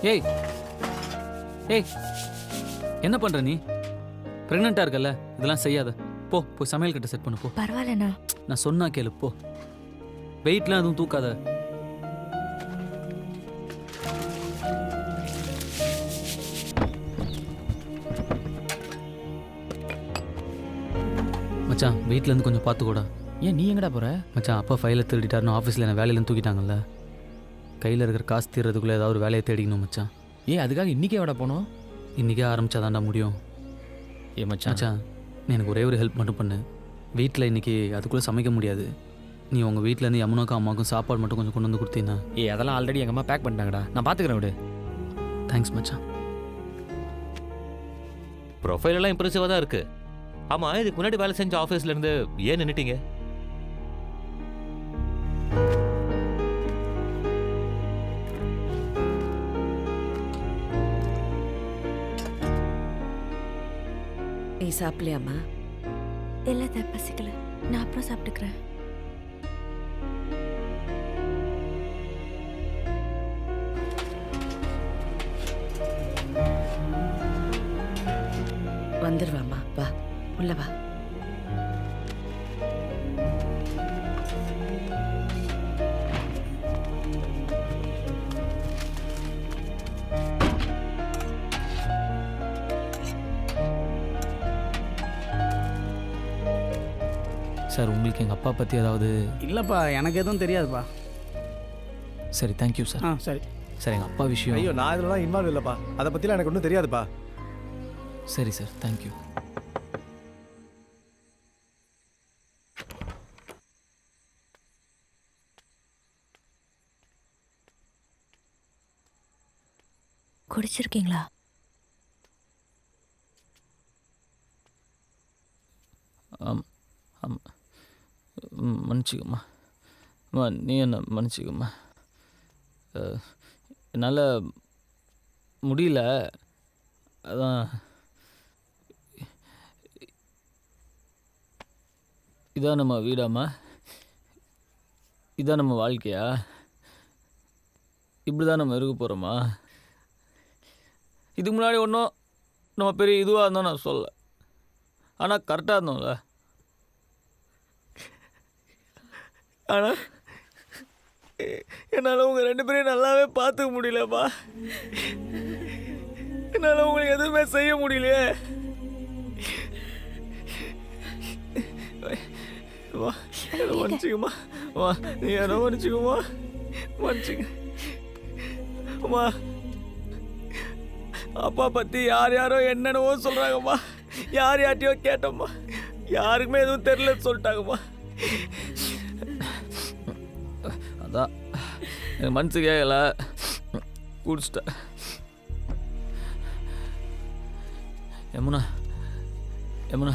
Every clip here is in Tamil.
ஏய் ஏய் என்ன பண்ற நீ? பிரெக்னெண்டா இருக்கல்ல, இதெல்லாம் செய்யாத. போ போய் சமையல் கட்ட செட் பண்ணு போ. பரவாயில்லண்ணா. நான் சொன்னா கேளு போ. வெயிட்லாம் எதுவும் தூக்காத. மச்சான் வீட்டிலேருந்து கொஞ்சம் பார்த்துக்கூடா. ஏன் நீ எங்கடா போற? மச்சான் அப்பா ஃபைலை திருடிட்டாருன்னு ஆஃபீஸில் என்ன வேலையிலேருந்து தூக்கிட்டாங்கல்ல. கையில் இருக்கிற காசு தீர்றதுக்குள்ளே ஏதாவது ஒரு வேலையை தேடிக்கணும் மச்சான். ஏன் அதுக்காக இன்னைக்கே எவ்வளோ போனோம்? இன்றைக்கே ஆரம்பிச்சாதான்டா முடியும். ஏ மச்சான் மச்சான் நீ எனக்கு ஒரே ஒரு ஹெல்ப் மட்டும் பண்ணு. வீட்டில் இன்றைக்கி அதுக்குள்ளே சமைக்க முடியாது. நீ உங்கள் வீட்டிலேருந்து யமுனாக்கும் அம்மாவுக்கும் சாப்பாடு மட்டும் கொஞ்சம் கொண்டு வந்து கொடுத்தீங்கன்னா. அதெல்லாம் ஆல்ரெடி எங்கள் அம்மா பேக் பண்ணிட்டாங்கடா, நான் பார்த்துக்கிறேன் விடு. தேங்க்ஸ் மச்சான். ப்ரொஃபைல் எல்லாம் இம்ப்ரெசிவாக தான் இருக்கு. ஆமாம், இதுக்கு முன்னாடி வேலை செஞ்ச ஆஃபீஸ்லேருந்து ஏன் நின்றுட்டீங்க? நீ சாப்பிடலையாம்மா? இல்லை பசிக்கல, நான் அப்புறம் சாப்பிட்டுக்கிறேன். வந்துருவாம்மா, வா உள்ள வா. சார் உங்களுக்கு எங்கள் அப்பா பற்றி ஏதாவது? இல்லைப்பா, எனக்கு எதுவும் தெரியாதுப்பா. சரி தேங்க்யூ சார். சரி சார் எங்கள் அப்பா விஷயம். ஐயோ, நான் இதெல்லாம் இன்வால்வ் இல்லைப்பா. அதை பற்றிலாம் எனக்கு ஒன்றும் தெரியாதுப்பா. சரி சார் தேங்க்யூ. குடிச்சிருக்கீங்களா? மன்னிச்சிக்கம்மா. அம்மா நீ என்ன மன்னிச்சிக்கம்மா. என்னால் முடியல, அதான். இதான் நம்ம வீடாம்மா? இதான் நம்ம வாழ்க்கையா? இப்படி தான் நம்ம இருக்க போகிறோமா? இதுக்கு முன்னாடி ஒன்றும் நம்ம பெரிய இதுவாக இருந்தோம் நான் சொல்ல, ஆனால் கரெக்டாக இருந்தோம்ல. ஆனால் என்னால் உங்கள் ரெண்டு பேரையும் நல்லாவே பார்த்துக்க முடியலப்பா. என்னால் உங்களுக்கு எதுவுமே செய்ய முடியலையே. வா என்ன மன்னிச்சுக்குமா. வா நீ என்ன மன்னிச்சுக்குமா. மன்னிச்சுக்க அம்மா. அப்பா பற்றி யார் யாரோ என்னென்னவோ சொல்கிறாங்கம்மா. யார் யார்ட்டையோ கேட்டோம்மா, யாருக்குமே எதுவும் தெரிலன்னு சொல்லிட்டாங்கம்மா. அதான் எனக்கு மனசு கேட்கல, குடிச்சிட்டேன். யமுனா யமுனா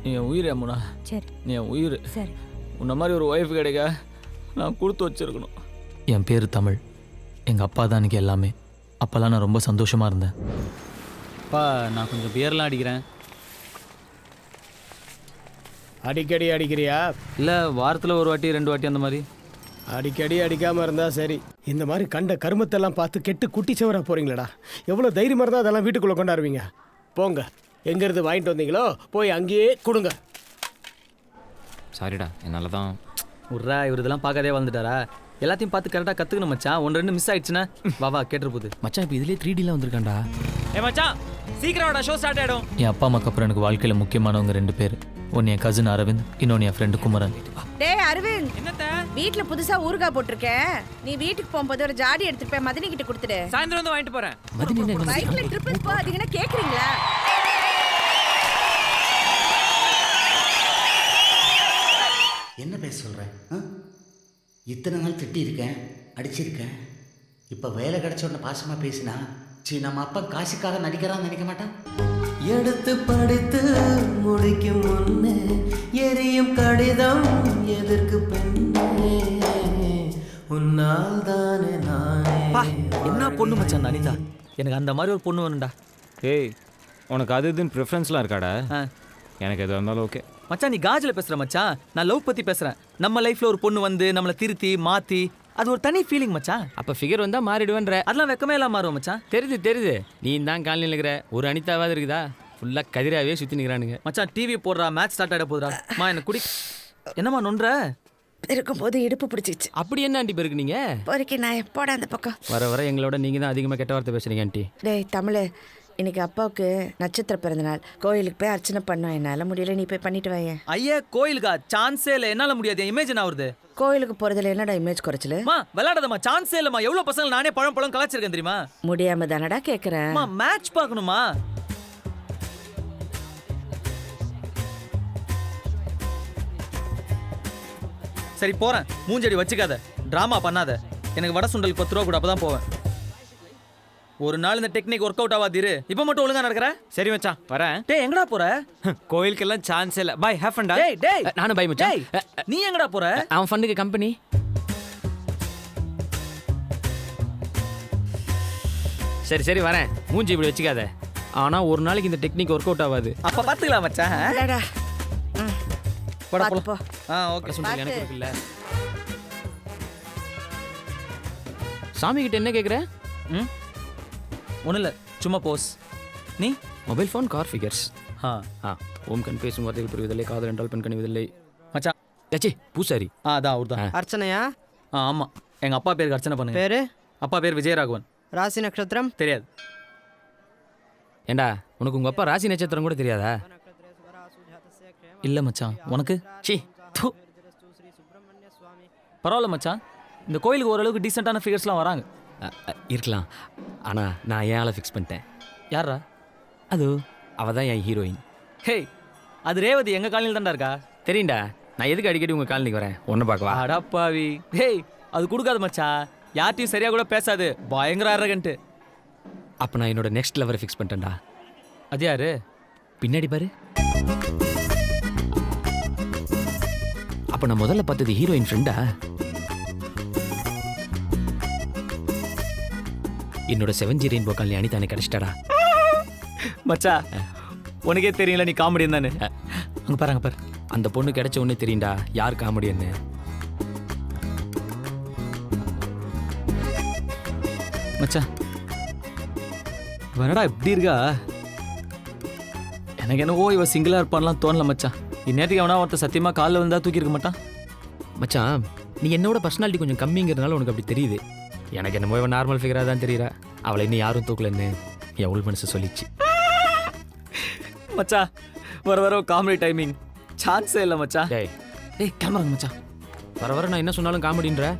நீ என் உயிர். யமுனா சரி நீ என் உயிர். சரி. உன்ன மாதிரி ஒரு ஒய்ஃப் கிடைக்க நான் கொடுத்து வச்சிருக்கணும். என் பேர் தமிழ். எங்கள் அப்பா தான் எனக்கு எல்லாமே. அப்போல்லாம் நான் ரொம்ப சந்தோஷமாக இருந்தேன். அப்பா நான் கொஞ்சம் பியர்லாம் அடிக்கிறேன். அடிக்கடி அடிக்கிறியா? இல்லை வாரத்தில் ஒரு வாட்டி 2 வாட்டி அந்த மாதிரி. அடிக்கடி அடிக்காமல் இருந்தால் சரி. இந்த மாதிரி கண்ட கருமத்தெல்லாம் பார்த்து கெட்டு குட்டி சவரா போகிறீங்களடா. எவ்வளோ தைரியமாக இருந்தால் அதெல்லாம் வீட்டுக்குள்ளே கொண்டாடுவீங்க. போங்க, எங்கேருந்து வாங்கிட்டு வந்தீங்களோ போய் அங்கேயே கொடுங்க. சாரிடா, என்னால் தான். உர்ரா இவர் இதெல்லாம் பார்க்காதே வந்துட்டாரா? எல்லாத்தையும் பார்த்து கரெக்டாக கற்றுக்கணும் மச்சான். 1-2 மிஸ் ஆயிடுச்சுன்னா வா கேட்டுரு போகுது. மச்சான் இப்போ இதுலேயே 3Dலாம் வந்திருக்காண்டா. மச்சான் சீக்கிரம் வாடா, ஷோ ஸ்டார்ட் ஆகிடும். என் அப்பா அம்மாக்கு அப்புறம் எனக்கு வாழ்க்கையில் முக்கியமானவங்க 2 பேர். ஒன்று என் கசின் அரவிந்த், இன்னொன்று என் ஃப்ரெண்டு குமரன். டேய் அரவிந்த், என்னத்த வீட்ல புதுசா ஊறுகாய் போட்டிருக்கேன். நீ வீட்டுக்கு போகும்போது ஒரு ஜாடி எடுத்துட்டு போய் மதினி கிட்ட கொடுத்துடு. சாயந்தரம் வந்து வாங்கிட்டு போறேன். மதினி என்ன பைக்ல ட்ரிப்புக்கு போகாதீங்கன்னா கேக்குறீங்களா? என்ன பேச சொல்கிறேன்? இத்தனை நாள் திட்டியிருக்கேன், அடிச்சிருக்கேன். இப்போ வேலை கிடைச்ச உடனே பாசமாக பேசினா நம்ம அப்பா காசுக்காக நடிக்கிறான்னு நினைக்க மாட்டான். எடுத்து படித்து முடிக்கும் முன்னே எரியும் கடிதம் எதற்கு பெண்ணே, உன்னால் தானே நானே. என்ன பொண்ணு மச்சான் அனிதா? எனக்கு அந்த மாதிரி ஒரு பொண்ணு வேணும்டா. ஏய், உனக்கு அது இதுன்னு ப்ரிஃபரன்ஸ்லாம் இருக்காடா? எனக்கு எது இருந்தாலும் ஓகே மச்சான். நீ காஜில் பேசுகிற மச்சான், நான் லவ் பற்றி பேசுகிறேன். நம்ம லைஃப்பில் ஒரு பொண்ணு வந்து நம்மளை திருத்தி மாற்றி அது ஒரு தனி ஃபீலிங் மச்சான். அப்போ ஃபிகர் வந்தால் மாறிடுவேன்ற. அதெல்லாம் வெக்கமே இல்லாம மாறுவோம் மச்சான். தெரியுது நீ தான் காலனியில் இருக்கிற ஒரு அனிதாவாவது இருக்குதா? ஃபுல்லாக கதிராவே சுற்றி நிற்கிறானுங்க. மச்சான் டிவி போடுறா, மேட்ச் ஸ்டார்ட் ஆகிட போதுடா. என்ன குடி. என்னம்மா நொன்ற? இருக்கும்போது இடுப்பு பிடிச்சிச்சு. அப்படி என்ன ஆண்டி பேருக்கு நீங்கள்? பொறுக்கி நான் எப்போட அந்த பக்கம். வர எங்களோட நீங்கள் தான் அதிகமாக கெட்ட வார்த்தை பேசுகிறீங்க ஆண்டி. டேய் தமிழ், இன்னைக்கு அப்பாவுக்கு நட்சத்திர பிறந்தநாள். கோயிலுக்கு போய் அர்ச்சனை பண்ணோம். என்னால் முடியல, நீ போய் பண்ணிட்டு வாங்க. ஐயா கோயிலுக்கா? சான்ஸே இல்லை, என்னால முடியாது. இமேஜ் என்ன வருது? கோயிலுக்கு போறதுல என்னடா இமேஜ் குறைச்சல? விளையாடாதம்மா, சான்ஸே இல்லம்மா. எவ்வளவு பசங்க நானே பழம் கலாச்சிருக்கேன் தெரியுமா? முடியாம தானடா கேக்குறேன். மேட்ச் பார்க்கணுமா? சரி போறேன். மூஞ்சடி வச்சுக்காத, டிராமா பண்ணாத. எனக்கு வடை சுண்டல் 10 ரூபா கூட, அப்பதான் போவேன். ஒரு நாள் இந்த டெக்னிக் ஒர்க் அவுட் ஆகாதிரு. இப்போ மட்டும் ஒழுங்கா நடக்கிற? சரி மச்சான் வரேன். டேய் எங்கடா போற? கோயிலுக்கெல்லாம் சான்ஸே இல்லை. Bye have fun. டேய் நானும் பை மச்சான். நீ எங்கடா போற? அவன் ஃபண்டுக்கு கம்பெனி. சரி வரேன். மூஞ்சி இப்படி வச்சுக்காத. ஆனால் ஒரு நாளைக்கு இந்த டெக்னிக் ஒர்க் அவுட் ஆகாது. அப்ப பாத்துக்கலாம் மச்சான். இல்லடா. போ. போ. ஓகே. சுண்டல் எனக்கு இருக்குல்ல. சாமி கிட்ட என்ன கேட்குற? ஒன்றும் இல்லை, சும்மா போஸ். நீ? Mobile phone, car, figures. ஆ ஓம் கண் பேசும் வார்த்தைகள் புரிவதில்லை, காதல் என்றால் பெண் கணிவதில்லை. மச்சான் ஏச்சி பூசாரி. அதான் அவர் தான். அர்ச்சனையா? ஆமாம், எங்கள் அப்பா பேருக்கு அர்ச்சனை பண்ணுங்க. பேரு? அப்பா பேர் விஜயராகவன். ராசி நட்சத்திரம்? தெரியாது. ஏண்டா உனக்கு உங்கள் அப்பா ராசி நட்சத்திரம் கூட தெரியாதா? இல்லை மச்சான். உனக்கு? சி பரவாயில்ல மச்சான், இந்த கோயிலுக்கு ஓரளவுக்கு டீசெண்டான ஃபிகர்ஸ்லாம் வராங்க. இருக்கலாம். ஆனால் நான் என் ஆளை ஃபிக்ஸ் பண்ணிட்டேன். யாரா அது? அவள் தான் என் ஹீரோயின். ஹே, அது ரேவதி எங்கள் காலனியில் தான்டா இருக்கா. தெரியும்டா. நான் எதுக்கு அடிக்கடி உங்கள் காலனிக்கு வரேன்? ஒன்று பார்க்கவா? அடாப்பாவி. ஹேய், அது கொடுக்காது மச்சான். யார்ட்டையும் சரியாக கூட பேசாது. பயங்கர அரகன்ட்டு. அப்போ நான் என்னோட நெக்ஸ்ட் லெவரை ஃபிக்ஸ் பண்ணிட்டேன்டா. அது யாரு? பின்னாடி பாரு. அப்போ நான் முதல்ல பார்த்தது ஹீரோயின் ஃப்ரெண்டா? என்னோட 7G ரெயின்போ காலனி அனிதா எனக்கு கிடைச்சிட்டாடா. மச்சா உனக்கே தெரியல நீ காமெடி தானே. அங்கே பாரு. அந்த பொண்ணு கிடைச்ச உடனே தெரியும்டா யார் காமெடியன்னு. மச்சான் வரடா, எப்படி இருக்கா? எனக்கு என்னவோ இவ சிங்கிளாக இருப்பான்லாம் தோணல மச்சான். இந்நேரத்துக்கு அவனா ஒருத்தர் சத்தியமாக காலில் வந்தால் தூக்கியிருக்க மாட்டான். மச்சான் நீ என்னோட பர்சனாலிட்டி கொஞ்சம் கம்மிங்கிறதுனால உனக்கு அப்படி தெரியுது. எனக்கு என்னமோ இவன் நார்மல் ஃபிகராக தான் தெரியுறா. அவளை இன்னும் யாரும் தூக்கலன்னு என் உள் மனசு சொல்லிச்சு. மச்சா வர காமெடி டைமிங் சான்ஸே இல்லை மச்சா. டேய் கேமரா மச்சான். வர நான் என்ன சொன்னாலும் காமெடின்ற.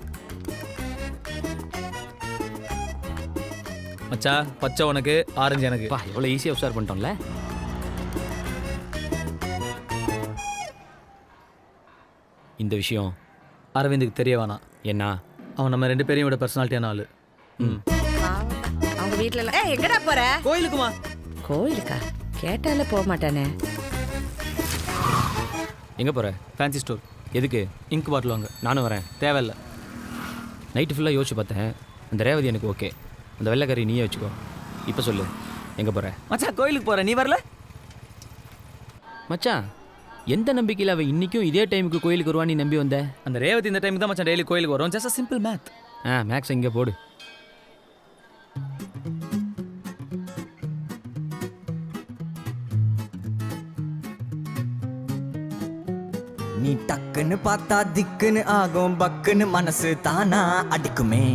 மச்சா பச்சை உனக்கு, ஆரஞ்சு எனக்கு. பா எவ்வளோ ஈஸியாக உஷார் பண்ணிட்டோம்ல. இந்த விஷயம் அரவிந்துக்கு தெரிய வேணாம். என்ன? அவன் நம்ம 2 பேரையும் விட பர்சனாலிட்டியான ஆளு. அவங்க வீட்ல எல்லாம் எங்கடா போற? கோயிலுக்குமா? கோயிலுக்கா? கேட்டால போக மாட்டானே. எங்கே போகிற? Fancy store. எதுக்கு? இங்க் பாட்டில் வாங்க. நானும் வரேன். தேவையில்லை. நைட்டு ஃபுல்லாக யோசிச்சு பார்த்தேன். அந்த ரேவதி எனக்கு ஓகே. அந்த வெள்ளைக்கறி நீயே வச்சுக்கோ. இப்போ சொல்லு எங்கே போகிற? மச்சான் கோயிலுக்கு போகிறேன், நீ வரல? மச்சான் எந்த நம்பிக்கையில் அவள் இன்றைக்கும் இதே டைமுக்கு கோயிலுக்கு வருவான்னு நீ நம்பி வந்த? அந்த ரேவதி இந்த டைமுக்கு தான் மச்சான் டெய்லி கோயிலுக்கு வரும். Just simple math. மேக்ஸ் இங்கே போடு. நீ டக்குன்னு பார்த்தா திக்குன்னு ஆகும், பக்குன்னு மனசு தானா அடிக்குமே.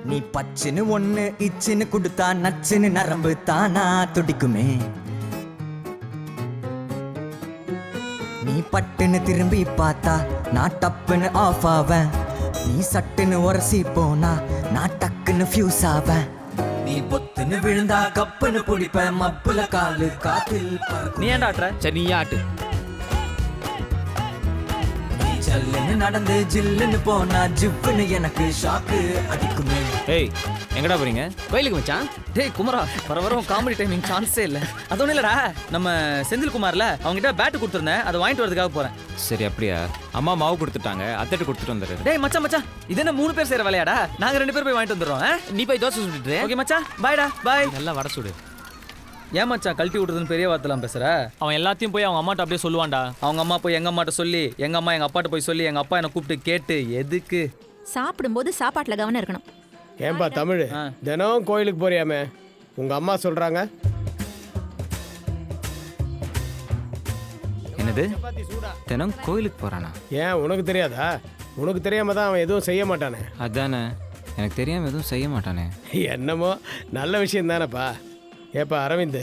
நீ பச்சுன்னு ஒண்ணு இச்சுன்னு கொடுத்தா நச்சுன்னு நரம்பு தானா துடிக்குமே. நீ பட்டுன்னு திரும்பி பார்த்தா நான் டப்புன்னு ஆஃப் ஆவேன். நீ சட்டுன்னு உரசி போனா நான் டக்குன்னு ஃபியூஸ் ஆவேன். நீ பொத்துன்னு விழுந்தா கப்புன்னு பிடிப்ப, மப்புல காலு காத்தில் பறக்கும். நீ ஏன்டா ஆட்டுற? சரி நீ ஆட்டு. நீ ஜல்லுன்னு நடந்து ஜில்லுன்னு போனா ஜிப்புன்னு எனக்கு ஷாக்கு அடிக்குமே. ஏய் எங்கடா போறீங்க? கோயிலுக்கு மச்சான். டேய் குமரா, வர காமெடி டைமிங் சான்ஸே இல்லை. அது ஒன்றும் இல்லைடா, நம்ம செந்தில் குமார்ல அவங்ககிட்ட பேட்டு கொடுத்துருந்தேன், அதை வாங்கிட்டு வரதுக்காக போகிறேன். சரி அப்படியா? அம்மா மாவு கொடுத்துட்டாங்க, அத்தட்டு கொடுத்துட்டு வந்துரு. டேய் மச்சான் இது என்ன 3 பேர் செய்கிற வேலையாடா? நாங்கள் 2 பேர் போய் வாங்கிட்டு வந்துடுறோம். நீ போய் தோசை சுட்டுட்டு. ஓகே மச்சான், பாய்டா பாய். நல்லா வர சுடு. ஏன் மச்சான் கழட்டி விட்டுறதுன்னு பெரிய வார்த்தைலாம் பேசுற? அவன் எல்லாத்தையும் போய் அவங்க அம்மாட்ட அப்படியே சொல்லுவான்டா. அவங்க அம்மா போய் எங்கள் அம்மாட்ட சொல்லி, எங்கள் அம்மா எங்கள் அப்பாட்ட போய் சொல்லி, எங்கள் அப்பா என்னை கூப்பிட்டு கேட்டு எதுக்கு? சாப்பிடும்போது சாப்பாட்டில் கவனம் இருக்கணும். ஏன்பா தமிழ் தினம் கோயிலுக்கு போறியாமே, உங்கள் அம்மா சொல்கிறாங்க. என்னது தினம் கோயிலுக்கு போகிறானா? ஏன் உனக்கு தெரியாதா? உனக்கு தெரியாம தான் அவன் எதுவும் செய்ய மாட்டானே. அதானே, எனக்கு தெரியாமல் எதுவும் செய்ய மாட்டானே. என்னமோ நல்ல விஷயம் தானேப்பா. ஏப்பா அரவிந்த்,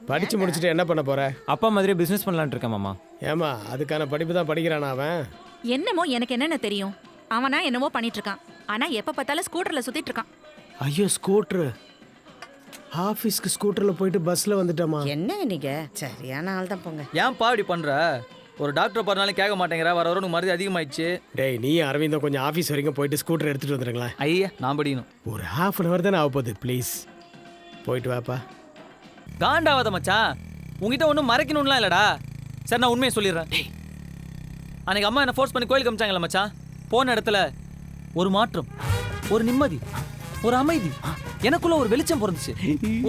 படித்து முடிச்சுட்டு என்ன பண்ண போற? அப்பா மாதிரியே பிஸ்னஸ் பண்ணலான்ட்டு இருக்கேன் மாமா. ஏமா அதுக்கான படிப்பு தான் படிக்கிறானா அவன்? என்னமோ எனக்கு என்னென்ன தெரியும். அவனா என்னமோ பண்ணிட்டு இருக்கான். ஆனா எப்ப பார்த்தாலும் ஸ்கூட்டர்ல சுத்திட்டு இருக்கான். ஐயோ ஸ்கூட்ரு, ஆஃபீஸ்க்கு ஸ்கூட்டரில் போயிட்டு பஸ்ஸில் வந்துட்டோமா? என்னங்க நீங்கள் சரியான ஆள் தான் போங்க. ஏன்ப்பா இப்படி பண்ணுற? ஒரு டாக்டர் பண்ணாலும் கேட்க மாட்டேங்கிற, வர வர உனக்கு மருதி அதிகமாயிடுச்சு. டேய் நீ அரவிந்தம் கொஞ்சம் ஆஃபீஸ் வரைக்கும் போயிட்டு ஸ்கூட்டர் எடுத்துகிட்டு வந்துடுங்களேன். ஐயா நான் படிக்கணும். ஒரு ½ தானே ஆக போகுது, ப்ளீஸ் போயிட்டு வாப்பா. காண்டாவாத மச்சான், உங்ககிட்ட ஒன்றும் மறைக்கணும்லாம் இல்லைடா. சரி நான் உண்மையை சொல்லிடுறேன். அன்னைக்கு அம்மா என்னை ஃபோர்ஸ் பண்ணி கோயிலுக்கு அமிச்சாங்களே மச்சான். போன இடத்துல ஒரு மாற்றம், ஒரு நிம்மதி, ஒரு அமைதி, எனக்குள்ள ஒரு வெளிச்சம் பிறந்துச்சு.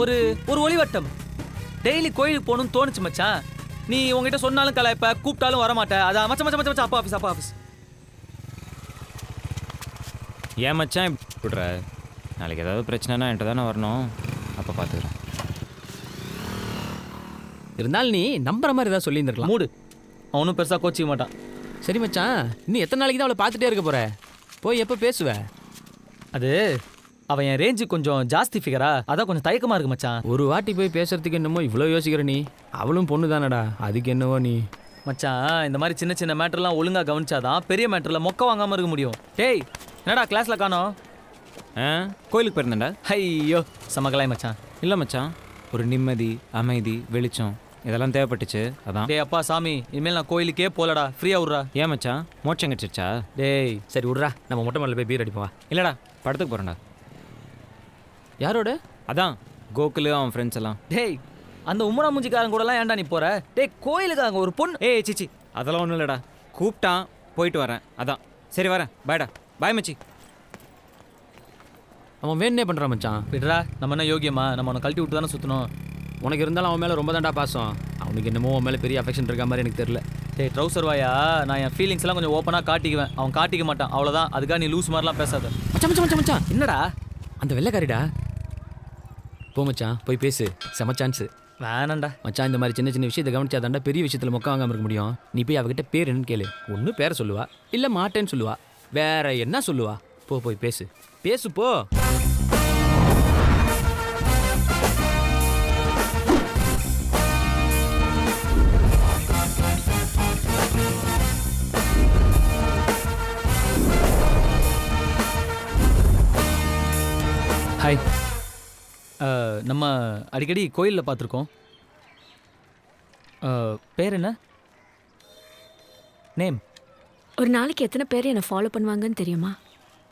ஒரு ஒரு ஒளிவட்டம். டெய்லி கோயிலுக்கு போகணும்னு தோணுச்சு மச்சான். நீ உங்ககிட்ட சொன்னாலும் கலாய்ப்ப, கூப்பிட்டாலும் வரமாட்டேன். அதான் மச்சா மச்சா மச்சா அப்பா ஆஃபீஸ், அப்பா ஆஃபீஸ். ஏன் மச்சான் இப்படி விடுற? நாளைக்கு ஏதாவது பிரச்சனைனா என்கிட்ட தானே வரணும், அப்போ பார்த்துக்கிறேன். இருந்தாலும் நீ நம்புற மாதிரி ஏதாவது சொல்லியிருந்துருக்கலாம். மூடு, அவனும் பெருசாக கோச்சிக்க மாட்டான். சரி மச்சான், இன்னும் எத்தனை நாளைக்கு தான் அவளை பார்த்துட்டே இருக்க போற? போய் எப்போ பேசுவ? அது அவன் என் ரேஞ்சு கொஞ்சம் ஜாஸ்தி ஃபிகரா, அதான் கொஞ்சம் தயக்கமாக இருக்கு மச்சான். ஒரு வாட்டி போய் பேசுறதுக்கு என்னமோ இவ்வளோ யோசிக்கிற நீ. அவளும் பொண்ணு தானடா, அதுக்கு என்னவோ நீ. மச்சான் இந்த மாதிரி சின்ன சின்ன மேட்டர்லாம் ஒழுங்காக கவனிச்சாதான் பெரிய மேட்டரில் மொக்க வாங்காமல் இருக்க முடியும். டேய் என்னடா கிளாஸில் காணோம்? கோயிலுக்கு போயிருந்தேன்டா. ஐயோ சமகலாய் மச்சான். இல்லை மச்சான், ஒரு நிம்மதி, அமைதி, வெளிச்சம் இதெல்லாம் தேவைப்பட்டுச்சு, அதான். டேய் அப்பா சாமி, இனிமேல் நான் கோயிலுக்கே போலடா, ஃப்ரீயாக விட்றா. ஏன் மச்சான், மோட்சம் கிடச்சிருச்சா? டேய் சரி விட்றா, நம்ம மொட்டை மேலே போய் பீர் அடிப்போம். இல்லைடா, படத்துக்கு போகிறேன்டா. யாரோட? அதான் கோகுலு அவன் ஃப்ரெண்ட்ஸ் எல்லாம். டேய் அந்த உம்மனா மூஞ்சிக்காரன் கூடலாம் ஏன்டா நீ போற? டேய் கோயிலுக்கு அங்கே ஒரு பொண்ணு. ஏய் சிச்சி, அதெல்லாம் ஒன்றும் இல்லைடா, கூப்பிட்டான் போயிட்டு வரேன், அதான். சரி வரேன், பாய்டா. பாய் மச்சி. அவன் வேணே பண்ணுறான் மச்சான். விட்றா, நம்ம என்ன யோகியமா? நம்ம அவனை கழட்டி விட்டு தானே சுற்றணும். உனக்கு இருந்தாலும் அவன் மேலே ரொம்ப தாண்டா பாசம். அவனுக்கு என்னமோ அவன் மேலே பெரிய அஃபெக்ஷன் இருக்க மாதிரி எனக்கு தெரியல. டேய் ட்ரௌசர் வாயா, நான் என் ஃபீலிங்ஸ் எல்லாம் கொஞ்சம் ஓப்பனாக காட்டிக்குவேன், அவன் காட்டிக்க மாட்டான், அவ்வளோதான். அதுக்காக நீ லூஸ் மாதிரிலாம் பேசாத. மச்சான் மச்சான் மச்சான் மச்சான், என்னடா? அந்த வெள்ளைக்காரிடா. போ மச்சான், போய் பேசு, செம சான்ஸு. வேணாண்டா மச்சான், இந்த மாதிரி சின்ன சின்ன விஷயத்தை கவனிச்சாதாண்டா பெரிய விஷயத்தில் மொக்க வாங்காமல் இருக்க முடியும். நீ போய் அவகிட்ட பேர் என்னன்னு கேளு. ஒன்று பேரை சொல்லுவா, இல்லை மாட்டேன்னு சொல்லுவா, வேற என்ன சொல்லுவா? போய் பேசு, பேசு போ. ஹாய், நம்ம அடிக்கடி கோயிலில் பார்த்துருக்கோம். பேர் என்ன? நேம்? ஒரு நாளைக்கு எத்தனை பேர் என்னை ஃபாலோ பண்ணுவாங்கன்னு தெரியுமா?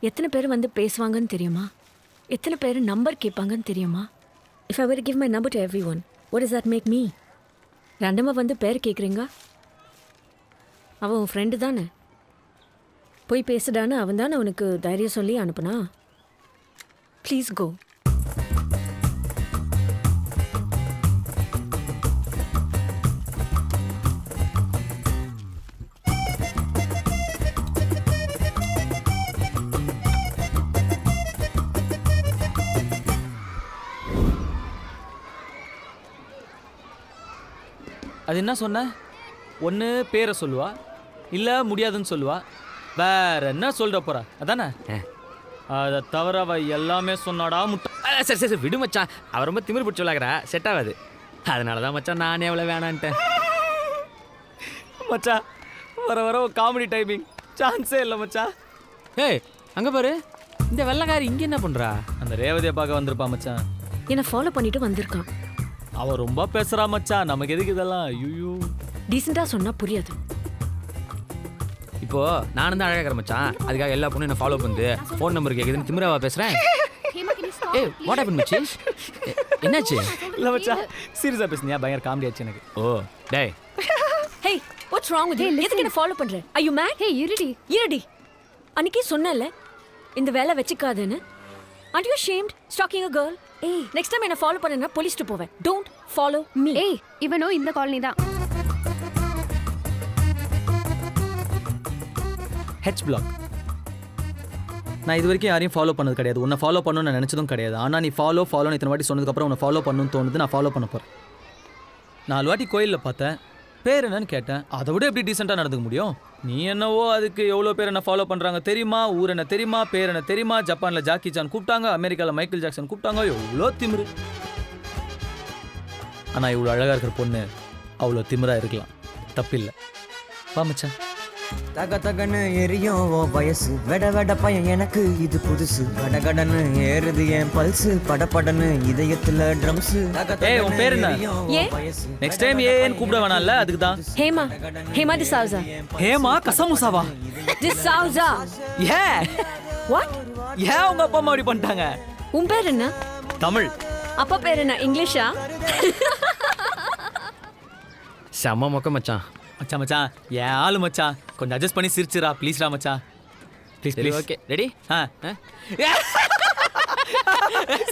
எத்தனை பேர் வந்து பேசுவாங்கன்னு தெரியுமா? எத்தனை பேர் நம்பர் கேட்பாங்கன்னு தெரியுமா? If I were give my number to everyone, what is that make me? ரெண்டமாக வந்து பேர் கேட்குறீங்க? அவன் உன் ஃப்ரெண்டு தானே, போய் பேசுடான்னு அவன் தானே உனக்கு தைரியம் சொல்லி அனுப்புனா? Please go. அது என்ன சொன்ன? ஒன்று பேரை சொல்லுவா, இல்லை முடியாதுன்னு சொல்லுவா, வேற என்ன சொல்கிற போகிறா? அதானே? அதை தவிர அவ எல்லாமே சொன்னாடா முட்டை. சரி சரி விடு மச்சான், அவ ரொம்ப திமிரு பிடிச்சி விளாக்குறா, செட் ஆகாது. அதனால தான் மச்சான் நானே எவ்வளோ வேணான்ட்டேன். மச்சான் வர வர காமெடி டைமிங் சான்ஸே இல்லை மச்சான். ஏய் அங்கே பாரு, இந்த வெள்ளைக்காரி இங்கே என்ன பண்ணுறா? அந்த ரேவதியை பார்க்க வந்திருப்பா மச்சான். என்னை ஃபாலோ பண்ணிட்டு வந்திருக்கான். அவள் ரொம்ப பேசுகிறா மச்சான், நமக்கு எதுக்கு இதெல்லாம்? ஐயோ டீசெண்டாக சொன்னால் புரியாது. இப்போ நானும் தான் அழகாக மச்சான், அதுக்காக எல்லா பொண்ணும் என்ன ஃபாலோ பண்ணுது, ஃபோன் நம்பர் கேட்குதுன்னு திமிராவா பேசுகிறேன்? ஏய் வாட் ஹேப்பன் மச்சி? என்னாச்சு? இல்லை மச்சான் சீரியஸாக பேசுனியா? பயங்கர காமெடி ஆச்சு எனக்கு. ஓ டேய், ஹே வாட்ஸ் ராங் வித் யூ? எதுக்கு என்ன ஃபாலோ பண்ற? Are you mat? ஹே இருடி இருடி, அன்னைக்கே சொன்னேன்ல இந்த வேலை வெச்சிக்காதேன்னு. Aren't you ashamed stalking a girl? Hey, next time என்ன ஃபாலோ பண்ணனா போலீஸ்க்கு போவேன். Don't follow me. ஏய் இவனோ இந்த காலனி தான். H block. நான் இது வரைக்கும் யாரையும் ஃபாலோ பண்ணது கிடையாது. உன்னை ஃபாலோ பண்ணணும்னு நான் நினச்சதும் கிடையாது. ஆனால் நீ ஃபாலோன்னு இத்தனை வாட்டி சொன்னதுக்கப்புறம் உன்னை ஃபாலோ பண்ணணும்னு தோணுது. நான் ஃபாலோ பண்ண போகிறேன். 4 வாட்டி கோயிலில் பார்த்தேன். பேர் என்னன்னு கேட்டேன். அதை விட எப்படி டீசெண்டாக நடந்துக்க முடியும்? நீ என்னவோ அதுக்கு எவ்வளோ பேர் என்ன ஃபாலோ பண்ணுறாங்க தெரியுமா, ஊர் என்ன தெரியுமா, பேர் என்ன தெரியுமா, ஜப்பானில் ஜாக்கி சான் கூப்பிட்டாங்க, அமெரிக்காவில் மைக்கேல் ஜாக்சன் கூப்பிட்டாங்க, எவ்வளோ திமிரு. ஆனால் இவ்வளோ அழகாக இருக்கிற பொண்ணு அவ்வளோ திமிராக இருக்கலாம், தப்பில்லை. வா மச்சான். தக தகன்னு எரியும் ஓ வயசு, வெட வெட பையன் எனக்கு இது புதுசு, கடகடன்னு ஏறுது என் பல்சு, படபடன்னு இதயத்துல ட்ரம்ஸ். ஏய் உன் பேர் என்ன? ஏன்? நெக்ஸ்ட் டைம் ஏன்னு கூப்பிட வேணாம்ல, அதுக்கு தான். ஹேமா. ஹேமா டிசவுசா. ஹேமா கசமுசாவா? டிசவுசா. ஏ What? ஏன் உங்க அப்பா அம்மா அப்படி பண்ணிட்டாங்க? உன் பேர் என்ன? தமிழ். அப்பா பேர் என்ன? இங்கிலீஷா? செம்ம மொக்க மச்சான். மச்சான் மச்சான் ஏன் ஆளு மச்சான், கொஞ்சம் அட்ஜஸ்ட் பண்ணி சிரிச்சுரா ப்ளீஸ்ரா மச்சான். ப்ளீஸ் சரி ப்ளீஸ். Okay ready? ஆ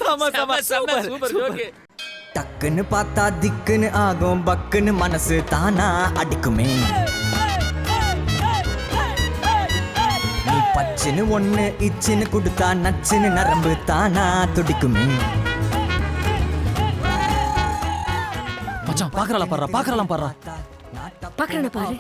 சம சம சூப்பர் சூப்பர் ஓகே. டக்குன்னு பார்த்தா திக்குன்னு ஆகும், பக்குன்னு மனசு தானா அடிக்குமே. நீ பச்சுன்னு ஒண்ணு இச்சுன்னு கொடுத்தா நச்சுன்னு நரம்பு தானா துடிக்குமே. மச்சான் பாக்குறலாம் பாரு, பாக்குறலாம் பாரு. பார்க்கறேன பாரு.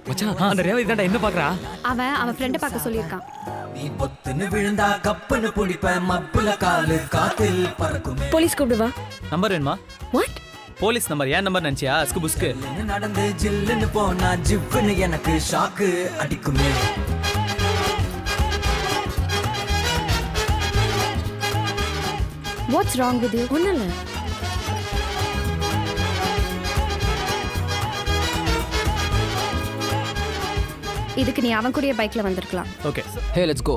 மச்சான் அந்த ரேவதி தான்டா என்ன பார்க்கறா? அவன் ஃப்ரெண்டை பார்க்க சொல்லியிருக்கான். நீ பொத்துன்னு விழுந்தா கப்புன்னு பிடிப்ப, மப்புல காலு காத்தில் பறக்கும். போலீஸ் கூப்பிடுவா. நம்பர் வேணுமா? வாட்? போலீஸ் நம்பர் ஏன் நம்பர் நினைச்சியா? அஸ்கு புஸ்கு. நடந்து ஜில்லுன்னு போனா ஜிவ்வுன்னு எனக்கு ஷாக்கு அடிக்குமே. What's wrong with you? ஒண்ணும் இல்ல. இதுக்கு நீ அவன் கூடயே பைக்ல வந்திருக்கலாம். ஓகே. Hey let's go.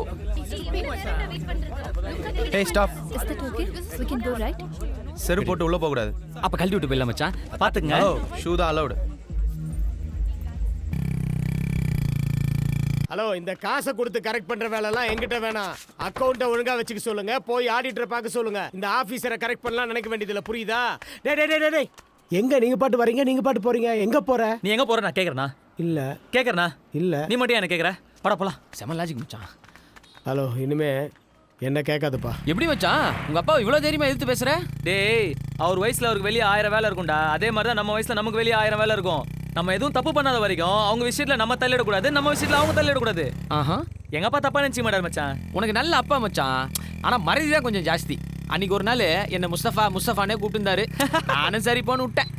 ஏய் stop. Is that okay? We can go, right? செரு போட்டு உள்ள போக கூடாது. அப்ப கழட்டி விட்டு போயிடலாம் மச்சான். பாத்துங்க. ஷூ தான் அலௌட். ஹலோ, இந்த காசை கொடுத்து கரெக்ட் பண்ற வேலைலாம் எங்கிட்ட வேணாம். அக்கௌண்ட்டை ஒழுங்கா வச்சுக்க சொல்லுங்க. போய் ஆடிட்டரை பார்க்க சொல்லுங்க. இந்த ஆபீசரை கரெக்ட் பண்ணலாம் நினைக்க வேண்டியதில்ல, புரியுதா? டேய் டேய் டேய் டேய், எங்க நீங்க பாட்டு வரீங்க, நீங்க பாட்டு போறீங்க, எங்க போற? நீ எங்க போற? நான் கேக்குறேனா? இல்ல கேக்குறனா? இல்ல. நீ மட்டும் என்ன கேக்குற? பட போலாம். செம்ம லாஜிக் மச்சான். ஹலோ, இனிமே என்ன கேட்காதுப்பா. எப்படி மச்சான் உங்க அப்பா இவ்வளவு தைரியமா எதிர்த்து பேசுற? டேய் அவர் வயசுல அவருக்கு வெளியே 1000 வேலை இருக்கும்டா. அதே மாதிரி தான் நம்ம வயசுல நமக்கு வெளியே 1000 வேலை இருக்கும். நம்ம எதுவும் தப்பு பண்ணாத வரைக்கும் அவங்க விஷயத்துல நம்ம தள்ளிடக்கூடாது, நம்ம விஷயத்துல அவங்க தள்ளிடக்கூடாது. ஆஹா. எங்க அப்பா தப்பா நினைச்சு மாட்டார் மச்சான். உனக்கு நல்ல அப்பா மச்சான். ஆனா மரியாதை தான் கொஞ்சம் ஜாஸ்தி. அன்னைக்கு ஒரு நாள் என்ன முஸ்தஃபானே கூப்பிட்டுருந்தாரு. நானும் சரி போன்னு விட்டேன்.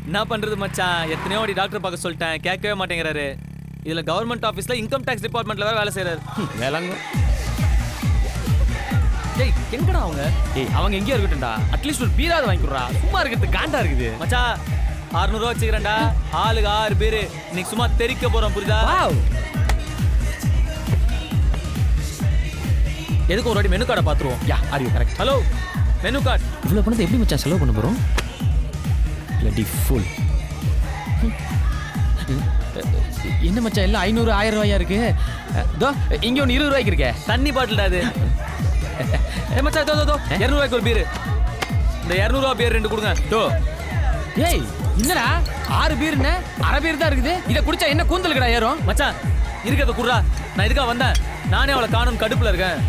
என்ன பண்றது மச்சான், எத்தனையோ வாட்டி டாக்டர் பார்க்க சொல்லிட்டேன், கேட்கவே மாட்டேங்கிறாரு. இதுல கவர்மெண்ட் ஆஃபீஸ்ல இன்கம் டாக்ஸ் டிபார்ட்மெண்ட்ல வேற வேலை செய்யறாரு. வேளாங்க. டேய் எங்கடா அவங்க? ஏய் அவங்க எங்கேயா இருக்கட்டும்டா. அட்லீஸ்ட் ஒரு பீராது வாங்கி கொடுறா. சும்மா இருக்கிறது காண்டா இருக்குது. மச்சான் 600 ரூபா வச்சுக்கிறேன்டா. ஆளுக்கு 6 பேரு. இன்னைக்கு சும்மா தெரிக்க போறோம், புரியுதா? எதுக்கு ஒரு வாட்டி மெனு கார்டை பாத்துருவோம். Yeah are you correct? Hello, menu card. இவ்வளவு பணத்தை எப்படி மச்சான் செலவு பண்ண போறோம்? bloody fool. என்ன மச்சான் எல்லாம் 500 1000 ரூபாயா இருக்கு? தோ இங்க ஒன்று 20 ரூபாய்க்கு இருக்கே. தண்ணி பாட்டில்டா அது. மச்சான் தோ 200 ரூபாய்க்கு ஒரு பீர். இந்த 200 ரூபா பீர் 2 கொடுங்க. தோ. ஏய் என்னடா 6 பீர்னு அரை பீர் தான் இருக்குது. இதை குடிச்சா என்ன கூந்தலுக்குடா ஏறும்? மச்சான் இருக்கிறத குடுறா. நான் இதுக்காக வந்தேன். நானே அவளை காணும் கடுப்புல இருக்கேன்.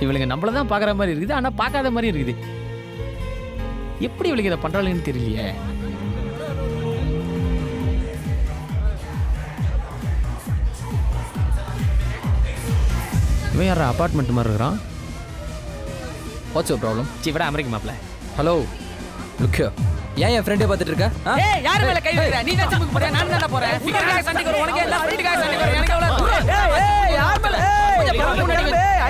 இவளுங்க நம்மள தான் பார்க்குற மாதிரி இருக்குது, ஆனால் பார்க்காத மாதிரி இருக்குது. எப்படி இவளுக்கு இதை பண்ணுறாளுன்னு தெரியலையே. இவன் யாரா அப்பார்ட்மெண்ட் மாதிரி இருக்கிறான்? What's your problem? சிவடா அமெரிக்க மாப்பிள்ள. ஹலோ லுக் ஏன் என் ஃப்ரெண்டே பார்த்துட்டு இருக்கா? ஏய் யார் மேல கை வைக்கிற? நீ தான் சிம்புக்கு போறியா? நான் தான போறேன். ஃபிகர்காக சண்டைக்கு வர உனக்கு என்ன? ஃப்ரெண்டுக்காக சண்டைக்கு வர எனக்கு எவ்வளவு? ஏய் யார் மேல?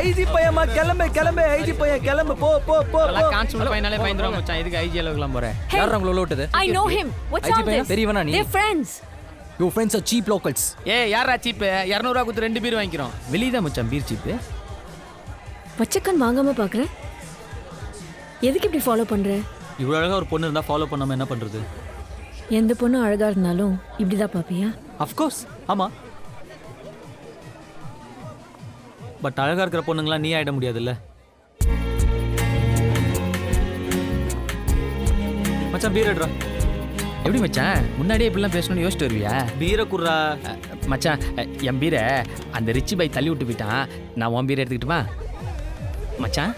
ஐஜி பையமா கிளம்பு கிளம்பு. ஐஜி பையன் கிளம்பு. போ போ போ. எல்லாம் கான்ஸ்டபிள் பையனாலே பயந்துறோம் மச்சான். இதுக்கு ஐஜி அளவுக்குலாம் போறேன். யார் உங்களை உள்ள விட்டது? I know him. What's IG all பையன் this? பெரியவனா நீ? They're friends. Your friends are cheap locals. யாரா சீப்பு 200 ரூபா கொடுத்து 2 பீர் வாங்கிக்கிறோம். வெளியே தான் மச்சான் பீர் சீப்பு. பச்சைக்கண் வாங்காம பார்க்குறேன். எதுக்கு இப்படி ஃபாலோ பண்ணுற? இவ்வளோ அழகாக ஒரு பொண்ணு இருந்தால் ஃபாலோ பண்ணாமல் என்ன பண்ணுறது? எந்த பொண்ணும் அழகாக இருந்தாலும் இப்படி தான் பார்ப்பியா? அஃப்கோர்ஸ் ஆமாம். பட் அழகாக இருக்கிற பொண்ணுங்களாம் நீ ஆகிட முடியாதுல்ல. மச்சான் பீர் எடுறா. எப்படி மச்சான் முன்னாடியே இப்படிலாம் பேசணும்னு யோசிச்சுட்டு வருவியா? பீரை குர்றா. மச்சான் என் பீரை அந்த ரிச்சி பை தள்ளி விட்டு போயிட்டான். நான் உன் பீரை எடுத்துக்கிட்டுமா மச்சான்?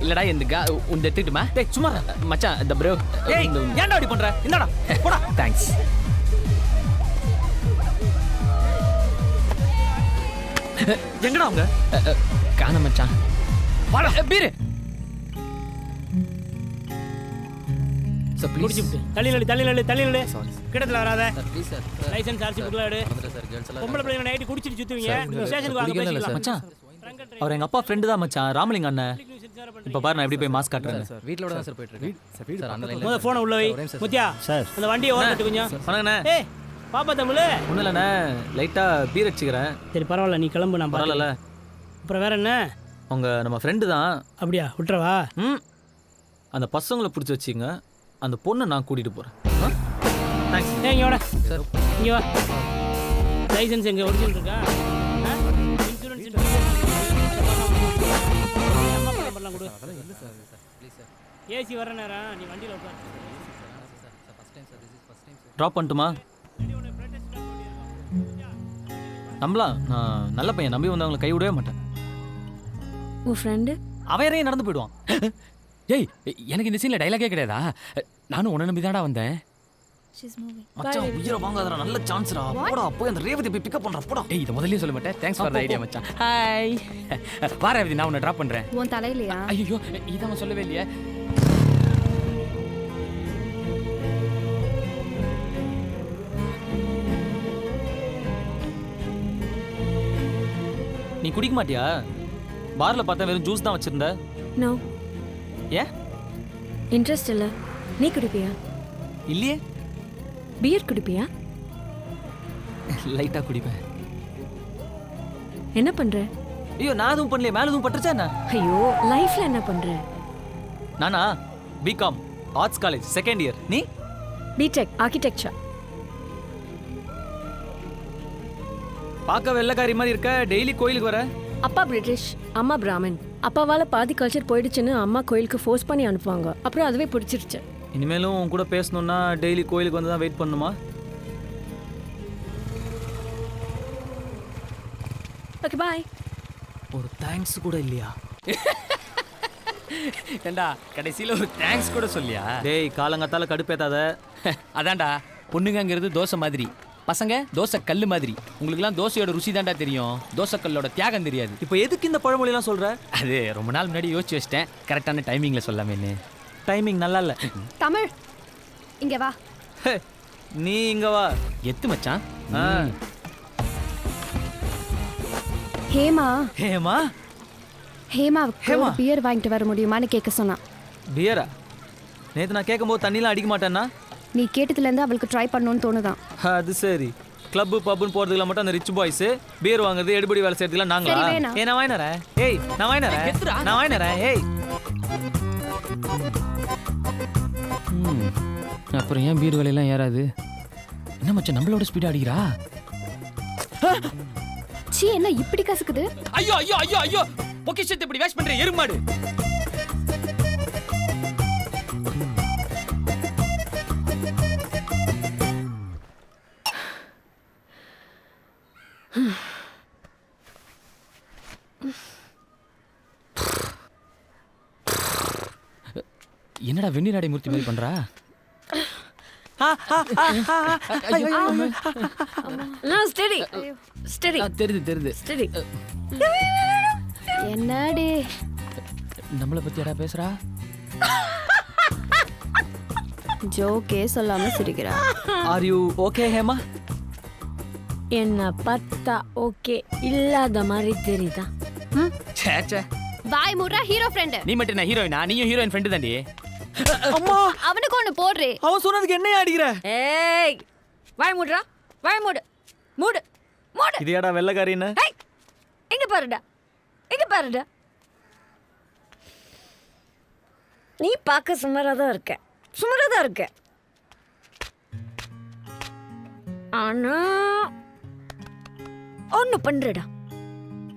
இல்லடா இந்த உன் எடுத்துக்கிட்டுமா? டேய் சும்மா மச்சான் இந்த ப்ரோ. ஏய் ஏன்டா அப்படி பண்ற? இந்தாடா போடா. தேங்க்ஸ். எங்கடா அவங்க? காண மச்சான். வாடா பீரு. தள்ளி நடு கிடத்துல வராத. லைசன்ஸ் ஆர்சி புக்ல எடு. பொம்பளை பிள்ளைங்க நைட்டு குடிச்சிட்டு சுத்துவீங்க. ஸ்டேஷனுக்கு வாங்க பேசிக்கலாம். மச்சான் அவர் எங்க அப்பா ஃப்ரெண்டு தான் மச்சான், ராமலிங்க அண்ணன். இப்ப பாரு நான் எப்படி போய் மாஸ்க் காட்டுறேன். வீட்லோட தான் சார் போயிட்டு இருக்கேன். சார் அந்த லைன்ல முதல்ல போனை உள்ள வை. முத்தியா சார் அந்த வண்டியை ஓரட்டு கொஞ்சம். வணக்கண்ணே. ஏய் பாப்பா தமிழ். ஒன்றும் இல்லைண்ணே லைட்டாக பீர் அடிச்சுக்கிறேன். சரி பரவாயில்ல, நீ கிளம்பு. நான் பரவாயில்ல. அப்புறம் வேற என்ன? அவங்க நம்ம ஃப்ரெண்டு தான். அப்படியா? விட்டுறவா? அந்த பசங்களை பிடிச்சி வச்சுங்க, அந்த பொண்ணை நான் கூட்டிகிட்டு போகிறேன். தேங்க்ஸ். இங்கே வாடா சார். இங்கே வா. லைசன்ஸ் எங்கே ஒரிஜினல் இருக்கா? இன்சூரன்ஸ் நம்பர்லாம் கொடு. ஏசி வர நேரம் நீ வண்டியில் உட்காரு. ட்ராப் பண்ணட்டுமா? நம்பலாம், நான் நல்ல பையன், நம்பி வந்தவங்களை கை விடவே மாட்டேன். உன் ஃப்ரெண்டு அவன் யாரையும் நடந்து போயிடுவான். ஏய் எனக்கு இந்த சீனில் டைலாகே கிடையாதா? நானும் உன்னை நம்பி தான்டா வந்தேன். மச்சான் உயிரை வாங்காதடா, நல்ல சான்ஸ்டா. போடா போய் அந்த ரேவதி போய் பிக்கப் பண்றா. போடா. ஏய் இதை முதல்லயே சொல்ல மாட்டேன். தேங்க்ஸ் ஃபார் தி ஐடியா மச்சான். ஹாய். வா ரேவதி, நான் உன்னை டிராப் பண்றேன். உன் தலையிலையா? ஐயோ இதான் சொல்லவே இல்லையே. நீ குடிக்க மாட்டியா? பார்ல பார்த்தா வெறும் ஜூஸ் தான் வச்சிருந்த. நோ. ஏன்? இன்ட்ரெஸ்ட் இல்லை. நீ குடிப்பியா? இல்லையே. பியர் குடிப்பியா? லைட்டாக குடிப்பேன். என்ன பண்ற? ஐயோ நான் எதுவும் பண்ணலையே, மேலே எதுவும் பட்டுருச்சா என்ன? ஐயோ லைஃப்ல என்ன பண்ற? நானா BCom arts college second year. நீ? BTech architecture. பார்க்க வெள்ளைக்காரி மாதிரி இருக்க, டெய்லி கோயிலுக்கு வர. அப்பா பிரிட்டிஷ், அம்மா பிராமின். அப்பாவால பாதி கல்ச்சர் போயிடுச்சுன்னு அம்மா கோயிலுக்கு ஃபோர்ஸ் பண்ணி அனுப்புவாங்க. அப்புறம் அதுவே பிடிச்சிருச்சு. இனிமேலும் உன் கூட பேசணும்னா டெய்லி கோயிலுக்கு வந்து தான் வெயிட் பண்ணுமா? Okay bye. ஒரு தேங்க்ஸ் கூட இல்லையா? ஏண்டா கடைசியில் ஒரு தேங்க்ஸ் கூட சொல்லியா? டேய் காலங்காத்தால கடுப்பேத்தாத. அதான்டா பொண்ணுங்கிறது தோசை மாதிரி, பசங்க தோசை கல்லு மாதிரி. உங்களுக்குலாம் தோசையோட ருசி தான்டா தெரியும், தோசை கல்லோட தியாகம் தெரியாது. இப்போ எதுக்கு இந்த பழமொழிலாம் சொல்ற? அது ரொம்ப நாள் முன்னாடி யோசிச்சு வச்சிட்டேன், கரெக்டான டைமிங்கில் சொல்லாமேன்னு. டைமிங் நல்லா இல்லை. தமிழ் இங்க வா. நீ இங்க வா. எத்து மச்சான். ஹேமா. ஹேமா? ஹேமாவுக்கு ஒரு பியர் வாங்கிட்டு வர முடியுமான்னு கேட்க சொன்னான். பியரா? நேற்று நான் கேட்கும்போது தண்ணிலாம் அடிக்க மாட்டேன்னா? நீ கேட்டதுலேருந்து அவளுக்கு ட்ரை பண்ணணும்னு தோணுதான். அது சரி. கிளப்பு பப்புன்னு போகிறதுக்குலாம் மட்டும் அந்த ரிச் பாய்ஸு, பியர் வாங்குறது எடுபடி வேலை செய்யறதுக்குலாம் நாங்களா? சரி, வேணாம். நான் வாங்கினறேன். ஏய் நான் வாங்கினறேன். ஏய் அப்புறம் ஏன் பீர் விலையெல்லாம் ஏறாது? என்ன மச்சான் நம்மளோட ஸ்பீடாக அடிக்கிறா? சீ என்ன இப்படி கசக்குது? ஐயோ ஐயோ ஐயோ ஐயோ, பொக்கிஷத்தை இப்படி வேஸ்ட் பண்ற எருமாடு. என்னடா வெந்நீர் மூர்த்தி மாதிரி பண்றா? Steady steady. தெரியுது ஸ்டெடி. என்னடி நம்மளை பத்தி யாரா பேசுறா? ஜோக்கே சொல்லாம சிரிக்கிறா. Are you okay Hema? என்ன பார்த்தா ஓகே இல்லாத மாதிரி தெரியுதா? சேச்சே வாய் மூடுறா ஹீரோ ஃப்ரெண்ட். நீ மட்டும் என்ன ஹீரோயினா? நீயும் ஹீரோயின் ஃப்ரெண்டு தாண்டி. அம்மா அவனுக்கு ஒன்று போடுறே. அவன் சொன்னதுக்கு என்ன அடிக்கிற? ஏய் வாய் மூடுறா. வாய் மூடு மூடு மூடு. இது ஏடா வெள்ளைக்காரின்னு? ஏய், இங்க பாருடா, இங்க பாருடா. நீ பார்க்க சுமாராக தான் இருக்க, சுமாராக தான் இருக்க. ஆனா ஒன்று பண்றடா,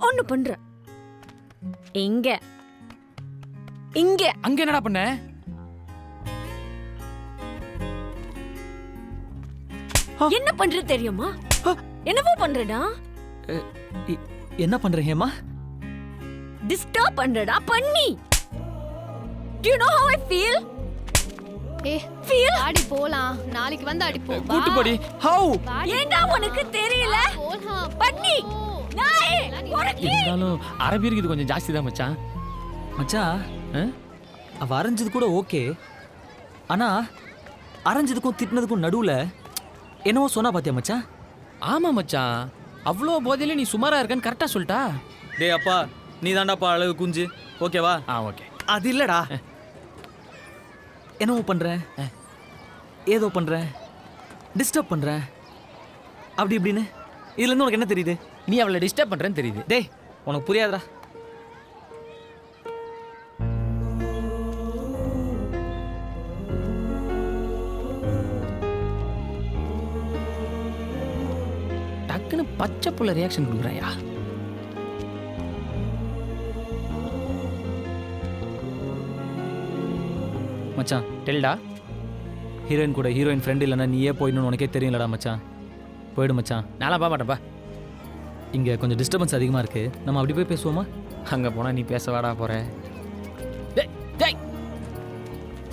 ஒன்று பண்ற. இங்க இங்க அங்க என்னடா பண்ண? என்ன பண்ற தெரியுமா? என்னவோ பண்றடா. என்ன பண்ற ஹேமா? டிஸ்டர்ப் பண்றடா பண்ணி. Do you know how I feel? Feel? ஆடி போலாம், நாளைக்கு வந்து அடிப்போம். கூட்டு போடி. ஹவ்? ஏண்டா உனக்கு தெரியல? பண்ணி நாயே உனக்கு. இருந்தாலும் அரபியருக்கு இது கொஞ்சம் ஜாஸ்தி தான் மச்சான். மச்சான், அவ அரைஞ்சது கூட ஓகே. ஆனா அரைஞ்சதுக்கும் திட்டினதுக்கும் நடுவுல என்னவோ சொன்னா பாத்தியா மச்சான்? ஆமா மச்சான், அவ்வளோ போதையில நீ சுமாரா இருக்கன்னு கரெக்டா சொல்லிட்டா. டேய் அப்பா, நீ தாண்டாப்பா அழகு குஞ்சு, ஓகேவா? ஓகே. அது இல்லடா. என்னவோ பண்ற, ஏதோ பண்ற, டிஸ்டர்ப் பண்ற, அப்படி இப்படின்னு. இதுல இருந்து உனக்கு என்ன தெரியுது? நீ அவளை டிஸ்டர்ப் பண்றேன்னு தெரியுது. டேய், உனக்கு புரியாதுடா. டக்குன்னு பச்சை புள்ள ரியாக்ஷன் கொடுக்குறாயா? மச்சான், டெல்டா. ஹீரோயின் கூட ஹீரோயின் ஃப்ரெண்ட் இல்லைன்னா நீயே போயிடணும்னு உனக்கே தெரியும்லடா மச்சான். போயிடு மச்சான். நான்லாம் பார்க்க மாட்டேன்ப்பா. இங்கே கொஞ்சம் டிஸ்டர்பன்ஸ் அதிகமாக இருக்கு. நம்ம அப்படி போய் பேசுவோமா? அங்கே போனால் நீ பேச வாடா போற. டேய் டேய்,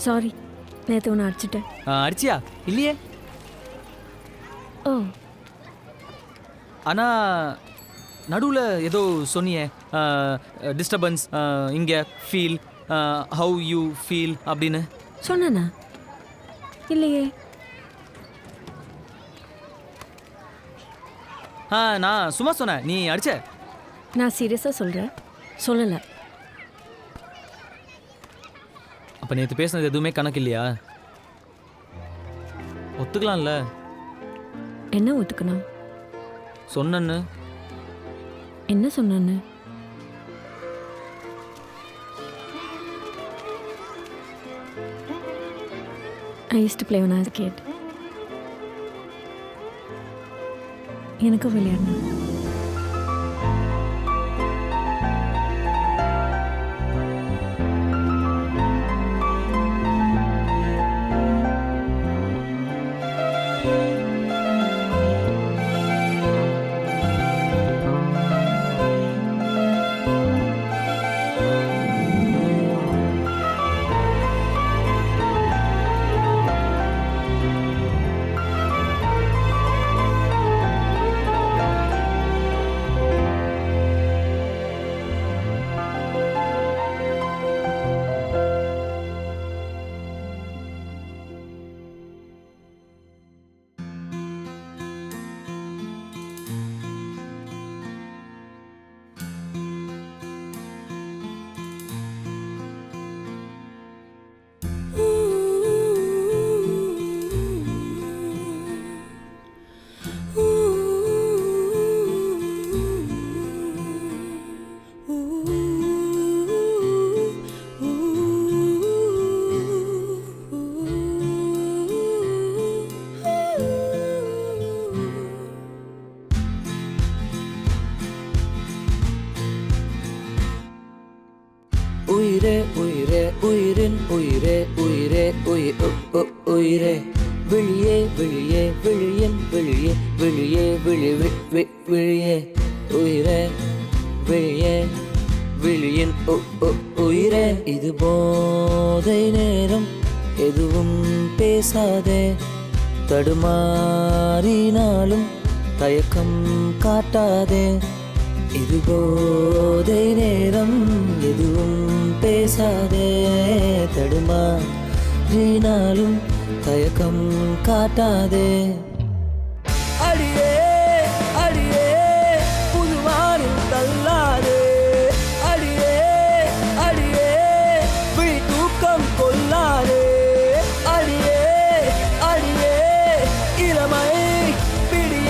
சாரி, நேற்று ஒன்று அடிச்சிட்டேன். அடிச்சியா? இல்லையே. ஓ, ஆனால் நடுவில் ஏதோ சொன்னியே, டிஸ்டர்பன்ஸ், இங்கே ஃபீல், ஹவு யூ ஃபீல் அப்படின்னு. சொன்னேனா? இல்லையே. நான் சும்மா சொன்னேன், நீ அடிச்ச. நான் சீரியஸாக சொல்கிறேன், சொல்லலை. அப்போ நேற்று பேசுனது எதுவுமே கணக்கு இல்லையா? ஒத்துக்கலாம்ல? என்ன ஒத்துக்கணும்? சொன்னேன்னு. என்ன சொன்னான்னு? I used to play when I was a kid. எனக்கு விளையாடணும். உயிரே உயிரே உயிரின் உயிரே உயிரே உயிரே விழியே விழியே விழியின் விழியே விழியே விழி விழியே உயிரே விழியே விழியின் உயிரே. இது போதை நேரம், எதுவும் பேசாதே. தடுமாறினாலும் தயக்கம் காட்டாதே. இது போதை நேரம், எதுவும் பேசாதே. தடுமாறினாலும் தயக்கம் காட்டாதே. அடியே அடியே புதுவானில் தள்ளாதே. அடியே அடியே விழி தூக்கம் கொள்ளாதே. அடியே அடியே இளமை பிடிய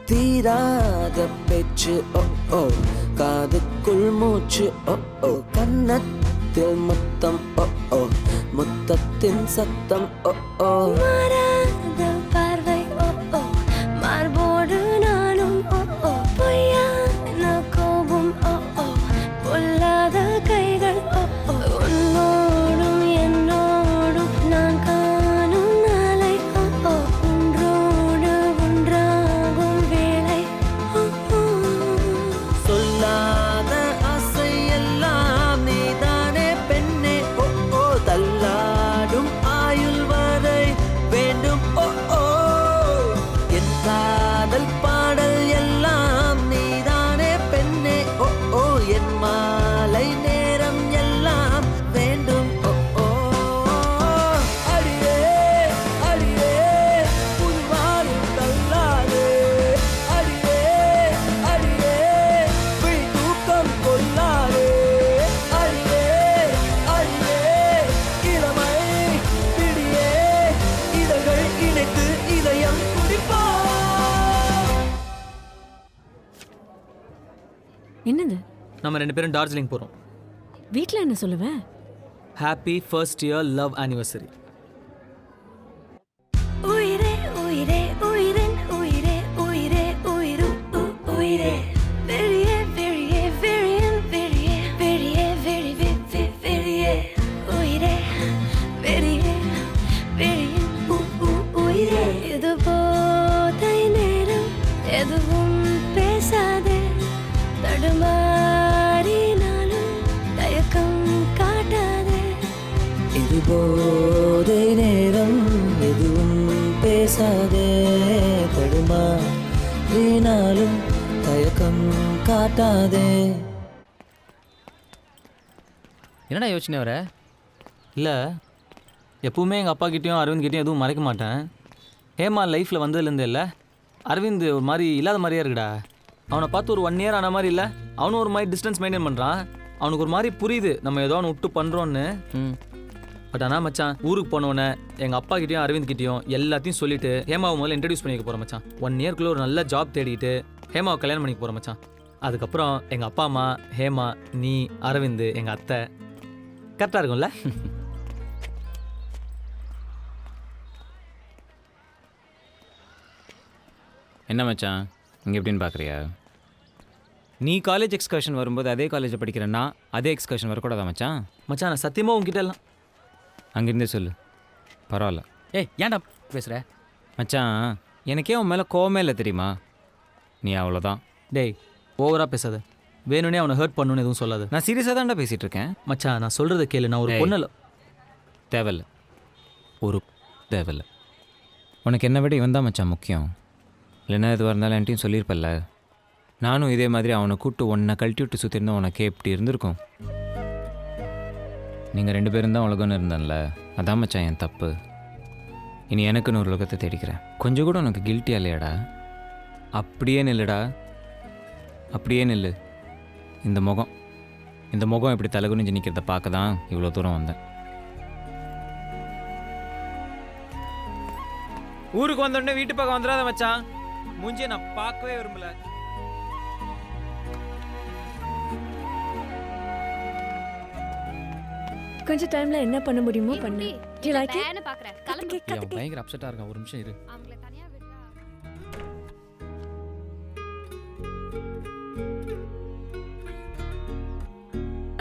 தீராத பேச்சு ஓ ஓ காதுக்குள் மூச்சு ஓ ஓ கன்னத்தில் முத்தம் ஓ ஓ முத்தத்தின் சத்தம் ஓ ஓ மாறாத பார்வை ஓ ஓ மார்போடு நானும் ஓ ஓ பொய்யான கோபம் ஓ ஓ பொல்லாத கைகள் ஓ ஓ உன்னோடும் என்னோடும் நான் காணும் நாளை ஓ ஓ ஒன்றோடு ஒன்றாகும் வேளை ஓ ஓ சொல்லாத ஆசை எல்லாம் நீதானே பெண்ணே ஓ ஓ தள்ளாடும் ஆயுள் வரை வேண்டும் ஓ ஓ என் காதல் பாடல் எல்லாம் நீதானே பெண்ணே ஓ ஓ என் மாலை நேரம் எல்லாம் வேண்டும் ஓ ஓ அடியே அடியே புதுவாரும் தள்ளாதே அடியே அடியே விழி தூக்கம் கொள்ளாதே அடியே அடியே இளமை பிடியே இதழ்கள் இணைத்து இதயம் துடிப்பா என்னது நம்ம 2 பேரும் டார்ஜிலிங் போகிறோம். வீட்டில் என்ன சொல்லுவேன்? Happy first year love anniversary. உயிரே உயிரே உயிரின் உயிரே உயிரே உயிரு உயிரே வெறியே வெறியே வெறியின் வெறியே வெறியே வெறி வெறியே உயிரே வெறியே வெறியின் உயிரே இது போதை நேரம் எதுவும் பேசாதே தடுமாறினாலும் தயக்கம் காட்டாதே இது போதை நேரம் எதுவும் பேசாதே தடுமாறினாலும் தயக்கம் காட்டாதே. என்னடா யோசனை வர? இல்லை, எப்பவுமே எங்கள் அப்பா கிட்டேயும் அரவிந்த் கிட்டேயும் எதுவும் மறைக்க மாட்டேன். ஹேமா லைஃப்பில் வந்ததுலேருந்து இல்லை, அரவிந்த் ஒரு மாதிரி இல்லாத மாதிரியே இருக்குடா. அவனை பார்த்து ஒரு 1 இயர் ஆன மாதிரி இல்லை, அவனும் ஒரு மாதிரி டிஸ்டன்ஸ் மெயின்டைன் பண்ணுறான். அவனுக்கு ஒரு மாதிரி புரியுது நம்ம ஏதோ அவனை விட்டு பண்ணுறோன்னு. பட் ஆனால் மச்சான், ஊருக்கு போனோன்னே எங்கள் அப்பா கிட்டேயும் அரவிந்த் கிட்டேயும் எல்லாத்தையும் சொல்லிட்டு ஹேமாவை முதல்ல இன்ட்ரடியூஸ் பண்ணிக்க போகிறோம் மச்சான். 1 இயர்க்குள்ளே ஒரு நல்ல ஜாப் தேடிட்டு ஹேமாவை கல்யாணம் பண்ணிக்க போகிறோம் மச்சான். அதுக்கப்புறம் எங்கள் அப்பா அம்மா, ஹேமா, நீ, அரவிந்த், எங்கள் அத்தை, கரெக்டாக இருக்கும்ல? என்ன மச்சான் இங்கே எப்படின்னு பார்க்குறியா? நீ காலேஜ் எக்ஸ்கர்ஷன் வரும்போது அதே காலேஜில் படிக்கிறேன்னா அதே எக்ஸ்கர்ஷன் வரக்கூடாதா மச்சான்? மச்சான் நான் சத்தியமாக உங்ககிட்ட எல்லாம் அங்கேருந்தே சொல்லு, பரவாயில்ல. ஏய் ஏன்டா பேசுகிற? மச்சான் எனக்கே உன் மேலே கோவமே இல்லை தெரியுமா? நீ அவ்வளோதான். டேய் ஓவராக பேசாத, வேணும்னே அவனை ஹர்ட் பண்ணணும்னு எதுவும் சொல்லாது. நான் சீரியஸாக தான்டா பேசிகிட்டு இருக்கேன். மச்சான் நான் சொல்கிறத கேளு, நான் ஒரு ஏய். பொண்ணில் தேவையில்ல, ஒரு தேவையில்ல. உனக்கு என்னை விட இவன் தான் மச்சான் முக்கியம். இல்லைன்னா எதுவாக இருந்தாலும் என்கிட்டையும் சொல்லியிருப்பல்ல. நானும் இதே மாதிரி அவனை கூப்பிட்டு உன்னை கழட்டி விட்டு சுற்றிருந்தா உனக்கே எப்படி இருந்திருக்கும்? நீங்கள் 2 பேரும் தான் உலகம்னு இருந்தேன்ல, அதான் மச்சான் என் தப்பு. இனி எனக்குன்னு ஒரு உலகத்தை தேடிக்கிறேன். கொஞ்சம் கூட உனக்கு கில்ட்டியா இல்லையாடா? அப்படியே நில்லுடா, அப்படியே நில்லு. இந்த முகம் இப்படி தலகுனிஞ்சு நிற்கிறத பார்க்க தான் இவ்வளோ தூரம் வந்தேன். ஊருக்கு வந்தோடனே வீட்டு பக்கம் வந்துடாத மச்சான், மூஞ்சியை நான் பார்க்கவே விரும்பல. கொஞ்சம் டைம்ல என்ன பண்ண முடியுமோ பண்ணு. Do you like it? நான் பார்க்கறேன். கத்துக்கே அவன் கத்துக்கே. பயங்கர அப்செட்டாக இருக்கான். ஒரு நிமிஷம் இரு. அவங்கள தனியா விடுறா.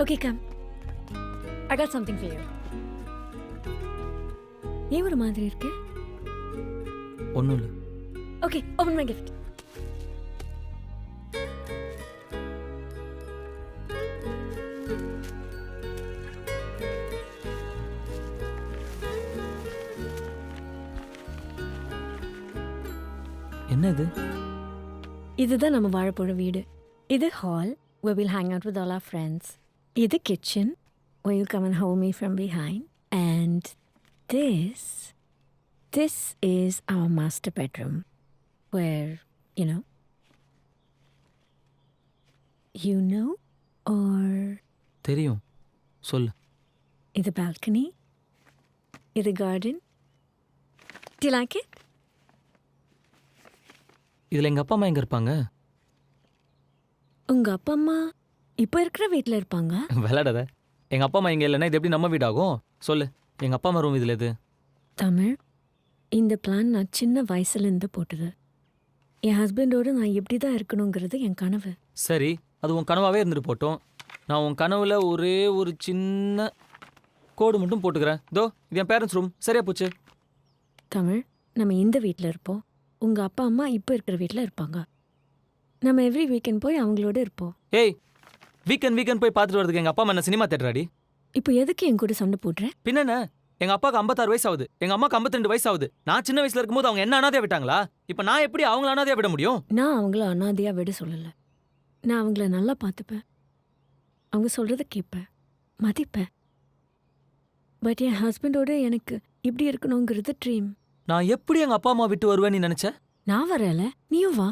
Okay, come. I got something for you. ஏன் ஒரு மாதிரி இருக்கு? ஒன்றும் இல்லை. Okay, open my gift. என்ன இது? இதுதான் நம்ம வாழ போற வீடு. இது hall where we'll hang out with all our friends. இது kitchen where you'll come and hold me from behind. And this is our master bedroom where, you know or தெரியும், சொல்லு. இது balcony, இது garden. Do you like it? இதில் எங்கள் அப்பா அம்மா எங்கே இருப்பாங்க? உங்க அப்பா அம்மா இப்போ இருக்கிற வீட்டில் இருப்பாங்க. விளையாடாத. எங்கள் அப்பா அம்மா இங்கே இல்லைன்னா இது எப்படி நம்ம வீடாகும்? சொல்லு, எங்கள் அப்பா அம்மா ரூம் இதில் எது? தமிழ், இந்த பிளான் நான் சின்ன வயசுலேருந்து போட்டது. என் ஹஸ்பண்டோடு நான் எப்படி தான் இருக்கணுங்கிறது என் கனவு. சரி, அது உன் கனவாகவே இருந்துட்டு போட்டோம். நான் உன் கனவுல ஒரே ஒரு சின்ன கோடு மட்டும் போட்டுக்கிறேன். இதோ இது என் பேரண்ட்ஸ் ரூம். சரியா போச்சு. தமிழ், நம்ம இந்த வீட்டில் இருப்போம். உங்கள் அப்பா அம்மா இப்போ இருக்கிற வீட்டில் இருப்பாங்க. நம்ம எவ்ரி வீக்கெண்ட் போய் அவங்களோட இருப்போம். ஏய், வீக்கெண்ட் போய் பார்த்துட்டு வரதுக்கு எங்கள் அப்பா அம்மா என்ன சினிமா தேட்டராடி? இப்போ எதுக்கு என் கூட சண்டை போடுறேன்? பின்னென்ன, எங்கள் அப்பாவுக்கு 56 வயசு ஆகுது, எங்கள் அம்மாவுக்கு 52 வயசு ஆகுது. நான் சின்ன வயசுல இருக்கும்போது அவங்க என்ன அனாதையா விட்டாங்களா? இப்போ நான் எப்படி அவங்கள அனாதையா விட முடியும்? நான் அவங்கள அனாதையாக விட சொல்லலை. நான் அவங்கள நல்லா பார்த்துப்பேன், அவங்க சொல்கிறத கேட்பேன், மதிப்பேன். பட் என் ஹஸ்பண்டோட எனக்கு இப்படி இருக்கணுங்கிறது ட்ரீம். நான் எப்படி எங்கள் அப்பா அம்மா விட்டு வருவேன்னு நீ நினச்ச? நான் வரல, நீயும் வா.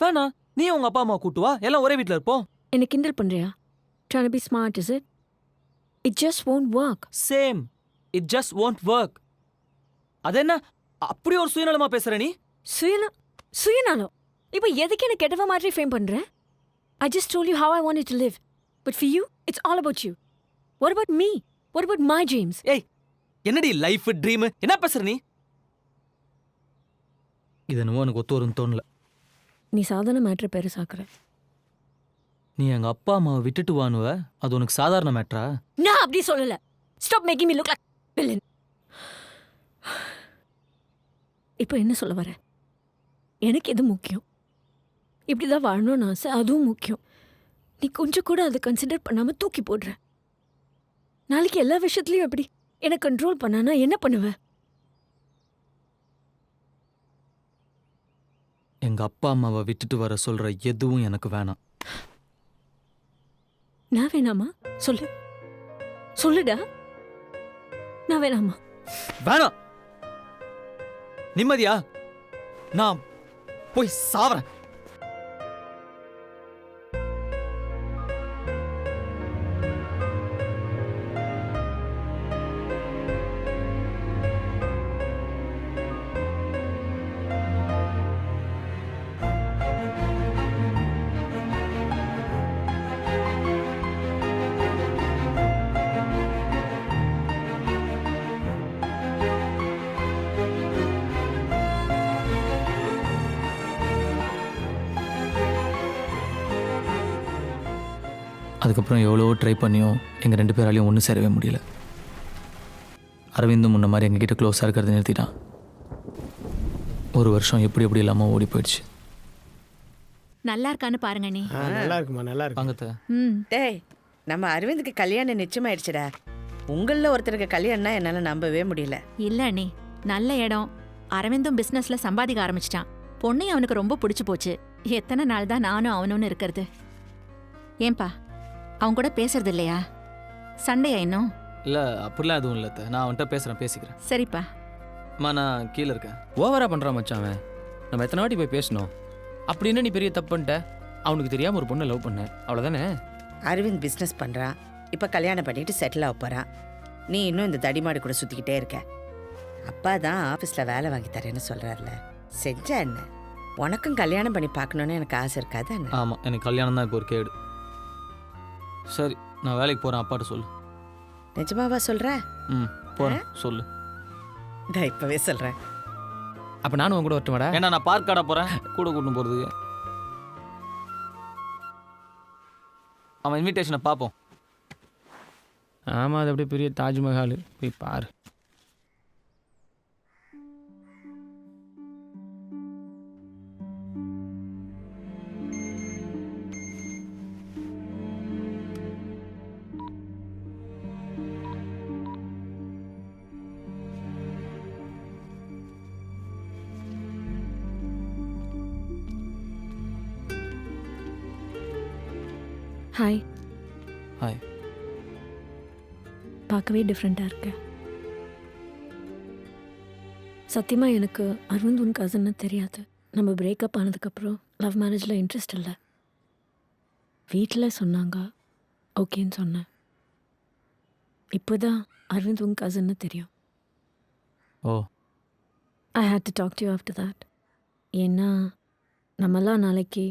வேணா, நீ உங்கள் அப்பா அம்மா கூட்டு வா, எல்லாம் ஒரே வீட்டில் இருப்போம். என்னை கிண்டல் பண்ணுறியா? Trying to be smart, is it? It just won't work. Same, it just won't work. அது என்ன அப்படி ஒரு சுயநலமா பேசுற நீ? சுயநலம். இப்போ எதுக்கு என்ன கெட்டவ மாதிரி ஃபேம் பண்ற? I just told you how I wanted to live. But for you, it's all about you. What about me? What about my dreams? ஏய், என்னடி லைஃப் ட்ரீம் என்ன பேசுற நீ? இது என்னமோ எனக்கு ஒத்து வரும்னு தோணல. நீ சாதாரண மேட்ரு பெருசாக்குற. நீ எங்க அப்பா அம்மாவை விட்டுட்டு வானுவ, அது உனக்கு சாதாரண மேட்ரா? நான் அப்படி சொல்லல. Stop making me look like a villain. இப்போ என்ன சொல்ல வர? எனக்கு எது முக்கியம்? இப்படிதான் வாழணும்னு ஆசை, அதுவும் முக்கியம். நீ கொஞ்சம் கூட அதை கன்சிடர் பண்ணாம தூக்கி போடுற. நாளைக்கு எல்லா விஷயத்துலயும் எப்படி என்ன கண்ட்ரோல் பண்ணானா என்ன பண்ணுவ? எங்க அப்பா அம்மாவை விட்டுட்டு வர சொல்ற எதுவும் எனக்கு வேணாம். நான் வேணாமா? சொல்லு, சொல்லுடா. நான் வேணாமா? வேணாம். நிம்மதியா நான் போய் சாவறேன். அதுக்கப்புறம் எவ்வளோ ட்ரை பண்ணியும் எங்கள் 2 பேராலையும் ஒன்றும் சேரவே முடியல. அரவிந்தும் முன்ன மாதிரி எங்ககிட்ட க்ளோஸாக இருக்கிறத நிறுத்திட்டான். 1 வருஷம் எப்படி எப்படி இல்லாமல் ஓடி போயிடுச்சு. நல்லா இருக்கான்னு பாருங்க நீ. நல்லா இருக்குமா, நல்லா இருக்கு. வாங்கத்த. டேய், நம்ம அரவிந்துக்கு கல்யாணம் நிச்சயமாயிடுச்சுடா. உங்களில் ஒருத்தருக்கு கல்யாணம்னா என்னால் நம்பவே முடியல. இல்ல நீ, நல்ல இடம். அரவிந்தும் பிசினஸ்ல சம்பாதிக்க ஆரம்பிச்சிட்டான். பொண்ணையும் அவனுக்கு ரொம்ப பிடிச்சு போச்சு. எத்தனை நாள் தான் நானும் அவனும் இருக்கிறது? ஏன்பா அவன் கூட பேசுறது இல்லையா? சண்டையா இன்னும்? இல்லை, அப்படிலாம் எதுவும் இல்லை. நான் அவன்கிட்ட பேசிக்கிறேன். சரிப்பா. அம்மா, நான் கீழே இருக்கேன். ஓவரா பண்ணுறான் மச்சான் அவன். நம்ம எத்தனை வாட்டி போய் பேசணும்? அப்படின்னு நீ பெரிய தப்பு பண்ணிட்ட. அவனுக்கு தெரியாமல் ஒரு பொண்ணை லவ் பண்ண, அவ்வளோதானே? அரவிந்த் பிஸ்னஸ் பண்ணுறான், இப்போ கல்யாணம் பண்ணிட்டு செட்டில் ஆக போகிறான். நீ இன்னும் இந்த தடிமாடு கூட சுற்றிக்கிட்டே இருக்க. அப்பா தான் ஆஃபீஸில் வேலை வாங்கி தரேன்னு சொல்கிறாருல, செஞ்சா என்ன? உனக்கும் கல்யாணம் பண்ணி பார்க்கணுன்னு எனக்கு ஆசை இருக்காது என்ன? ஆமாம், எனக்கு கல்யாணம் தான் இப்போ ஒரு கேடு. சரி, நான் வேலைக்கு போகிறேன். அப்பாட்ட சொல்லு. நிஜமாவா சொல்கிற? போகிறேன், சொல்லு. நான் இப்போவே சொல்கிறேன். அப்போ நானும் உன் கூட வரட்டுமாடா? ஏன்னா நான் பார்க் காட போகிறேன் கூட கூட்டின்னு போகிறதுக்கு. அவன் இன்விடேஷனை பார்ப்போம். ஆமாம், அது அப்படியே பெரிய தாஜ்மஹால். போய் பாரு. ஹாய். ஹாய். பார்க்கவே டிஃப்ரெண்ட்டாக இருக்கு. சத்தியமாக எனக்கு அரவிந்த் உன் கசன்னு தெரியாது. நம்ம பிரேக்கப் ஆனதுக்கப்புறம் லவ் மேரேஜில் இன்ட்ரெஸ்ட் இல்லை. வீட்டில் சொன்னாங்க, ஓகேன்னு சொன்னேன். இப்போ தான் அரவிந்த் உன் கசன்னு தெரியும். Oh. I hate to talk to you after that. ஏன்னா நம்மலாம் நாளைக்கு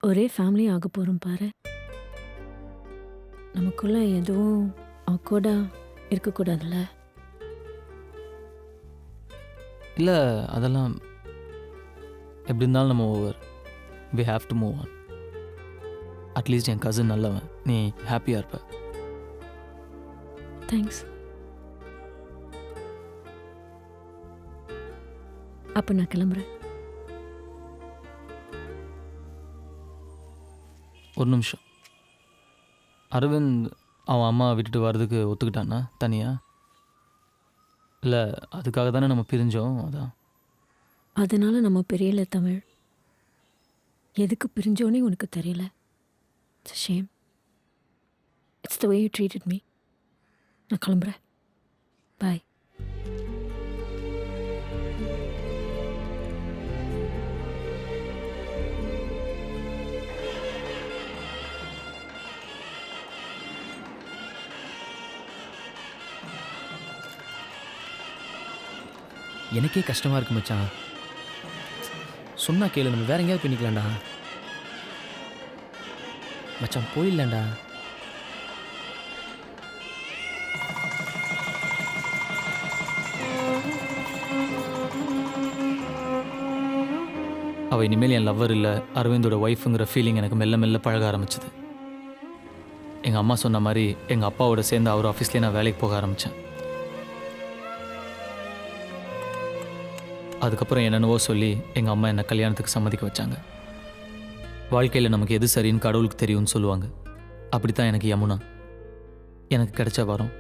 ஒரே ஃபேமிலி ஆக போகிறோம் பாரு. நமக்குள்ள எதுவும் ஆக்வர்டாக இருக்கக்கூடாதுல்ல. இல்லை அதெல்லாம் எப்படி இருந்தாலும் நம்ம over. We have to move on. At least என் கசின் நல்லவன், நீ ஹாப்பியாக இருப்ப. தேங்க்ஸ். அப்போ நான் கிளம்புறேன். ஒரு நிமிஷம். அரவிந்த் அவன் அம்மா விட்டுட்டு வர்றதுக்கு ஒத்துக்கிட்டானா தனியா? இல்லை அதுக்காக தானே நம்ம பிரிஞ்சோம், அதான். அதனால நம்ம பிரியல தமிழ். எதுக்கு பிரிஞ்சோன்னே உனக்கு தெரியல. It's shame. It's the way you treated me. நான் கிளம்புறேன். பாய். எனக்கே கஷ்டமாக இருக்கு மச்சான். சொன்னா கேளு, நம்ம வேற எங்கேயாவது பண்ணிக்கலாம்டா. மச்சான் போயிடலாம்டா. அவள் இனிமேல் என் லவ்வர் இல்லை, அரவிந்தோட ஒய்ஃபுங்கிற ஃபீலிங் எனக்கு மெல்ல மெல்ல பழக ஆரம்பிச்சது. எங்கள் அம்மா சொன்ன மாதிரி எங்கள் அப்பாவோட சேர்ந்து அவர் ஆஃபீஸ்லேயே நான் வேலைக்கு போக ஆரம்பித்தேன். அதுக்கப்புறம் என்னென்னவோ சொல்லி எங்கள் அம்மா என்னை கல்யாணத்துக்கு சம்மதிக்க வச்சாங்க. வாழ்க்கையில் நமக்கு எது சரின்னு கடவுளுக்கு தெரியும்னு சொல்லுவாங்க. அப்படி தான் எனக்கு யமுனா எனக்கு கிடைச்ச வரம்.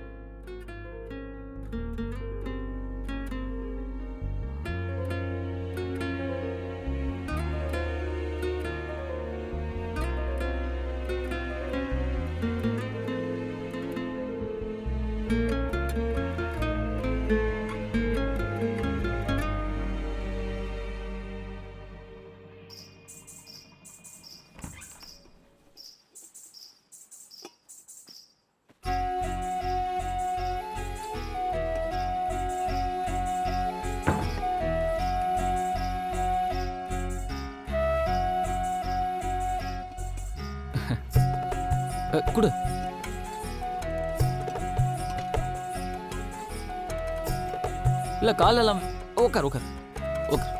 கொடு. இல்லை காலெல்லாம் உட்கார் உட்கார் உட்கார்.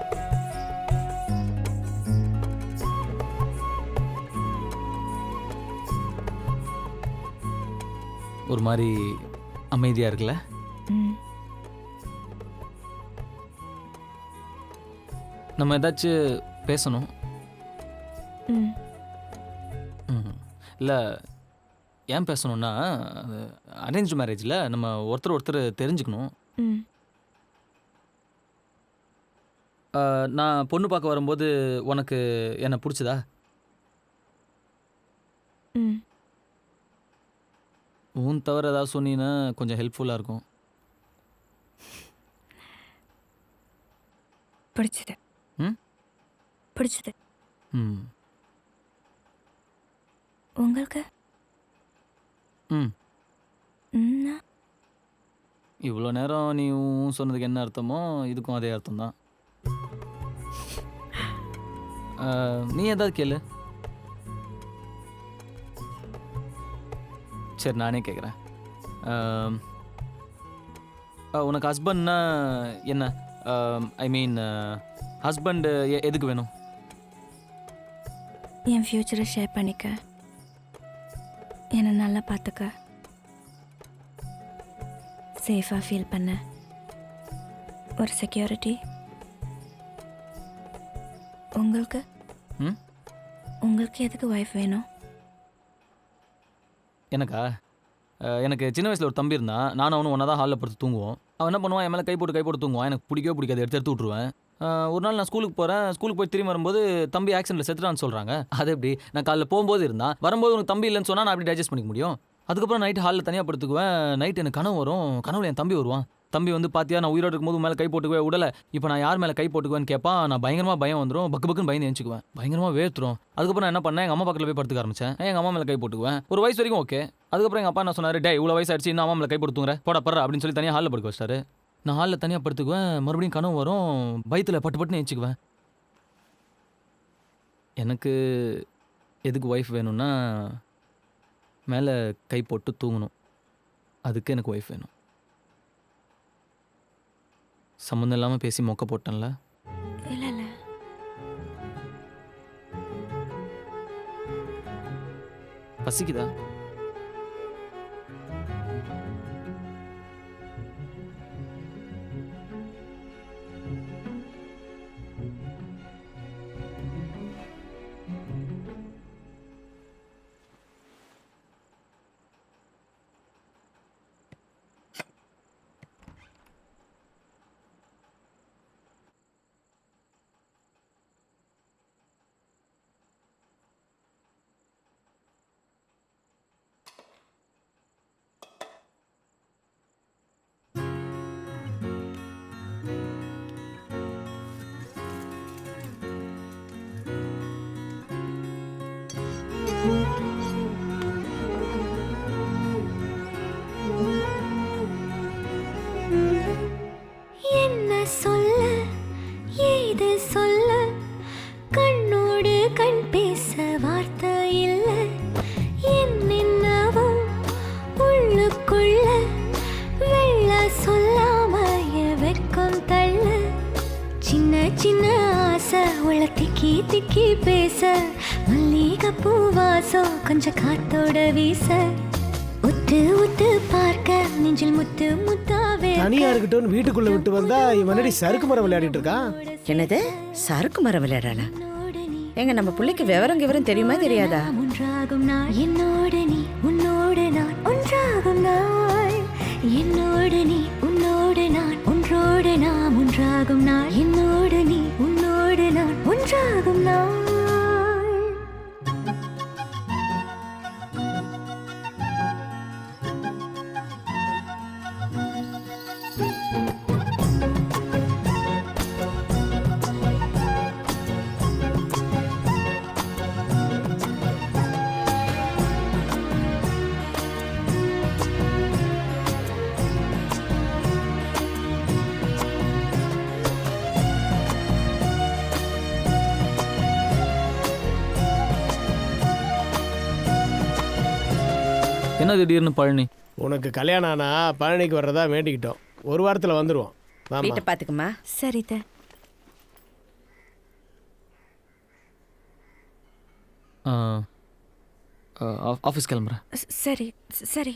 ஒரு மாதிரி அமைதியாக இருக்குல்ல? நம்ம ஏதாச்சும் பேசணும். இல்லை ஏன் பேசணுன்னா, அரேஞ்ச் மேரேஜில் நம்ம ஒருத்தர் தெரிஞ்சுக்கணும். நான் பொண்ணு பார்க்க வரும்போது உனக்கு என்னை பிடிச்சதா? உன் தவிர ஏதாவது சொன்னீங்கன்னா கொஞ்சம் ஹெல்ப்ஃபுல்லாக இருக்கும். பிடிச்சது. பிடிச்சது. உங்களுக்கு? இவ்வளோ நேரம் நீ சொன்னதுக்கு என்ன அர்த்தமோ இதுக்கும் அதே அர்த்தம் தான். நீ ஏதாவது கேளு. சரி நானே கேட்குறேன். உனக்கு ஹஸ்பண்ட்னா என்ன? ஐ மீன் ஹஸ்பண்ட் எதுக்கு வேணும்? என் ஃப்யூச்சரை ஷேர் பண்ணிக்க, என்னை நல்லா பார்த்துக்க, சேஃபாக ஃபீல் பண்ண ஒரு செக்யூரிட்டி. உங்களுக்கு உங்களுக்கு எதுக்கு ஒய்ஃப் வேணும்? எனக்கா? எனக்கு சின்ன வயசில் ஒரு தம்பி இருந்தான். நானும் அவனும் ஒன்றா தான் ஹாலில் படுத்து தூங்குவோம். அவன் என்ன பண்ணுவான், என் மேலே கை போட்டு தூங்குவான். எனக்கு பிடிக்கவே பிடிக்காது, எடுத்து விட்ருவேன். ஒரு நாள் நான் ஸ்கூலுக்கு போகிறேன். ஸ்கூலுக்கு போய் திரும்பி வரும்போது தம்பி ஆக்சிடென்ட்டில் செத்துட்டான்னு சொல்கிறாங்க. அது எப்படி? நான் காலைல போகும்போது இருந்தான், வரும்போது உனக்கு தம்பி இல்லைன்னு சொன்னால் நான் அப்படி டைஜஸ்ட் பண்ணிக்க முடியும்? அதுக்கப்புறம் நைட்டு ஹாலில் தனியாக படுத்துக்குவேன். நைட் எனக்கு கனவு வரும். கனவுல என் தம்பி வருவான். தம்பி வந்து பார்த்தியா நான் உயிரோடு இருக்கும்போது மேலே கை போட்டுக்குவேன், உடலை இப்போ நான் யார் மேலே கை போட்டுக்குவேன்னு கேட்பான். நான் பயங்கரமாக பயம் வந்துடும், பக்குன்னு பயந்து எழுச்சிக்குவேன், பயங்கரமாக வேர்த்துரும். அதுக்கப்புறம் நான் என்ன பண்ணேன், எங்கள் அம்மா பக்கத்தில் போய் படுத்துக்க ஆரம்பிச்சேன். எங்கள் அம்மா மேலே கை போட்டுக்குவேன். ஒரு வயசு வரைக்கும் ஓகே. அதுக்கப்புறம் எங்கள் அப்பா என்ன சொன்னார், டே இவ்வளோ வயசு ஆயிடுச்சு, இன்னும் அம்மா மேலே கை போட்டுங்கிற போட படுற அப்படின்னு சொல்லி தனியாக ஹாலில் படுக்க வச்சிட்டாரு. நான் ஹாலில் தனியாக படுத்துக்குவேன். மறுபடியும் கனவு வரும், பயத்தில் பட்டுன்னு எழுச்சிக்குவேன். எனக்கு எதுக்கு ஒய்ஃப் வேணும்னா மேலே கை போட்டு தூங்கணும். அதுக்கு எனக்கு ஒய்ஃப் வேணும். சம்மந்தம் இல்லாமல் பேசி மொக்க போட்டேன்ல. இல்லை இல்லை, பசிக்குதா? என்ன சொல்ல ஏது சொல்ல கண்ணோடு கண் பேச வார்த்தை இல்ல என்னென்னவோ உள்ளுக்குள்ள வெள்ள சொல்லாம வெக்கம் தள்ள சின்ன சின்ன ஆசை உள்ள திக்கி திக்கி பேச மல்லிகை பூவாசம் கொஞ்சம் காத்தோட வீச உத்து உத்து பார்க்க நெஞ்சில் முத்து முத்தாவே தனியா இருக்கட்டும் வீட்டுக்குள்ள விட்டு வந்தா இவனடி சறுக்கு மரம் விளையாடிட்டு இருக்கான். என்னது சறுக்கு மரம் விளையாடாளா? எங்க நம்ம பிள்ளைக்கு விவரம் தெரியுமா தெரியாதா? ஒன்றாகும் நாள் என்னோடு நீ உன்னோடு நான் ஒன்றாகும் நாள் என்னோடு நீ உன்னோடு நான் ஒன்றோடு நாம் ஒன்றாகும் நாள் என்னோடு நீ உன்னோடு நான் ஒன்றாகும் நாள். என்ன திடீர்னு பழனி? உனக்கு கல்யாணம் ஆனா பழனிக்கு வர்றதா வேண்டிக்கிட்டோம். ஒரு வாரத்தில் வந்துடுவோம். வீட்டை பார்த்துக்குமா? சரி த. ஆஃபீஸ் கிளம்புறேன். சரி சரி.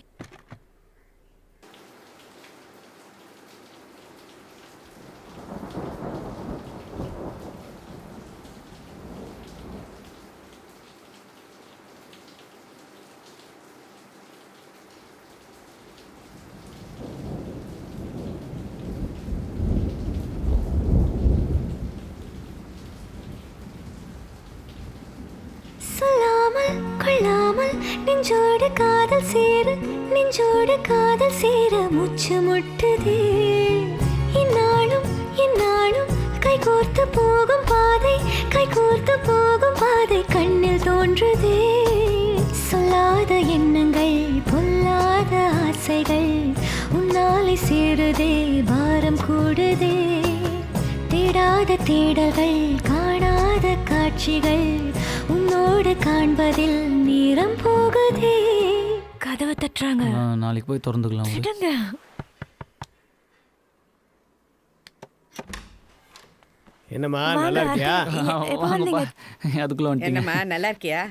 சொல்லாமல் கொள்ளாமல் நெஞ்சோடு காதல் சேர நெஞ்சோடு காதல் சேர மூச்சு முட்டுதே இந்நாளும் இந்நாளும் கைகோர்த்து போகும் பாதை கைகோர்த்து போகும் பாதை கண்ணில் தோன்றுதே சொல்லாத எண்ணங்கள் பொல்லாத ஆசைகள் உன்னாலை சேருதே பாரம் கூடுதே தேடாத தேடல்கள் காணாத காட்சிகள் உன்னோடு காண்பதில் நேரம் போகுதே. கதவை தட்டுறாங்க. நாளைக்கு போய் திறந்துக்கலாம். விடுங்க. என்னம்மா நல்லா இருக்கியா? அதுக்குள்ள வந்துட்டீங்க. என்னம்மா நல்லா இருக்கியா?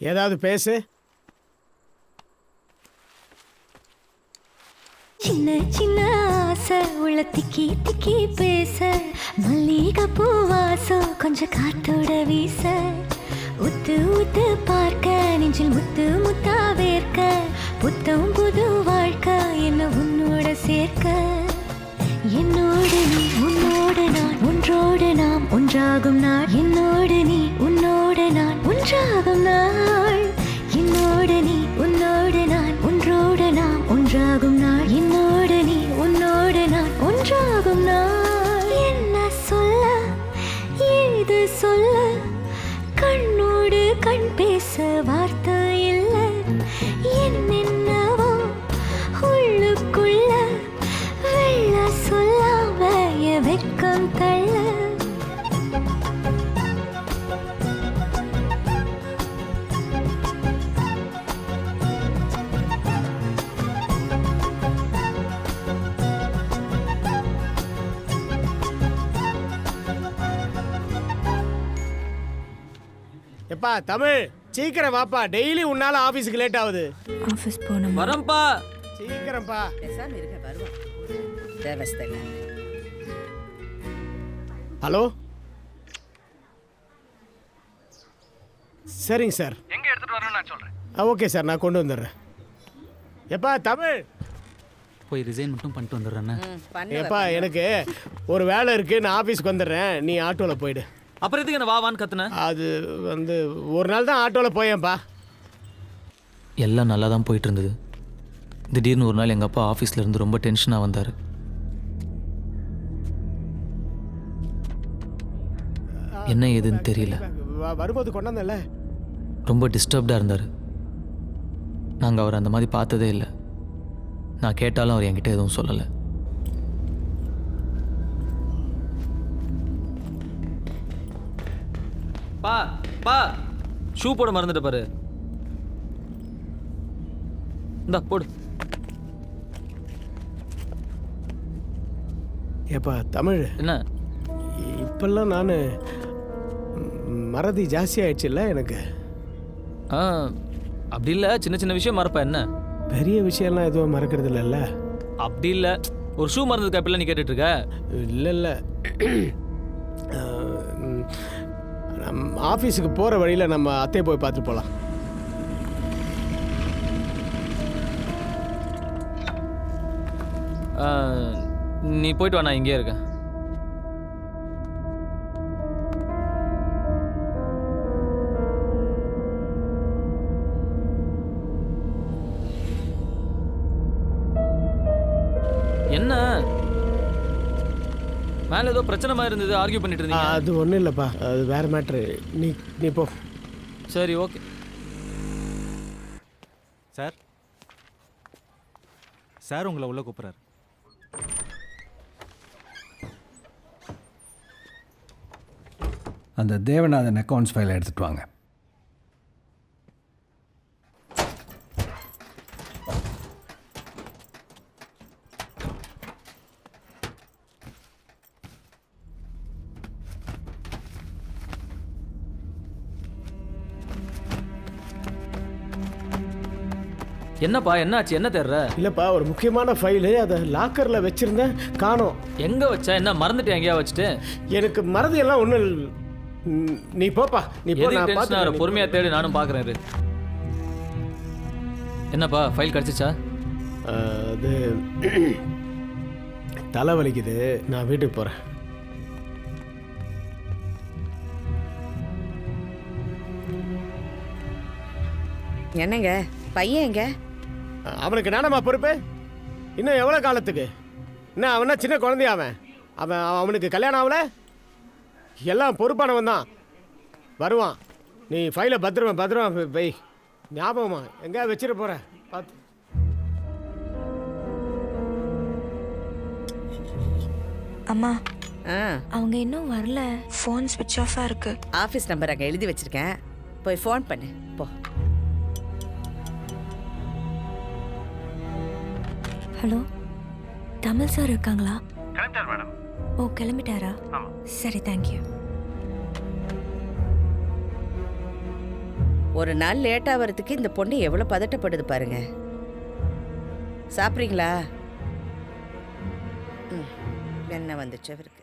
ஏதாவது பேசு. சின்ன சின்ன ஆசை உள்ள திக்கி திக்கி பேச மல்லிகை பூவாசம் கொஞ்சம் காத்தோட வீச உத்து உத்து பார்க்க நெஞ்சில் முத்து முத்தா வேர்க்க புத்தம் புது வாழ்க்கை என்ன உன்னோட சேர்க்க என்னோடு நீ உன்னோடு நான் ஒன்றோடு நாம் ஒன்றாகும் நாள் என்னோடு நீ உன்னோடு நான் ஒன்றாகும் நாள் என்னோடு நீ உன்னோடு நான் ஒன்றோடு நாம் ஒன்றாகும் நாள் என்னோடு நீ உன்னோடு நான் ஒன்றாகும் நாள். என்ன சொல்ல ஏது சொல்ல கண்ணோடு கண் பேச வார்த்தை இல்ல என்னென்னவோ உள்ளுக்குள்ள வெள்ள சொல்லாம எப்பா தமிழ் சீக்கிரம் வாப்பா, டெய்லி உன்னால ஆபீஸ்க்கு லேட் ஆகுது. ஆஃபீஸ் போகணும். வரேன்ப்பா. சீக்கிரம்ப்பா. பேசாம இருக்க, வருவான். தேவஸ்தை இல்லை. ஹலோ, சரிங்க சார். எங்க எடுத்துட்டு வரணும்னு நான் சொல்றேன். ஓகே சார், நான் கொண்டு வந்துடுறேன். எப்பா தமிழ், போய் ரிசைன் மட்டும் பண்ணிட்டு வந்துடுறேன். எப்பா எனக்கு ஒரு வேலை இருக்கு, நான் ஆஃபீஸ்க்கு வந்துடுறேன், நீ ஆட்டோவில் போயிடு. அப்புறம் எதுக்கு என்ன வான்னு கத்துன? அது வந்து ஒரு நாள் தான் ஆட்டோவில் போயேன்ப்பா. எல்லாம் நல்லா தான் போயிட்டு இருந்தது. திடீர்னு ஒரு நாள் எங்கள் அப்பா ஆஃபீஸில் இருந்து ரொம்ப டென்ஷனாக வந்தார். என்ன ஏதுன்னு தெரியல, வரும்போது கொண்டாந்தல. ரொம்ப டிஸ்டர்ப்டாக இருந்தார். நாங்கள் அவர் அந்த மாதிரி பார்த்ததே இல்லை. நான் கேட்டாலும் அவர் என்கிட்ட எதுவும் சொல்லலை. பா பா ஷூ போட மறந்துட்டு பாரு. இந்தா போடு. ஏப்பா தமிழ், என்ன இப்பெல்லாம் நான் மறதி ஜாஸ்தி ஆயிடுச்சுல்ல எனக்கு. அப்படி இல்லை, சின்ன சின்ன விஷயம் மறப்பா. என்ன பெரிய விஷயம்லாம் எதுவும் மறக்கிறது இல்லைல்ல? அப்படி இல்லை, ஒரு ஷூ மறந்ததுக்கு அப்படிலாம் நீ கேட்டுட்டு இருக்க? இல்லை இல்லை, ஆஃபீஸுக்கு போகிற வழியில் நம்ம அத்தையை போய் பார்த்துட்டு போகலாம். நீ போயிட்டு வா, நான் இங்கேயே இருக்கேன். என்ன மேலே ஏதோ பிரச்சனை மாதிரி இருந்தது, ஆர்கியூ பண்ணிட்டு இருந்தீங்க. அது ஒன்றும் இல்லைப்பா, அது வேறு மேட்ரு. நீ போ. சரி ஓகே. சார் சார் உங்களை உள்ள கூப்பிட்றாரு. அந்த தேவநாதன் அக்கௌண்ட்ஸ் ஃபைலை எடுத்துகிட்டு வாங்க. என்னப்பா என்னாச்சு, என்ன தேடுற? இல்லைப்பா, ஒரு முக்கியமான ஃபைலு, அதை லாக்கரில் வச்சுருந்தேன், காணோம். எங்கே வச்சா? என்ன மறந்துட்டு எங்கேயா வச்சுட்டு? எனக்கு மறதி எல்லாம் ஒன்றும். நீ போப்பா, நீ போ, நான் பார்த்து பொறுமையாக தேடி நானும் பார்க்குறேன். என்னப்பா ஃபைல் கிடச்சிச்சா? அது தலை வலிக்குது, நான் வீட்டுக்கு போகிறேன். என்னங்க பையன் எங்க? அவனுக்கு நானம்மா பொறுப்பு. இன்னும் எவ்வளோ காலத்துக்கு? என்ன அவனா சின்ன குழந்தையா? அவனுக்கு கல்யாணம் ஆகல. எல்லாம் பொறுப்பானவன் தான், வருவான். நீ ஃபைலை பத்திரமா வை, ஞாபகமா எங்கே வச்சிட போற பார்த்து. அம்மா, அவங்க இன்னும் வரல. ஃபோன் ஸ்விட்ச் ஆஃபாக இருக்கு. ஆஃபீஸ் நம்பர் அங்கே எழுதி வச்சிருக்கேன், போய் ஃபோன் பண்ணு போ. ஹலோ, தமிழ் சார் இருக்காங்களா? கிளம்பிட்டார் மேடம். ஓ, கிளம்பிட்டாரா? சரி, தேங்க்யூ. ஒரு நாள் லேட்டாக வரதுக்கு இந்த பொண்ணு எவ்வளோ பதட்டப்படுது பாருங்க. சாப்பிட்றீங்களா? என்ன வந்துச்சு அவருக்கு?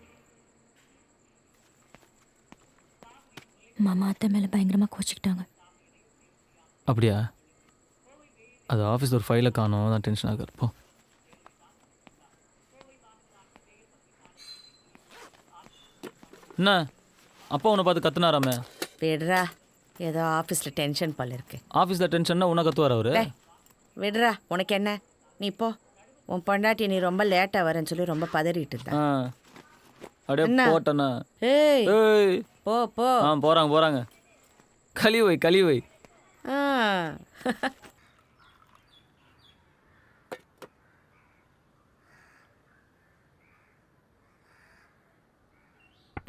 மாமா அத்தை மேலே பயங்கரமாக கோச்சிக்கிட்டாங்க. அப்படியா? அது ஆஃபீஸ் ஒரு ஃபைலை காணோம், தான் டென்ஷன் ஆகுது. போ. என்ன அப்பா உன்னை பார்த்து கத்துனாராமே? விடுறா, ஏதோ ஆஃபீஸில் டென்ஷன் போல இருக்கு. ஆஃபீஸில் டென்ஷன்னா உன்னை கத்துவார் அவரு? விடுறா, உனக்கு என்ன? நீ போ. உன் பொண்டாட்டி நீ ரொம்ப லேட்டாக வரேன்னு சொல்லி ரொம்ப பதறிட்டு இருந்தா. அப்படியே போட்டேண்ணா. ஏய் ஏய் போ போ. போகிறாங்க. கழி வை.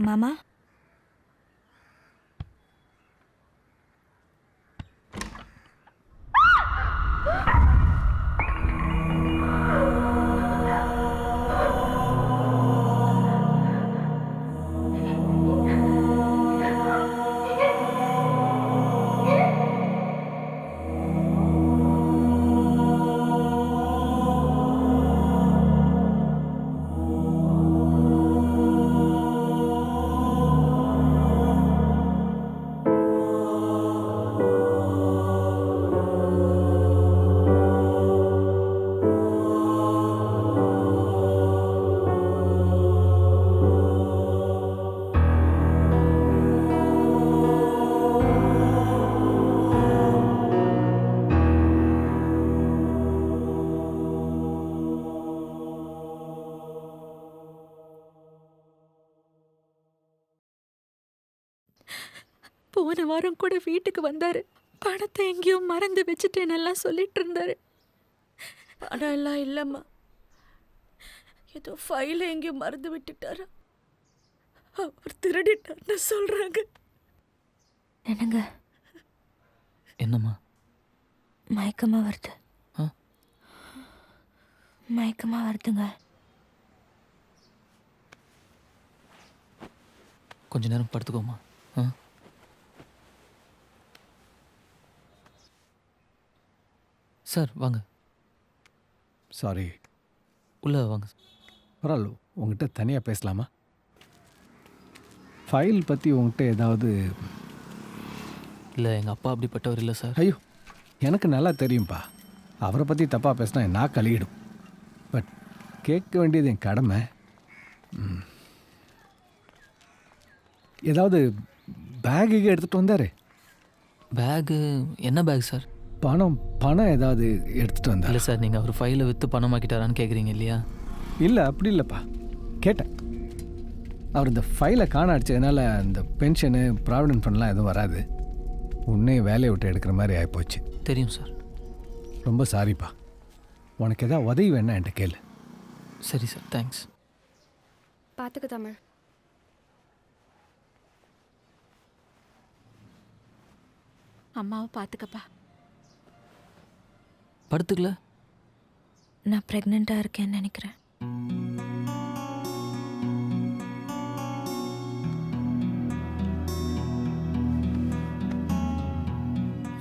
மாமா, போன வாரம் கூட வீட்டுக்கு வந்தாரு. பணத்தை எங்கேயோ மறந்து வச்சுட்டேன்னெல்லாம் சொல்லிட்டு இருந்தாரு. பணம் எல்லாம் இல்லைம்மா, ஏதோ ஃபைல எங்கேயோ மறந்து விட்டுட்டாரு. அவர் திருடிட்டார்னு சொல்றாங்க. என்னங்க? என்னம்மா? மயக்கமா வருது, மயக்கமா வருதுங்க. கொஞ்ச நேரம் படுத்துக்கோமா. சார் வாங்க. சாரி. உள்ள வாங்க. பரவாயில்ல, உங்ககிட்ட தனியாக பேசலாமா? ஃபைல் பற்றி உங்ககிட்ட ஏதாவது? இல்லை, எங்கள் அப்பா அப்படிப்பட்டவர் இல்லை சார். ஐயோ, எனக்கு நல்லா தெரியும்ப்பா. அவரை பற்றி தப்பாக பேசினா நான் கழுகிடும். பட் கேட்க வேண்டியது என் கடமை. ஏதாவது பேகு எடுத்துகிட்டு வந்தார்? பேகு? என்ன பேக் சார்? பணம் ஏதாவது எடுத்துகிட்டு வந்தார்? இல்லை சார், நீங்கள் அவர் ஃபைலை விற்று பணமாக்கிட்டாரான்னு கேட்குறீங்க இல்லையா? இல்லை, அப்படி இல்லைப்பா. கேட்டேன். அவர் இந்த ஃபைலை காண அடிச்சதுனால இந்த பென்ஷனு ப்ராவிடென்ட் ஃபண்ட்லாம் எதுவும் வராது. உன்னே வேலையை விட்டு எடுக்கிற மாதிரி ஆகிப்போச்சு. தெரியும் சார். ரொம்ப சாரிப்பா. உனக்கு எதாவது உதவி வேணா என்கிட்ட கேளு. சரி சார், தேங்க்ஸ். பார்த்துக்க தமிழ். அம்மாவை பார்த்துக்கப்பா. படுத்துக்கல? நான் ப்ரெக்னெண்ட்டாக இருக்கேன்னு நினைக்கிறேன்.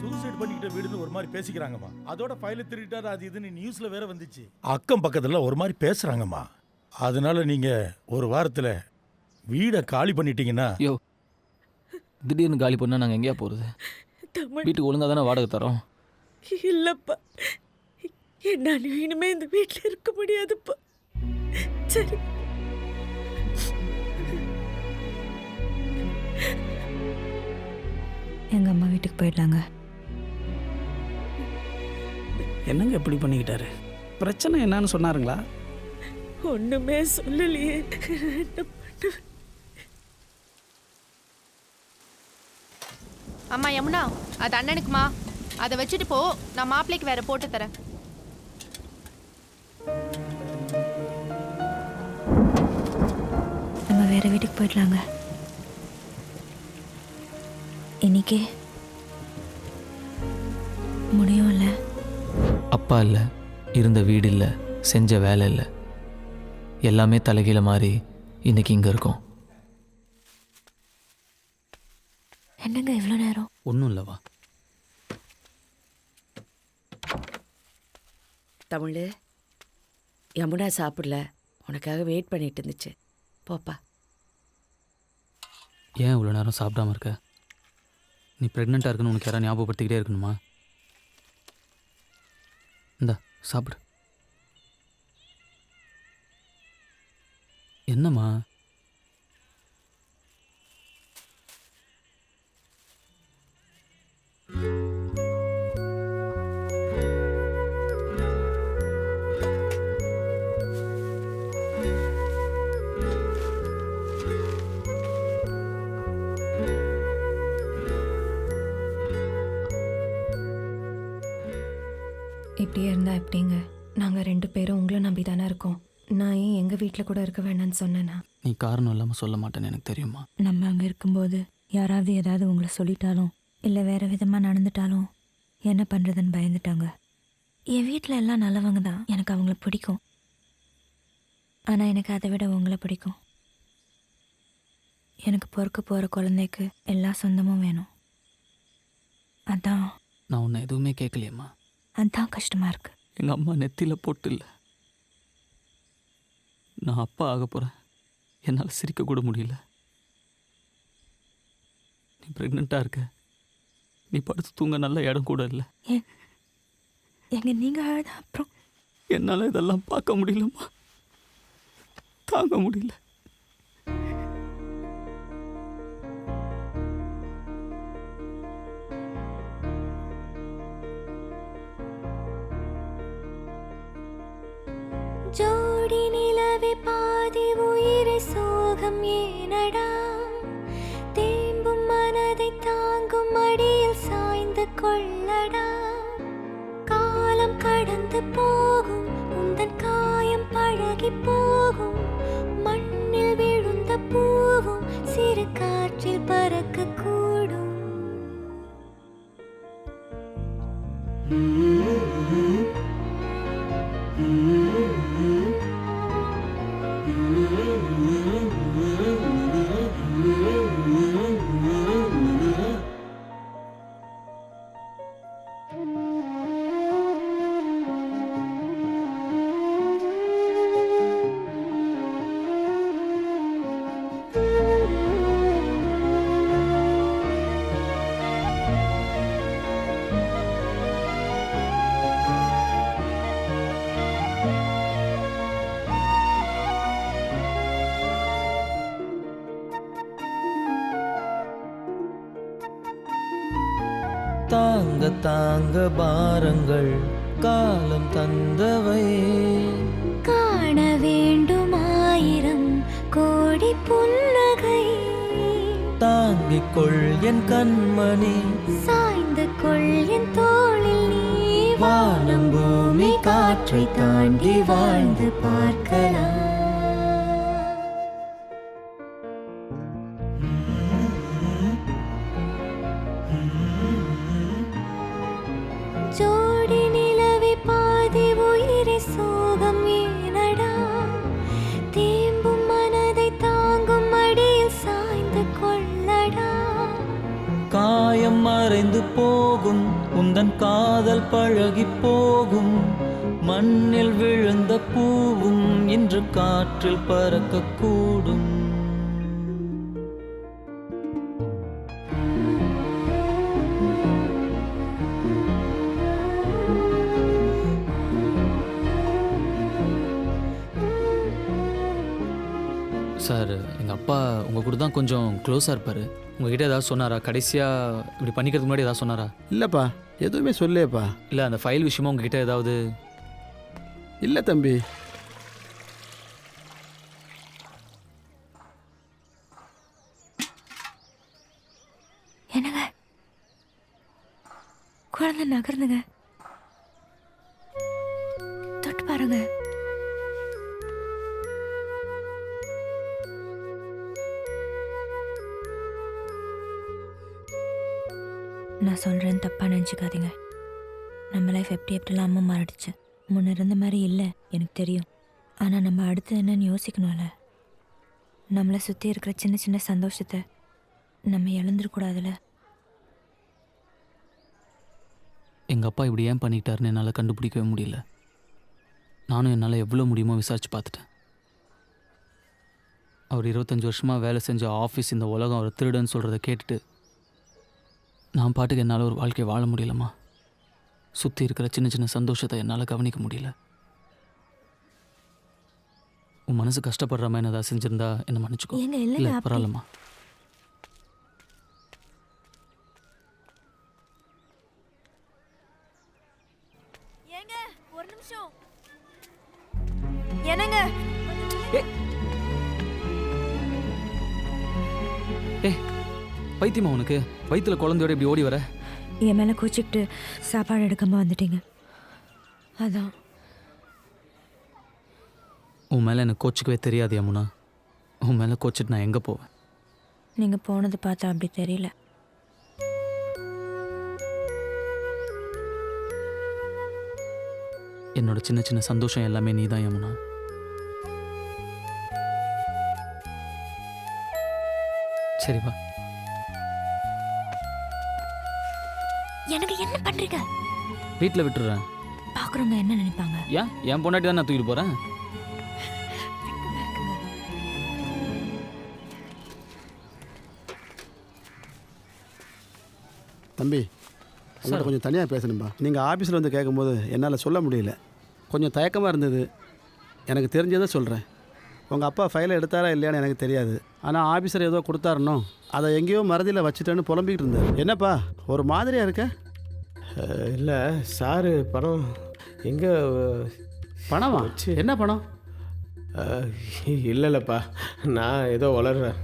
சூசைட் பண்ணிக்கிட்ட வீடுன்னு ஒரு மாதிரி பேசிக்கிறாங்கம்மா. அதோட ஃபைல திருட்டாரு அது இதுன்னு நியூஸ்ல வேற வந்துச்சு. அக்கம் பக்கத்துல ஒரு மாதிரி பேசுறாங்கம்மா. அதனால நீங்க ஒரு வாரத்துல வீடை காலி பண்ணிட்டீங்கன்னா. யோ, திடீர்னு காலி பண்ணால் நாங்கள் எங்கேயா போகிறது? வீட்டுக்கு ஒழுங்காக தானே வாடகை தரோம். இல்லப்பா, என்னால இனிமே இந்த வீட்டில் இருக்க முடியாதுப்பா. சரி, எங்கள் அம்மா வீட்டுக்கு போயிடலாங்க. என்னங்க எப்படி பண்ணிக்கிட்டாரு? பிரச்சனை என்னன்னு சொன்னாருங்களா? ஒண்ணுமே சொல்லலையே. என்ன பண்ணுவேன்? அம்மா யமுனா, அது அண்ணனுக்குமா, அதை வச்சுட்டு போ. நான் மாப்பிள்ளைக்கு வேற போட்டு தரேன். நம்ம வேற வீட்டுக்கு போயிடலாங்க. இன்னைக்கே முடியும்ல? அப்பா இல்லை, இருந்த வீடு இல்லை, செஞ்ச வேலை இல்லை, எல்லாமே தலைகீழ மாறி இன்னைக்கு இங்கே இருக்கோம். என்னங்க இவ்வளோ நேரம்? ஒன்றும் இல்லைவா? தமிழ், யமுனா சாப்பிடல, உனக்காக வெயிட் பண்ணிட்டு இருந்துச்சு. போப்பா. ஏன் இவ்வளோ நேரம் சாப்பிடாம இருக்க? நீ ப்ரெக்னெண்ட்டாக இருக்குன்னு உனக்கு யாராவது ஞாபகப்படுத்திக்கிட்டே இருக்கணுமா? இந்தா சாப்பிடு. என்னம்மா? இப்படியே இருந்தால் எப்படிங்க? நாங்கள் 2 பேரும் உங்களை நம்பி தானே இருக்கோம். நான் ஏன் எங்கள் வீட்டில் கூட இருக்க வேண்டாம்னு சொன்னேன்னா? நீ காரணம் இல்லாமல் சொல்ல மாட்டேன்னு எனக்கு தெரியுமா? நம்ம அங்கே இருக்கும்போது யாராவது ஏதாவது உங்களை சொல்லிட்டாலும் இல்லை வேறு விதமாக நடந்துட்டாலும் என்ன பண்ணுறதுன்னு பயந்துட்டாங்க. என் வீட்டில் எல்லாம் நல்லவங்க தான், எனக்கு அவங்கள பிடிக்கும். ஆனால் எனக்கு அதை விட உங்களை பிடிக்கும். எனக்கு பொறுக்க போகிற குழந்தைக்கு எல்லா சொந்தமும் வேணும். அதான் நான் உன்னை எதுவுமே கேட்கலையம்மா. அதான் கஷ்டமாக இருக்கு. எங்கள் அம்மா நெத்தியில் போட்டு இல்லை. நான் அப்பா ஆக போகிறேன், என்னால் சிரிக்க கூட முடியல. நீ ப்ரெக்னெண்ட்டாக இருக்க, நீ படுத்து தூங்க நல்ல இடம் கூட இல்லை. எங்க நீங்கள் அழுத அப்புறம் என்னால் இதெல்லாம் பார்க்க முடியலம்மா, தாங்க முடியல. ஜோடி நிலவே பாதி உயிரை சோகம் ஏனடா தேம்பும் மனதை தான் கொள்ளடா. காலம் கடந்து போகும், உந்தன் காயம் பழகி போகும். மண்ணில் விழுந்த பூவும் சிறு காற்றில் பறக்க கூடும். தாங்க தாங்க பாரங்கள் காலம் தந்தவை. காண வேண்டும் ஆயிரம் கோடி புன்னகை. தாங்கிக் கொள் என் கண்மணி, சாய்ந்து கொள் என் தோளில் நீ. வானம் பூமி காற்றை தாண்டி வாழ்ந்து பார்க்கலாம். ஜோடி நிலவி பாதி உயிரை சோகம் ஏனடா. தேம்பும் மனதை தாங்கும் அடியில் சாய்ந்து கொள்ளடா. காயம் மறைந்து போகும், உந்தன் காதல் பழகி போகும். மண்ணில் விழுந்த பூவும் இன்று காற்றில் பறக்க கூடும். சார் எங்கள் அப்பா உங்கள் கூட தான் கொஞ்சம் க்ளோஸாக இருப்பார். உங்ககிட்ட ஏதாவது சொன்னாரா? கடைசியாக இப்படி பண்ணிக்கிறதுக்கு முன்னாடி ஏதாவது சொன்னாரா? இல்லைப்பா, எதுவுமே சொல்லேப்பா. இல்லை அந்த ஃபைல் விஷயமா உங்ககிட்ட ஏதாவது? இல்லை தம்பி. என்னங்க குழந்தை நகர்ந்துங்க, தொட்டு பாருங்க. நான் சொல்கிறேன்னு தப்பாக நினச்சிக்காதீங்க. நம்ம லைஃப் எப்படிலாம் அம்மா மாறிடுச்சு. முன்ன இருந்த மாதிரி இல்லை எனக்கு தெரியும். ஆனால் நம்ம அடுத்து என்னன்னு யோசிக்கணும்ல. நம்மளை சுற்றி இருக்கிற சின்ன சின்ன சந்தோஷத்தை நம்ம இழந்துடக்கூடாதுல்ல. எங்கள் அப்பா இப்படி ஏன் பண்ணிக்கிட்டாருன்னு என்னால் கண்டுபிடிக்கவே முடியல. நானும் என்னால் எவ்வளோ முடியுமோ விசாரிச்சு பார்த்துட்டேன். அவர் 25 வருஷமாக வேலை செஞ்ச ஆஃபீஸ், இந்த உலகம் அவர் திருடன்னு சொல்கிறத கேட்டுட்டு நான் பாட்டுக்கு என்னால் ஒரு வாழ்க்கையை வாழ முடியலம்மா. சுற்றி இருக்கிற சின்ன சின்ன சந்தோஷத்தை என்னால் கவனிக்க முடியல. உன் மனசு கஷ்டப்படுற மாதிரி ஏதாவது செஞ்சுருந்தா என்னை மன்னிச்சுக்கோ. இல்லை பரவாயில்லம்மா. ஒரு நிமிஷம் என்னங்க. பைத்தியமா உனக்கு? வயிற்றுல குழந்தையோட இப்படி ஓடி வர? என் மேலே கோச்சிக்கிட்டு சாப்பாடு எடுக்காம வந்துட்டீங்க, அதான். உன் மேலே எனக்கு கோச்சிக்கவே தெரியாது யமுனா. உன் மேலே கோச்சிட்டு நான் எங்கே போவேன்? நீங்கள் போனது பார்த்தா அப்படி தெரியல. என்னோட சின்ன சின்ன சந்தோஷம் எல்லாமே நீ தான் யமுனா. சரிப்பா. எனக்கு என்ன பண்றீங்க? வீட்டில் விட்டுறேன். பார்க்குறவங்க என்ன நினைப்பாங்க? ஏன் என் பொண்டாட்டி தான் நான் தூக்கிட்டு போகிறேன். தம்பி, உங்கள்கிட்ட கொஞ்சம் தனியாக பேசணும்பா. நீங்கள் ஆஃபீஸில் வந்து கேட்கும்போது என்னால் சொல்ல முடியல. கொஞ்சம் தயக்கமாக இருந்தது. எனக்கு தெரிஞ்சதை சொல்கிறேன். உங்கள் அப்பா ஃபைலை எடுத்தாரா இல்லையான்னு எனக்கு தெரியாது. ஆனால் ஆஃபீஸர் ஏதோ கொடுத்தாருனோ அதை எங்கேயோ மறதியில் வச்சுட்டேன்னு புலம்பிக்கிட்டு இருந்தார். என்னப்பா ஒரு மாதிரியாக இருக்க? இல்லை சாரு, பணம் எங்கே? பணமா? என்ன பணம்? இல்லைல்லப்பா, நான் ஏதோ வளர்றேன்.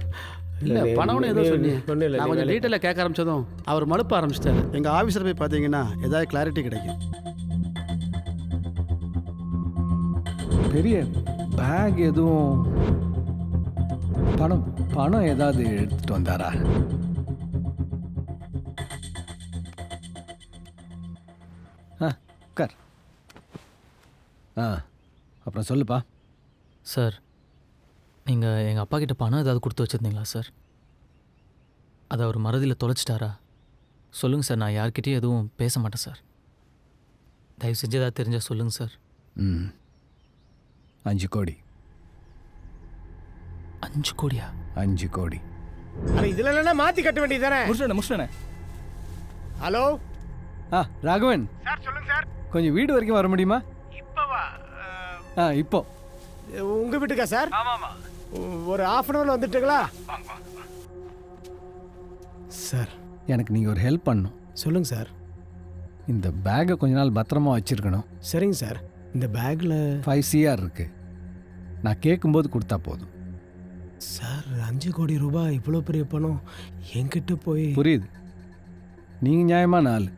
இல்லை பணம்னு ஏதோ சொன்னீங்க. நான் கொஞ்சம் டீட்டெயிலாக கேட்க ஆரம்பிச்சதும் அவர் மழுப்ப ஆரம்பிச்சிட்டாரு. எங்கள் ஆஃபீஸில் போய் பார்த்தீங்கன்னா ஏதாவது கிளாரிட்டி கிடைக்கும். பெரிய பேக் எதுவும் பணம் பணம் ஏதாவது எடுத்துட்டு வந்தாரா? உட்கார். அப்புறம் சொல்லுப்பா. சார் நீங்கள் எங்கள் அப்பா கிட்ட பணம் ஏதாவது கொடுத்து வச்சுருந்தீங்களா சார்? அதை அவர் மறதியில் தொலைச்சிட்டாரா? சொல்லுங்கள் சார், நான் யார்கிட்டயும் எதுவும் பேச மாட்டேன் சார். தயவு செஞ்சு ஏதாவது தெரிஞ்சால் சொல்லுங்கள் சார். 5 கோடி. 5 கோடியா? 5 கோடி. அட இதில் இல்லைன்னா மாற்றி கட்ட வேண்டியது தானே. முடிச்சுட்டேனே. ஹலோ ராகவன் சார், சொல்லுங்க சார். கொஞ்சம் வீடு வரைக்கும் வர முடியுமா? இப்போவா? இப்போ உங்கள் வீட்டுக்கா சார்? ஆமாம். ஒரு ½ அன் ஹவரில் வந்துட்டுங்களா? சார் எனக்கு நீங்கள் ஒரு ஹெல்ப் பண்ணணும். சொல்லுங்கள் சார். இந்த பேக்கை கொஞ்ச நாள் பத்திரமா வச்சுருக்கணும். சரிங்க சார். இந்த பேக்கில் 5 CR இருக்கு. நான் கேட்கும்போது கொடுத்தா போதும். சார் 5 கோடி ரூபாய் இவ்வளோ பெரிய பணம் என்கிட்ட போய். புரியுது, நீங்கள் நியாயமான ஆள்.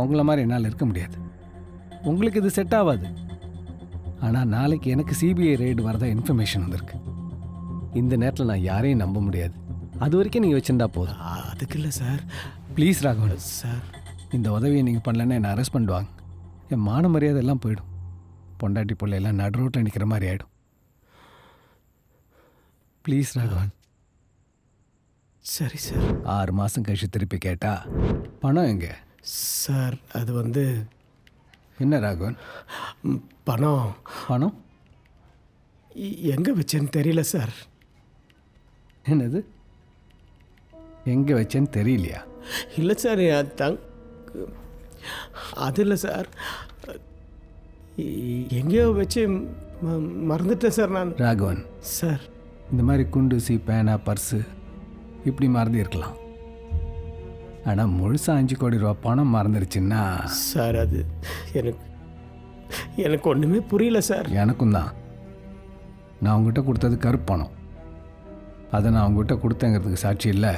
உங்களை மாதிரி என்னால் இருக்க முடியாது. உங்களுக்கு இது செட் ஆகாது. ஆனால் நாளைக்கு எனக்கு சிபிஐ ரெய்டு வரதா இன்ஃபர்மேஷன் வந்திருக்கு. இந்த நேரத்தில் நான் யாரையும் நம்ப முடியாது. அது வரைக்கும் நீங்கள் வச்சுருந்தா போதும். அதுக்கு இல்லை சார். ப்ளீஸ் ராகவன் சார், இந்த உதவியை நீங்கள் பண்ணலன்னா என்னை அரெஸ்ட் பண்ணுவாங்க. என் மான மரியாதை எல்லாம் போயிடும். பொண்டாட்டி பிள்ளையெல்லாம் நடு ரோட்டில் நிற்கிற மாதிரி ஆகிடும். ப்ளீஸ் ராகவன். சரி சார். 6 மாதம் கழிச்சு திருப்பி கேட்டா பணம் எங்கே? சார் அது வந்து. என்ன ராகவன்? பணம் பணம் எங்கே வச்சேன்னு தெரியல சார். என்னது எங்கே வச்சேன்னு தெரியலையா? இல்லை சார், அது இல்லை சார். எங்கேயோ வச்சு மறந்துட்டேன் சார் நான். ராகவன் சார், இந்த மாதிரி குண்டூசி, பேனா, பர்ஸு இப்படி மறந்து இருக்கலாம். ஆனால் முழுசாக 5 கோடி ரூபா பணம் மறந்துடுச்சுன்னா சார் அது எனக்கு ஒன்றுமே புரியல சார். எனக்கும் தான். நான் உங்ககிட்ட கொடுத்தது கருப்பு பணம். அதை நான் உங்ககிட்ட கொடுத்தேங்கிறதுக்கு சாட்சி இல்லை.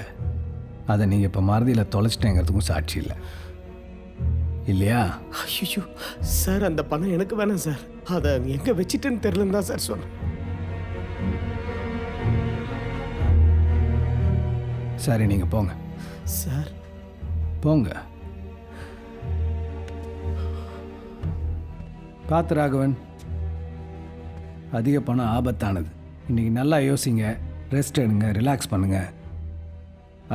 அதை நீங்கள் இப்போ மறதியில் தொலைச்சிட்டேங்கிறதுக்கும் சாட்சி இல்லை, இல்லையா? ஐயோ சார், அந்த பணம் எனக்கு வேணாம் சார். அதை எங்கே வச்சுட்டேன்னு தெரியலன்னு தான் சார் சொன்னேன். சரி, நீங்கள் போங்க சார். போங்க. பார்த்து ராகவன், அதிக பணம் ஆபத்தானது. இன்றைக்கி நல்லா யோசிங்க, ரெஸ்ட் எடுங்க, ரிலாக்ஸ் பண்ணுங்கள்.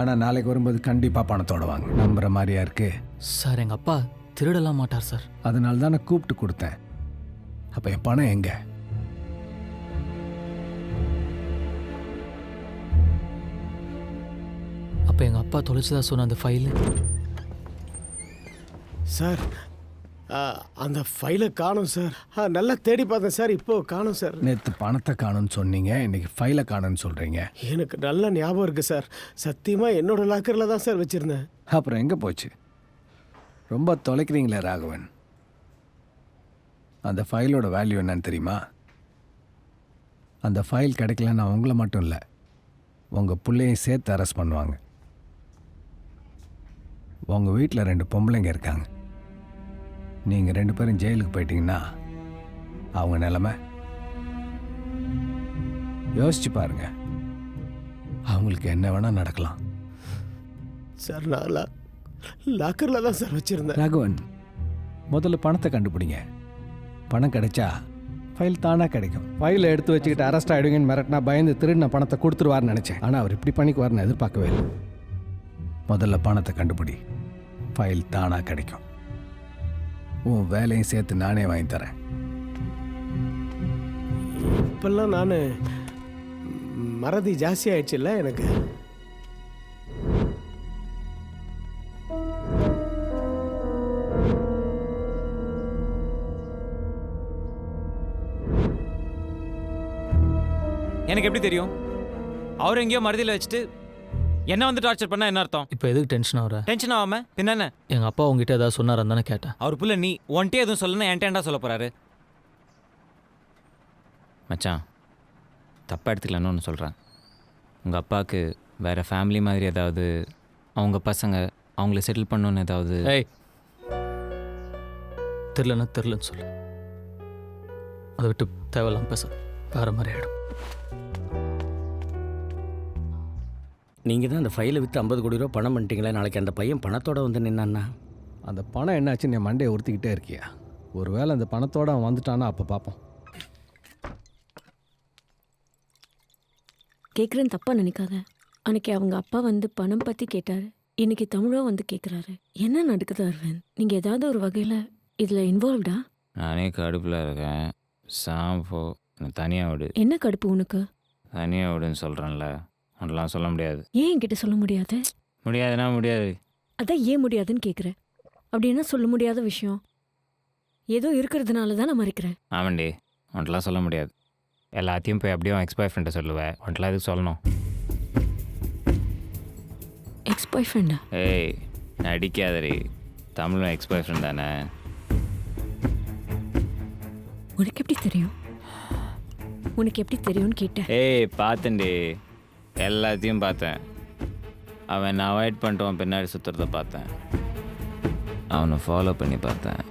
ஆனால் நாளைக்கு வரும்போது கண்டிப்பாக பணத்தோட வாங்க. நம்புகிற மாதிரியா இருக்கு? சார் எங்கள் அப்பா திருடலாம் மாட்டார் சார். அதனால தான் நான் கூப்பிட்டு கொடுத்தேன். அப்போ என் பணம் எங்கே? அப்போ எங்கள் அப்பா தொலைச்சதா சொன்ன அந்த ஃபைலு? சார் அந்த ஃபைலை காணும் சார். நல்லா தேடி பார்த்தேன் சார், இப்போ காணும் சார். நேற்று பணத்தை காணும்னு சொன்னீங்க, இன்னைக்கு ஃபைலை காணும்னு சொல்கிறீங்க. எனக்கு நல்ல ஞாபகம் இருக்குது சார். சத்தியமாக என்னோட லாக்கரில் தான் சார் வச்சுருந்தேன். அப்புறம் எங்கே போச்சு? ரொம்ப தொலைக்கிறீங்களே ராகவன். அந்த ஃபைலோட வேல்யூ என்னன்னு தெரியுமா? அந்த ஃபைல் கிடைக்கலன்னா உங்களை மட்டும் இல்லை, உங்கள் பிள்ளையும் சேர்த்து அரெஸ்ட் பண்ணுவாங்க. உங்கள் வீட்டில் 2 பொம்பளைங்க இருக்காங்க. நீங்கள் 2 பேரும் ஜெயிலுக்கு போயிட்டீங்கன்னா அவங்க நிலைமை யோசிச்சு பாருங்க. அவங்களுக்கு என்ன வேணால் நடக்கலாம். சார் நான் லாக்கரில் தான் சார் வச்சுருந்தேன். ராகவன், முதல்ல பணத்தை கண்டுபிடிங்க. பணம் கிடைச்சா ஃபைல் தானாக கிடைக்கும். ஃபைலை எடுத்து வச்சுக்கிட்டு அரெஸ்ட் ஆகிடுங்கன்னு மிரட்டினா பயந்து திருடின பணத்தை கொடுத்துருவார்னு நினச்சேன். ஆனால் அவர் இப்படி பண்ணிக்குவார்னு எதிர்பார்க்கவே இல்லை. முதல்ல பணத்தை கண்டுபிடி, ஃபைல் தானாக கிடைக்கும். உன் வேலையும் சேர்த்து நானே வாங்கி தரேன். இப்பெல்லாம் நான் மறதி ஜாஸ்தி ஆயிடுச்சுல்ல எனக்கு. எனக்கு எப்படி தெரியும்? அவர் எங்கேயோ மறதியில் வச்சுட்டு என்ன வந்து டார்ச்சர் பண்ணா என்ன அர்த்தம்? இப்போ எதுக்கு டென்ஷன் ஆகுற? டென்ஷன் ஆகாம பின்ன எங்கள் அப்பா உங்ககிட்ட ஏதாவது சொன்னார் தானே கேட்டேன். அவர் புள்ள நீ ஒன்ட்டே எதுவும் சொல்லணும், என்டேண்டா சொல்ல போறாரு. மச்சான் தப்பா எடுத்துக்கலான்னு ஒன்று சொல்கிறேன். உங்கள் அப்பாவுக்கு வேறு ஃபேமிலி மாதிரி ஏதாவது அவங்க பசங்க அவங்கள செட்டில் பண்ணணுன்னு ஏதாவது? ஏய், தெரிலன்னா தெரிலன்னு சொல்லு. அதை விட்டு தேவையில்லாம பேச வேறு மாதிரி ஆகிடும். நீங்கள் தான் அந்த ஃபைலை விற்று 50 கோடி ரூபா பணம் பண்ணிட்டீங்களே, நாளைக்கு அந்த பையன் பணத்தோட வந்து நின்னான்னா? அந்த பணம் என்னாச்சுன்னு என் மண்டையை உறுத்திக்கிட்டே இருக்கியா? ஒருவேளை அந்த பணத்தோடு அவன் வந்துட்டானா அப்போ பார்ப்போம். கேட்குறேன்னு தப்பாக நினைக்காத. அன்னைக்கு அவங்க அப்பா வந்து பணம் பற்றி கேட்டார், இன்னைக்கு தமிழோ வந்து கேட்குறாரு. என்ன நடக்குது அரவிந்த்? நீங்கள் ஏதாவது ஒரு வகையில் இதில் இன்வால்வ்டா? நானே கடுப்பில் இருக்கேன். சாம்போ தனியாக விடு. என்ன கடுப்பு உனக்கு? தனியாக விடுன்னு சொல்கிறேன்ல, ஒன்றெலாம் சொல்ல முடியாது. ஏன் என்கிட்ட சொல்ல முடியாது? முடியாதுன்னா முடியாது. அதான் ஏன் முடியாதுன்னு கேட்குறேன். அப்படி என்ன சொல்ல முடியாத விஷயம்? ஏதோ இருக்கிறதுனால தான் நான் மறைக்கிறேன். ஆமாண்டி, ஒன்றெலாம் சொல்ல முடியாது. எல்லாத்தையும் போய் அப்படியே எக்ஸ் பாய் ஃப்ரெண்டை சொல்லுவேன். ஒன்றெலாம் எதுக்கு சொல்லணும்? எக்ஸ் பாய் ஃப்ரெண்டா? ஏய் நடிக்காதடி, தமிழும் எக்ஸ் பாய் ஃப்ரெண்ட் தானே. உனக்கு எப்படி தெரியும்? உனக்கு எப்படி தெரியும்னு கேட்டேன். ஏய் பார்த்தேன்டி, எல்லாத்தையும் பார்த்தேன். அவன் அவாய்ட் பண்ணிட்டு அவன் பின்னாடி சுற்றுறத பார்த்தேன். அவனை ஃபாலோ பண்ணி பார்த்தேன்.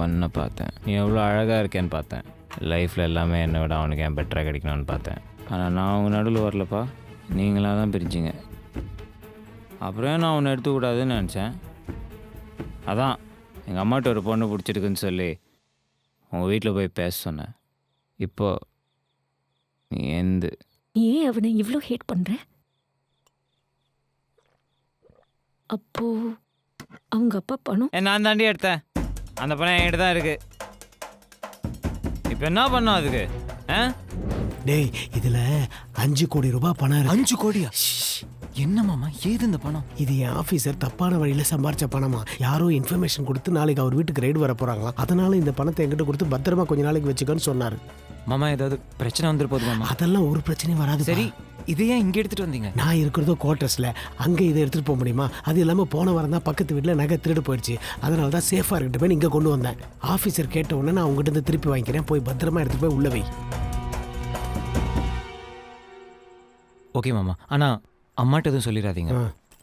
ஒன்றை பார்த்தேன். நீ எவ்வளோ அழகாக இருக்கேன்னு பார்த்தேன். லைஃப்பில் எல்லாமே என்னை விட அவனுக்கு ஏன் பெட்டராக கிடைக்கணும்னு பார்த்தேன். ஆனால் நான் அவங்க நடுவில் வரலப்பா, நீங்களாக தான் பிரிச்சிங்க. அப்புறம் நான் அவனை எடுத்துக்கூடாதுன்னு நினச்சேன். அதான் எங்கள் அம்மாட்ட ஒரு பொண்ணு பிடிச்சிருக்குன்னு சொல்லி உங்கள் வீட்டில் போய் பேச சொன்னேன். இப்போது நீ ஏன் அவனை இவ்வளோ ஹேட் பண்ணுற? அப்போ அவங்க அப்பா பணம் நான் தாண்டி எடுத்தேன். அந்த பணம் என்கிட்ட தான் இருக்கு. இப்போ என்ன பண்ணோம் அதுக்கு? டேய், இதில் 5 கோடி ரூபாய் பணம் இருக்கு. 5 கோடியா? என்ன மாமா, ஏது இந்த பணம்? இது என் ஆஃபீஸர் தப்பான வழியில் சம்பாரிச்ச பணமா. யாரோ இன்ஃபர்மேஷன் கொடுத்து நாளைக்கு அவர் வீட்டுக்கு ரைடு வர போகிறாங்களாம். அதனால இந்த பணத்தை என்கிட்ட கொடுத்து பத்திரமா கொஞ்ச நாளைக்கு வச்சுக்கோன்னு சொன்னார். மாமா, ஏதாவது பிரச்சனை வந்துட்டு போகுது மாமா? அதெல்லாம் ஒரு பிரச்சனையும் வராது. சரி, இதை ஏன் இங்கே எடுத்துகிட்டு வந்தீங்க? நான் இருக்கிறதோ குவார்ட்டர்ஸில், அங்கே இதை எடுத்துகிட்டு போக முடியுமா? அது இல்லாமல் போன வாரம் தான் பக்கத்து வீட்டில் நகை திருடு போயிடுச்சு. அதனால தான் சேஃபாக இருக்கட்டும் போய் இங்கே கொண்டு வந்தேன். ஆஃபீஸர் கேட்ட உடனே நான் உங்ககிட்ட இருந்து திருப்பி வாங்கிக்கிறேன். போய் பத்திரமா எடுத்துகிட்டு போய் உள்ள வை. ஓகே மாமா, ஆனால் அம்மாட்ட எதுவும் சொல்லிடாதீங்க.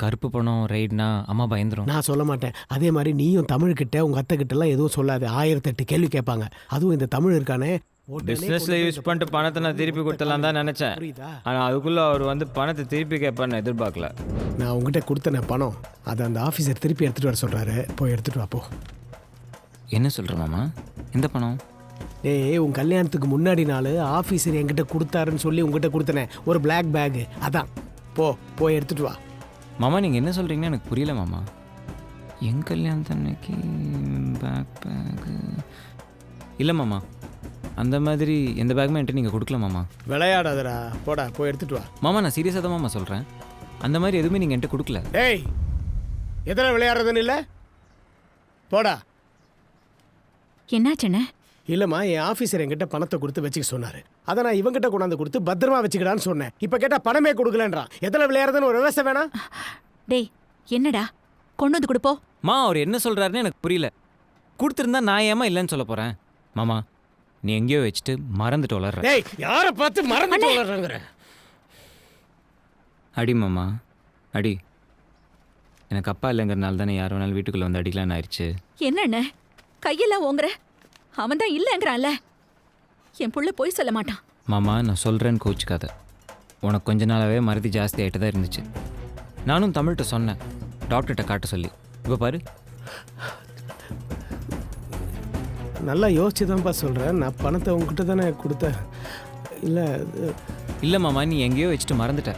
கருப்பு பணம் ரைட்னா அம்மா பயந்துரும். நான் சொல்ல மாட்டேன். அதே மாதிரி நீயும் தமிழ்கிட்ட உங்கள் அத்தை கிட்டலாம் எதுவும் சொல்லாது. 1008 கேள்வி கேட்பாங்க. அதுவும் இந்த தமிழ் இருக்கானே, பிஸ்னஸில் யூஸ் பண்ணிட்டு பணத்தை நான் திருப்பி கொடுத்தலாம் தான் நினச்சேன். ஆனால் அதுக்குள்ளே அவர் வந்து பணத்தை திருப்பி கேட்பான்னு எதிர்பார்க்கல. நான் உங்ககிட்ட கொடுத்தன பணம், அதை அந்த ஆஃபீஸர் திருப்பி எடுத்துகிட்டு வர சொல்கிறாரு. போய் எடுத்துகிட்டு வாப்போ. என்ன சொல்கிற மாமா? எந்த பணம்? ஏய், உன் கல்யாணத்துக்கு முன்னாடி நாள் ஆஃபீஸர் என்கிட்ட கொடுத்தாருன்னு சொல்லி உங்ககிட்ட கொடுத்தனே ஒரு பிளாக் பேகு, அதான். போய் எடுத்துகிட்டு வா. மாமா நீங்கள் என்ன சொல்கிறீங்கன்னு எனக்கு புரியல மாமா. என் கல்யாணத்தன்னைக்கு பேக்கு இல்லை மாமா. அந்த மாதிரி எந்த பேக்குமே என்கிட்ட நீங்கள் கொடுக்கல மாமா. விளையாடாதடா, போடா போய் எடுத்துகிட்டு வா. மாமா நான் சீரியஸாக தான் மாமா சொல்கிறேன். அந்த மாதிரி எதுவுமே நீங்கள் என்கிட்ட கொடுக்கல. ஏய், எதில் விளையாடுறதுன்னு இல்லை, போடா. என்னாச்சுண்ணே? இல்லைம்மா, என் ஆஃபீஸர் என்கிட்ட பணத்தை கொடுத்து வச்சுக்க சொன்னார். அதை நான் இவங்கிட்ட கொண்டாந்து கொடுத்து பத்திரமா வச்சுக்கிடான்னு சொன்னேன். இப்போ கேட்டால் பணமே கொடுக்கலன்றான். எதில் விளையாடுறதுன்னு ஒரு விவசாயம் வேணாம். டேய், என்னடா கொண்டு வந்து கொடுப்போ. மா அவர் என்ன சொல்கிறாருன்னு எனக்கு புரியல. கொடுத்துருந்தா நான் ஏமா இல்லைன்னு சொல்ல போகிறேன். மாமா நீ எங்கேயோ வச்சுட்டு மறந்துட்டு வளர்ற. டேய், யாரை பார்த்து மறந்துட்டு வளர்றங்கிற? அடி மாமா அடி. எனக்கு அப்பா இல்லைங்கிறனால தானே யார் வேணாலும் வீட்டுக்குள்ளே வந்து அடிக்கலான்னு ஆயிடுச்சு. என்னண்ணே கையெல்லாம் ஓங்குற? அவன் தான் இல்லைங்கிறான்ல. என் புள்ள போய் சொல்ல மாட்டான். மாமா நான் சொல்கிறேன்னு கோச்சிக்காத. உனக்கு கொஞ்ச நாளாகவே மறதி ஜாஸ்தி ஆகிட்டு தான் இருந்துச்சு. நானும் தமிழ்கிட்ட சொன்னேன், டாக்டர்கிட்ட காட்ட சொல்லி. இப்போ பாரு. நல்லா யோசிச்சு தான்ப்பா சொல்கிறேன். நான் பணத்தை உங்ககிட்ட தானே கொடுத்தேன். இல்லை மாமா, நீ எங்கேயோ வச்சுட்டு மறந்துட்ட.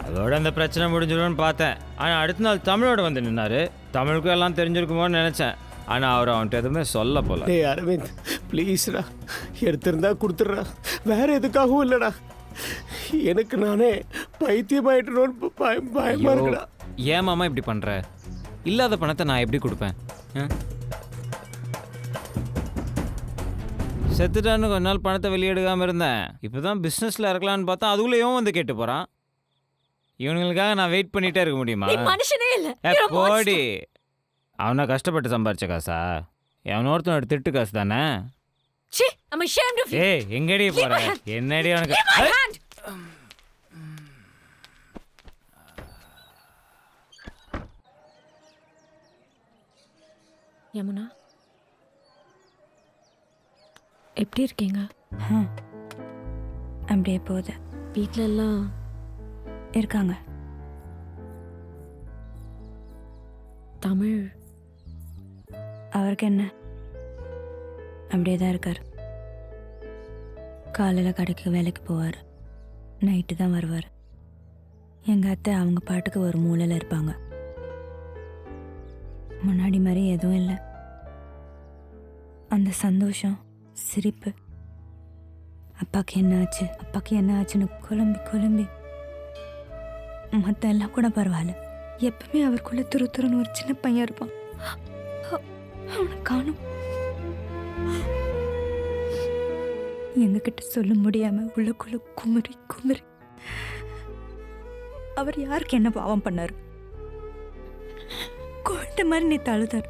அதோட அந்த பிரச்சனை முடிஞ்சிடும்னு பார்த்தேன். ஆனால் அடுத்த நாள் தமிழோட வந்து நின்னாரு. தமிழுக்கும் எல்லாம் தெரிஞ்சிருக்குமோன்னு நினச்சேன். ஆனால் அவர் அவன்கிட்ட எதுவுமே சொல்ல போல. டேய் அரவிந்த், ப்ளீஸ்டா, எடுத்திருந்தா கொடுத்துட்றா. வேற எதுக்காகவும் இல்லைடா. எனக்கு நானே பைத்தியமாயிட்டோன்னு பயமா இருக்குடா. ஏன் மாமா இப்படி பண்ணுற? இல்லாத பணத்தை நான் எப்படி கொடுப்பேன்? செத்துட்டான்னு கொஞ்ச நாள் பணத்தை வெளியெடுக்காமல் இருந்தேன். இப்போ தான் பிஸ்னஸில் இருக்கலான்னு பார்த்தா அதுக்குள்ளேயும் வந்து கேட்டு போகிறான். இவனுங்களுக்காக நான் வெயிட் பண்ணிகிட்டே இருக்க முடியுமா? மனுஷனே இல்லை. போடி. அவனை கஷ்டப்பட்டு சம்பாரிச்ச காசா? எவனோருத்தனோட திட்டு காசு தானே. ச்சீ, I'm ashamed of you. ஏய் எங்கடி Leave போற my hand. என்னடி உனக்கு Leave my hand. யமுனா எப்படி இருக்கீங்க? அப்படியே போகுது. வீட்ல எல்லாம் இருக்காங்க. தமிழ் அவருக்கு என்ன, அப்படியே தான் இருக்கார். காலையில் கடைக்கு வேலைக்கு போவார், நைட்டு தான் வருவார். எங்கள் அத்தை அவங்க பாட்டுக்கு ஒரு மூலையில் இருப்பாங்க. முன்னாடி மாதிரி எதுவும் இல்லை. அந்த சந்தோஷம், சிரிப்பு, அப்பாவுக்கு என்ன ஆச்சு அப்பாவுக்கு என்ன ஆச்சுன்னு குழம்பி குழம்பி, மற்ற எல்லாம் கூட பரவாயில்ல. எப்பவுமே அவருக்குள்ள துருத்துருன்னு ஒரு சின்ன பையன் இருப்பான். அவனை காணும். எங்ககிட்ட சொல்ல முடியாம உள்ளுக்குள்ள குமரி குமரி. அவர் யாருக்கு என்ன பாவம் பண்ணாரு? குழந்தை மாதிரி நீ தழுதார்.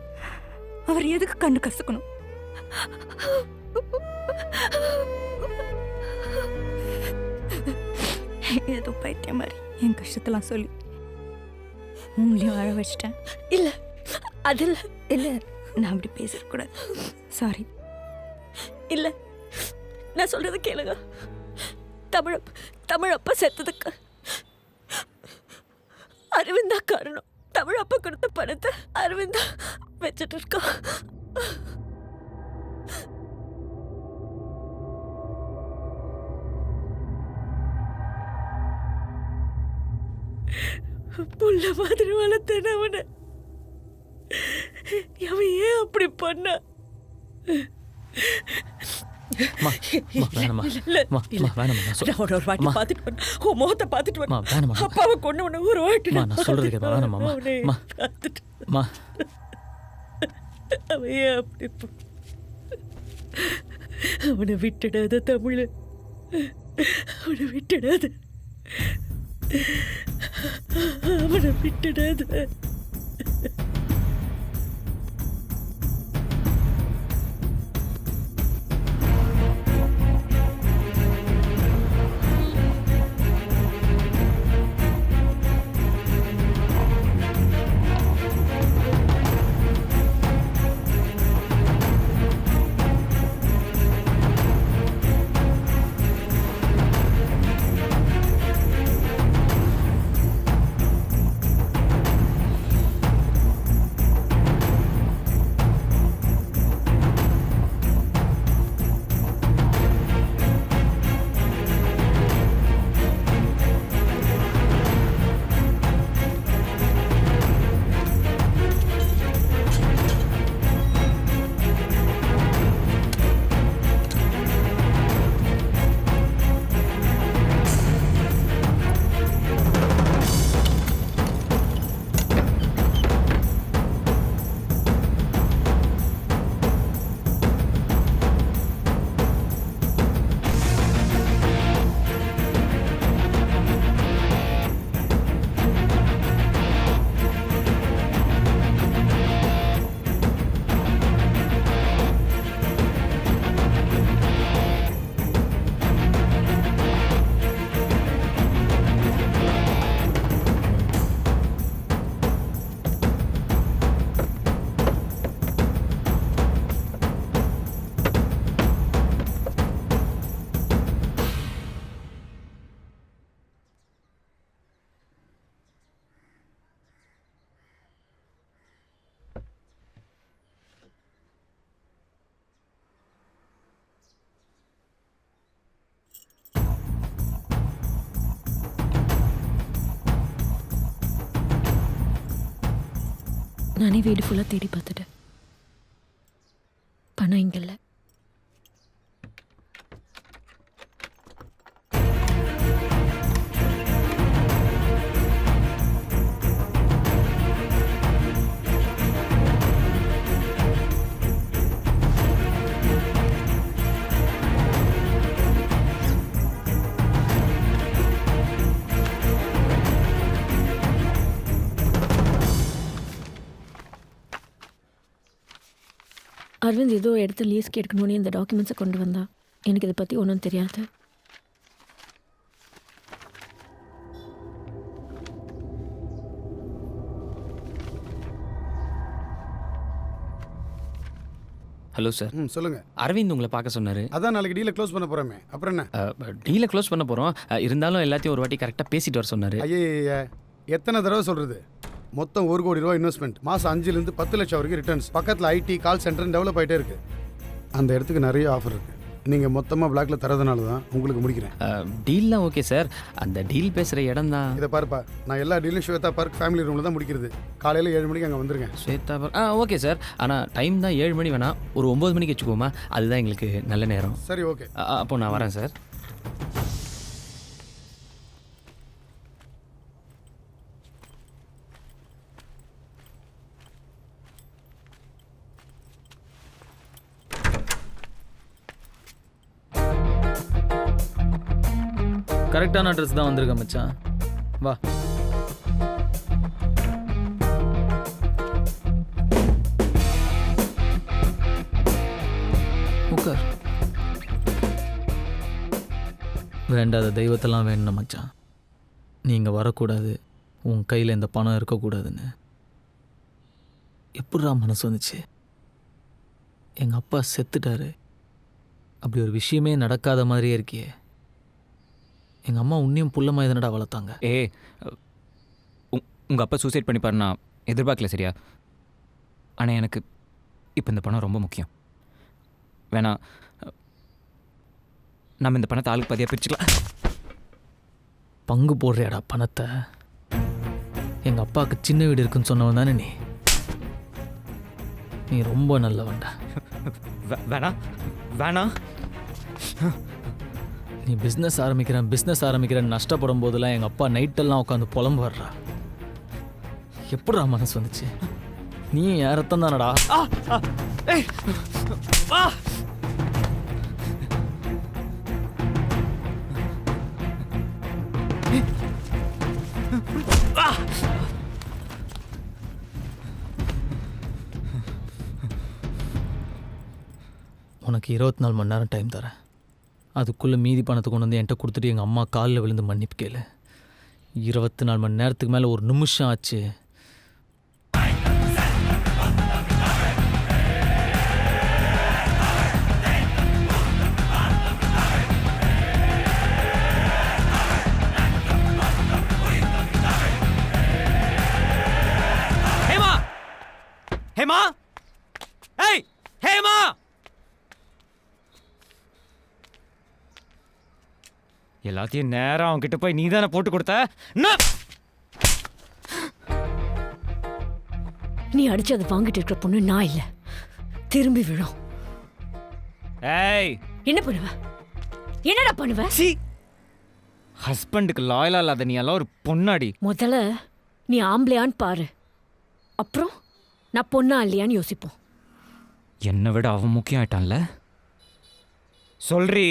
அவர் எதுக்கு கண்டு கசக்கணும்? ஏதோ பைத்தியம் மாதிரி என் கஷ்டத்தெல்லாம் சொல்லி உங்களையும் அழ வச்சிட்டேன். இல்லை அதில் இல்லை, நான் அப்படி பேசக்கூடாது. சாரி. இல்லை, நான் சொல்றது கேளுங்க. தமிழ் அப்பா செத்ததுக்கு அரவிந்தா காரணம். தமிழ் அப்பா கொடுத்த பணத்தை அரவிந்தா வச்சுட்டு இருக்கா. புள்ள மாதிரி வளர்த்தேன் அவனை. அவன் ஏன் அப்படி பண்ண? ஒரு வாட்டி பார்த்துட்டு வந்து உன் முகத்தை பார்த்துட்டு வந்து அப்பாவை கொண்டு உன்னை ஒரு வாட்டி நான் சொல்றது வேணாமா? அவன் ஏன் அப்படி அவனை விட்டுடாத தமிழ், அவனை விட்டுடாத, அவனை விட்டுடாத. நானே வீடு ஃபுல்லாக தேடி பார்த்துட்டேன். பணம் இங்கே இல்லை. அரவிந்த் ஏதோ இடத்த லீஸ்க்கு எடுக்கணும்னு இந்த டாக்குமெண்ட்ஸை கொண்டு வந்தா. எனக்கு இதை பற்றி ஒன்றும் தெரியாது. Hello sir. சொல்லுங்க. அரவிந்த் உங்களை பார்க்க சொன்னார். அதான் நாளைக்கு டீலை க்ளோஸ் பண்ண போகிறோமே, அப்புறம் என்ன? டீலை க்ளோஸ் பண்ண போகிறோம், இருந்தாலும் எல்லாத்தையும் ஒரு வாட்டி கரெக்டாக பேசிட்டு வர சொன்னார். ஐயா எத்தனை தடவை சொல்கிறது? மொத்தம் 1 கோடி ரூபா இன்வெஸ்ட்மெண்ட், மாதம் 5லேருந்து 10 லட்சம் வரைக்கும் ரிட்டர்ன்ஸ், பக்கத்தில் ஐடி கால் சென்டர் டெவலப் ஆகிட்டே இருக்குது. அந்த இடத்துக்கு நிறைய ஆஃபர் இருக்குது. நீங்கள் மொத்தமாக பிளாக்ல தரதுனால தான் உங்களுக்கு முடிக்கிறேன். டீல்லாம் ஓகே சார், அந்த டீல் பேசுகிற இடம் தான். இதை பாருப்பா, நான் எல்லா டீலும் ஸ்வேதா பார்க் ஃபேமிலி ரூமில் தான் முடிக்கிறது. காலையில் 7 மணிக்கு அங்கே வந்துருங்க. ஸ்வேதா பார்க் ஓகே சார், ஆனால் டைம் தான் 7 மணி வேணாம், ஒரு 9 மணிக்கு வச்சுக்கோமா, அதுதான் எங்களுக்கு நல்ல நேரம். சரி ஓகே. அப்போ நான் வரேன் சார். கரெக்டான அட்ரஸ் தான் வந்திருக்கேன் மச்சான். வா. உட்கார். வேண்டாத தெய்வத்தெல்லாம் வேணும் மச்சான். நீங்கள் வரக்கூடாது, உன் கையில் இந்த பணம் இருக்கக்கூடாதுன்னு எப்படிடா மனசு வந்துச்சு? எங்கள் அப்பா செத்துட்டாரு, அப்படி ஒரு விஷயமே நடக்காத மாதிரியே இருக்கியே. எங்கள் அம்மா உன்னையும் புள்ளமாக எதனடா வளர்த்தாங்க. உங்கள் அப்பா சூசைட் பண்ணிப்பாரு நான் எதிர்பார்க்கல, சரியா? ஆனால் எனக்கு இப்போ இந்த பணம் ரொம்ப முக்கியம். வேணா நம்ம இந்த பணத்தை ஆளுக்கு பாதியாக பிரிச்சுக்கலாம். பங்கு போடுறியாடா பணத்தை? எங்கள் அப்பாவுக்கு சின்ன வீடு இருக்குன்னு சொன்னவன் தானே நீ? நீ ரொம்ப நல்லவன்டா. வேணா நீ பிஸ்னஸ் ஆரம்பிக்கிறேன் நஷ்டப்படும் போதெல்லாம் எங்கள் அப்பா நைட்டெல்லாம் உட்காந்து புலம்பு வர்றா. எப்படிடா மனசு வந்துச்சு? நீ யாரத்தான் தானடா. உனக்கு 24 மணி நேரம் டைம் தரேன். அதுக்குள்ளே மீதி பணத்தை கொண்டு வந்து என்கிட்ட கொடுத்துட்டு எங்கள் அம்மா காலில் விழுந்து மன்னிப்பு கேளு. 24 மணி நேரத்துக்கு மேலே ஒரு நிமிஷம் ஆச்சு. ஹேமா ஹேமா ஏய் ஹேமா, எல்லாத்தையும் நேரம் அவன்கிட்ட போய் நீ தானே போட்டு கொடுத்த. நீ அடிச்சு அதை வாங்கிட்டு இருக்கிற பொண்ணு நான் இல்லை, திரும்பி விழும். ஏய் என்ன பண்ணுவ? என்னடா பண்ணுவ? ஹஸ்பண்டுக்கு லாயலா இல்லாத நீ எல்லாம் ஒரு பொண்ணாடி. முதல்ல நீ ஆம்பளையான்னு பாரு, அப்புறம் நான் பொண்ணா இல்லையான்னு யோசிப்போம். என்னை விட அவன் முக்கியம் ஆயிட்டான்ல. சொல்றி,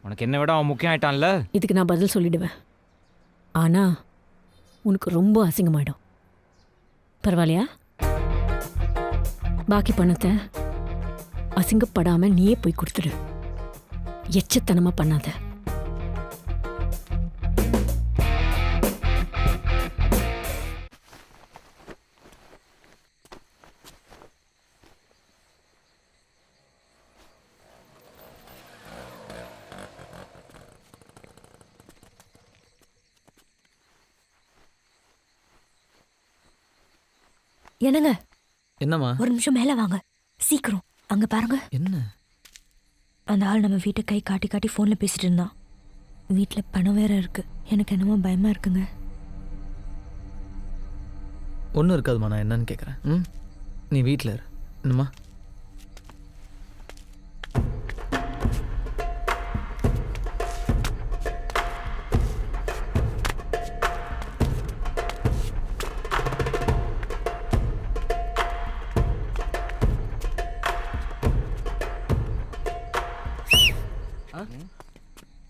உனக்கு என்ன விட அவன் முக்கியம் ஆயிட்டான்ல. இதுக்கு நான் பதில் சொல்லிடுவேன், ஆனா உனக்கு ரொம்ப அசிங்கமாயிடும். பரவாயில்லையா? பாக்கி பணத்தை அசிங்கப்படாம நீயே போய் கொடுத்துடு. எச்சத்தனமா பண்ணாத. என்னங்க? என்னம்மா? ஒரு நிமிஷம் மேலே வாங்க, சீக்கிரம். அங்கே பாருங்க. என்ன? அந்த ஆள் நம்ம வீட்டை கை காட்டி காட்டி ஃபோனில் பேசிட்டு இருந்தான். வீட்டில் பணம் வேற இருக்கு. எனக்கு என்னமோ பயமாக இருக்குங்க. ஒன்றும் இருக்காதுமா, நான் என்னன்னு கேட்குறேன். நீ வீட்டில் இரு. என்னம்மா?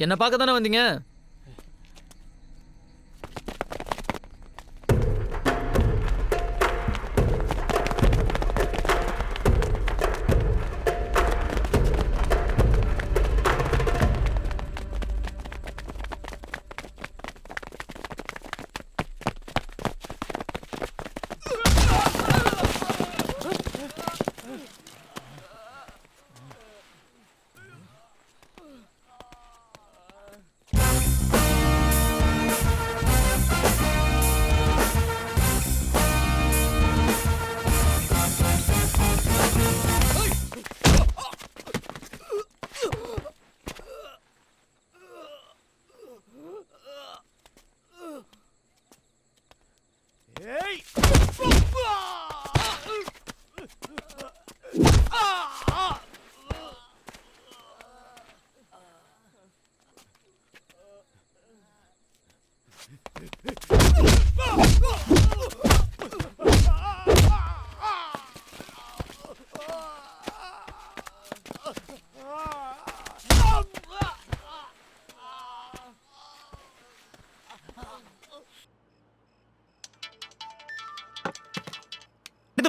என்ன பார்க்க தானே வந்தீங்க?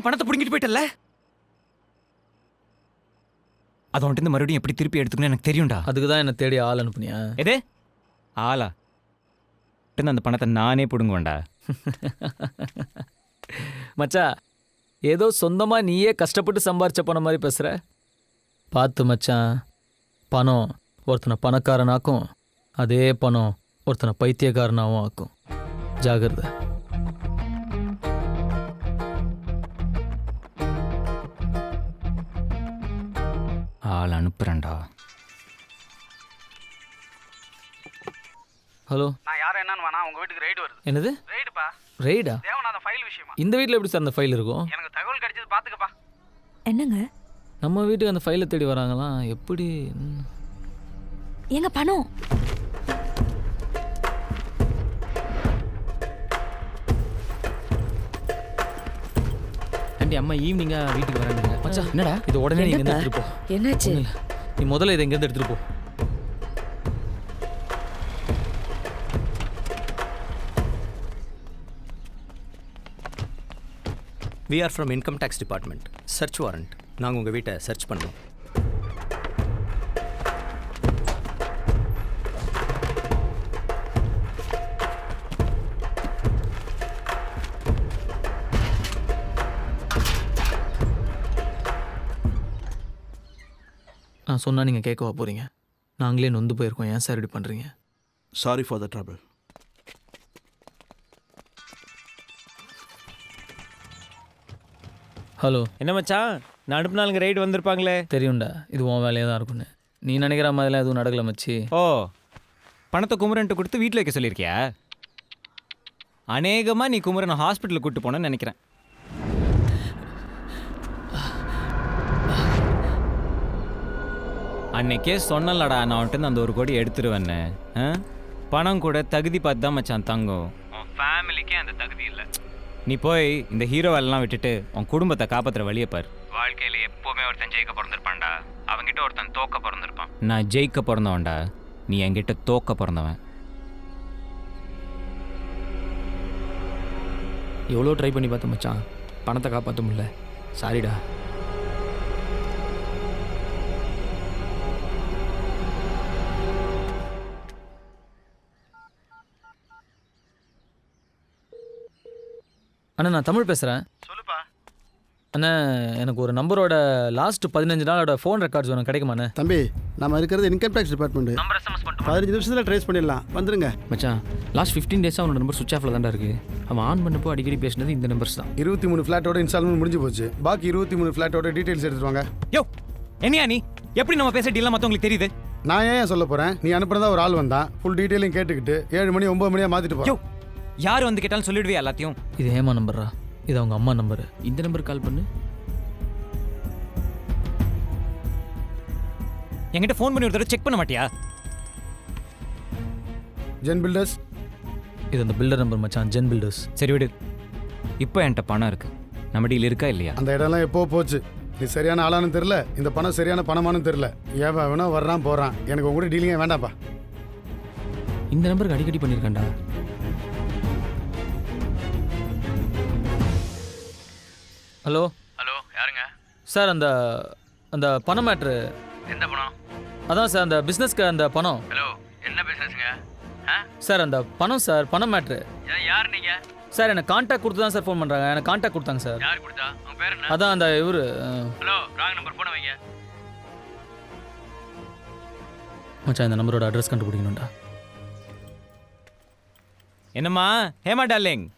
என்கிட்ட பணத்தை பிடிங்கிட்டு போயிட்டல, அது உன்கிட்ட மறுபடியும் எப்படி திருப்பி எடுத்துக்கணும் எனக்கு தெரியும்டா. அதுக்கு தான் என்னை தேடி ஆள் அனுப்புனியா? எதே ஆளா? அந்த பணத்தை நானே பிடுங்குவேன்டா. மச்சா, ஏதோ சொந்தமாக நீயே கஷ்டப்பட்டு சம்பாரிச்ச பணம் மாதிரி பேசுகிற. பார்த்து மச்சான், பணம் ஒருத்தனை பணக்காரனாக்கும், அதே பணம் ஒருத்தனை பைத்தியக்காரனாகவும் ஆக்கும். ஜாகிரதை. ஆள் அனுப்புறேன்டா. ஹலோ, நான் யாரும் என்னன்னு வேணா உங்க வீட்டுக்கு ரைடு வருது. என்னது ரைடுப்பா? ரெய்டா? தேவநாதன் ஃபைல் விஷயமா. இந்த வீட்டில் எப்படி சார் அந்த ஃபைல் இருக்கும்? எனக்கு தகவல் கிடைச்சது, பாத்துக்கப்பா. என்னங்க? நம்ம வீட்டுக்கு அந்த ஃபைலை தேடி வராங்களாம், எப்படி? எங்க பணம்? ஆண்டி, அம்மா ஈவினிங்காக வீட்டுக்கு வராங்க. மச்சா, என்னடா இது உடனே நீங்க இருந்து எடுத்துட்டு போ. என்னாச்சு? ஒண்ணும் இல்ல. நீ முதல்ல இதை இங்கேருந்து எடுத்துட்டு போ. We are from Income Tax Department. Search warrant. நாங்கள் உங்கள் வீட்டை சர்ச் பண்ணோம். நான் சொன்னால் நீங்கள் கேட்கவா போகிறீங்க? நாங்களே நொந்து போயிருக்கோம், ஏன் சார் இப்படி பண்ணுறீங்க? Sorry for the trouble. Hello. என்ன மச்சான், நான் அனுப்புனாலுங்க ரைடு வந்திருப்பாங்களே. தெரியும்டா, இது உன் வேலையாக தான் இருக்குன்னு. நீ நினைக்கிற மாதிரிலாம் எதுவும் நடக்கல மச்சி. ஓ, பணத்தை குமரன்ட்டு கொடுத்து வீட்டில் வைக்க சொல்லியிருக்கியா? அநேகமாக நீ குமரனை ஹாஸ்பிட்டலுக்கு கூப்பிட்டு போனேன்னு நினைக்கிறேன். அன்னைக்கே சொன்னலடா, நான் வந்துட்டு அந்த 1 கோடி எடுத்துருவேன்னு. பணம் கூட தகுதி பார்த்து தான் மச்சான் தங்கும். உன் ஃபேமிலிக்கே அந்த தகுதி இல்லை. நீ போய் இந்த ஹீரோ வேலைலாம் விட்டுட்டு உன் குடும்பத்தை காப்பாற்றுற வழியை பார். வாழ்க்கையில் எப்போவுமே ஒருத்தன் ஜெயிக்க பிறந்திருப்பான்டா, அவங்ககிட்ட ஒருத்தன் தோக்க பிறந்திருப்பான். நான் ஜெயிக்க பிறந்தவன்டா, நீ என்கிட்ட தோக்க பிறந்தவன். எவ்வளோ ட்ரை பண்ணி பார்த்தேன் மச்சான், பணத்தை காப்பாற்ற முடியல. சாரிடா. அண்ணா, நான் தமிழ் பேசுகிறேன். சொல்லுப்பா. அண்ணா, எனக்கு ஒரு நம்பரோட லாஸ்ட் 15 நாளோட ஃபோன் ரெக்கார்ட்ஸ் வேணும், கிடைக்குமாண்ணே? தம்பி, நம்ம இருக்கிறது income tax department. Number SMS பண்ணிட்டு 15 நிமிஷத்தில் ட்ரேஸ் பண்ணிடலாம், வந்துருங்க. மச்சான், லாஸ்ட் 15 டேஸாக அவனோட நம்பர் சுவிச் ஆஃபில் தான்டா இருக்குது. அவன் ஆன் பண்ணப்போ அடிக்கடி பேசினது இந்த நம்பர்ஸ் தான். 23 ஃப்ளாட்டோட இன்ஸ்டால்மெண்ட் முடிஞ்சு போச்சு. பாக்கி 23 ஃப்ளாட்டோட டீட்டெயில்ஸ் எடுத்துட்டு வாங்க. யோ, என்னையா நீ? எப்படி நம்ம பேச டீலாம் மற்றவங்களுக்கு தெரியுது? நான் ஏன் சொல்ல போகிறேன்? நீ அனுப்புறதா ஒரு ஆள் வந்தான், ஃபுல் டீட்டெயிலையும் கேட்டுக்கிட்டு 7 மணி 9 மணியாக மாற்றிட்டு போ. யோ, யார் வந்து கேட்டாலும் சொல்லிடுவே எல்லாத்தையும். இது ஹேமா நம்பரா? இது அவங்க அம்மா நம்பரு. இந்த நம்பருக்கு கால் பண்ணு. என்கிட்ட ஃபோன் பண்ணி ஒரு தடவை செக் பண்ண மாட்டியா? Zen builders. இது அந்த பில்டர் நம்பர் மச்சான், ஜென் பில்டர்ஸ். சரி விடு, இப்போ என்கிட்ட பணம் இருக்கு, நம்ம டீல் இருக்கா இல்லையா? அந்த இடம்லாம் எப்போ போச்சு. நீ சரியான ஆளானு தெரில, இந்த பணம் சரியான பணமானு தெரில. ஏன் வேணா வர்றான் போகிறான், எனக்கு உங்க கூட டீலிங்கே வேண்டாம்ப்பா. இந்த நம்பருக்கு அடிக்கடி பண்ணியிருக்கேன்டா. ஹலோ. ஹலோ, யாருங்க சார்? அந்த அந்த பணம் மேட்ரு. எந்த பணம்? அதான் சார், அந்த பிஸ்னஸ்க்கு அந்த பணம். ஹலோ, என்ன பிசினஸ்ங்க? சார், அந்த பணம் சார், பணம் மேட்ரு. யார் நீங்க? சார், எனக்கு கான்டாக்ட் கொடுத்து தான் சார் ஃபோன் பண்ணுறாங்க. எனக்கு கான்டாக்ட் கொடுத்தாங்க சார். யார் கொடுத்தா? உங்க பேர் என்ன? அதான் அந்த இவர். ஹலோ, ராங் நம்பர், போன வைங்க. மச்சான், இந்த நம்பரோட அட்ரஸ் கண்டுபிடிக்கணும்டா. என்னம்மா ஹேமா டார்லிங்,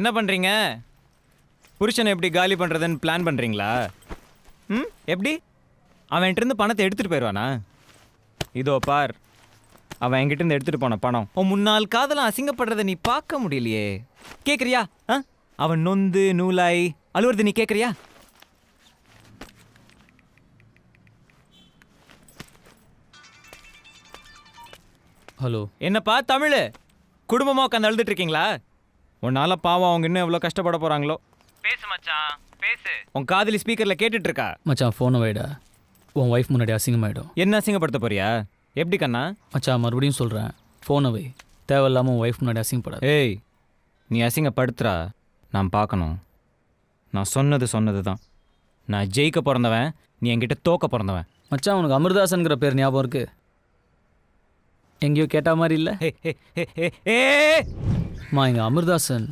என்ன பண்ணுறீங்க? புருஷனை எப்படி காலி பண்ணுறதுன்னு பிளான் பண்ணுறீங்களா? எப்படி? அவன் என்கிட்டருந்து பணத்தை எடுத்துகிட்டு போயிடுவானா? இதோ பார், அவன் என்கிட்டருந்து எடுத்துகிட்டு போன பணம் உன் முன்னாள் காதலாம் அசிங்கப்படுறதை நீ பார்க்க முடியலையே. கேட்குறியா? அவன் நொந்து நூலாய் அழுவுறது நீ கேட்குறியா? ஹலோ. என்னப்பா தமிழ், குடும்பமாக உட்காந்து அழுதுட்டு இருக்கீங்களா? உன்னால பாவம் அவங்க இன்னும் எவ்வளோ கஷ்டப்பட போகிறாங்களோ. பேசு மச்சான், பேசு. உன் காதலி ஸ்பீக்கரில் கேட்டுட்டு இருக்கா. மச்சான், ஃபோனை வைடா, உன் ஒய்ஃப் முன்னாடி அசிங்கமாயிடும். என்ன அசிங்கப்படுத்த போறியா? எப்படி கண்ணா? மச்சான், மறுபடியும் சொல்கிறேன், ஃபோனை வை. தேவையில்லாமல் உன் ஒய்ஃப் முன்னாடி அசிங்கப்படாது. ஏய், நீ அசிங்கப்படுத்துறா, நான் பார்க்கணும். நான் சொன்னது தான். நான் ஜெயிக்க பிறந்தவன், நீ என்கிட்ட தோக்க பிறந்தவன். மச்சான் உனக்கு அமிர்தாசன்கிற பேர் ஞாபகம் இருக்கு? எங்கேயோ கேட்ட மாதிரி இல்லை? மா இங்கே அமிர்தாசன்.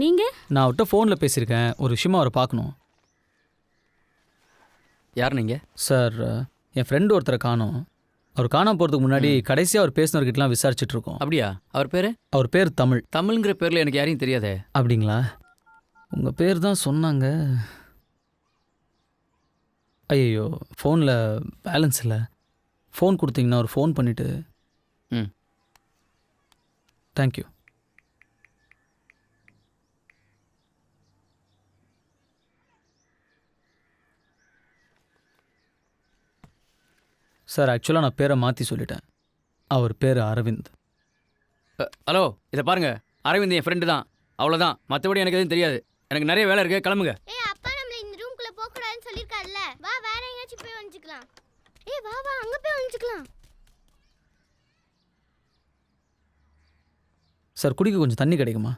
நீங்கள்? நான் அவர்கிட்ட ஃபோனில் பேசியிருக்கேன். ஒரு விஷயமா அவரை பார்க்கணும். யார் நீங்கள்? சார், என் ஃப்ரெண்டு ஒருத்தரை காணோம். அவர் காணாம போகிறதுக்கு முன்னாடி கடைசியாக அவர் பேசினவர்கிட்டலாம் விசாரிச்சுட்டு இருக்கோம். அப்படியா? அவர் பேர்? அவர் பேர் தமிழ். தமிழ்ங்கிற பேரில் எனக்கு யாரையும் தெரியாதே. அப்படிங்களா? உங்கள் பேர் தான் சொன்னாங்க. ஐயோ, ஃபோனில் பேலன்ஸ் இல்லை. ஃபோன் கொடுத்தீங்கன்னா ஒரு ஃபோன் பண்ணிவிட்டு. ம். தேங்க்யூ. சார், ஆக்சுவலாக நான் பேரை மாற்றி சொல்லிட்டேன். அவர் பேர் அரவிந்த். ஹலோ, இதை பாருங்க, அரவிந்த் என் ஃப்ரெண்டு தான், அவ்வளோதான். மற்றபடி எனக்கு எதுவும் தெரியாது. எனக்கு நிறைய வேலை இருக்கு, கிளம்புங்க. அப்பா நம்மள இந்த ரூம்குள்ள போக கூடாதுன்னு சொல்லிருக்காருல்ல. வா வேற எங்கயாச்சும் போய் வந்துக்கலாம். வா வா அங்க போய் வந்துக்கலாம். சார், குடிக்க கொஞ்சம் தண்ணி கிடைக்குமா?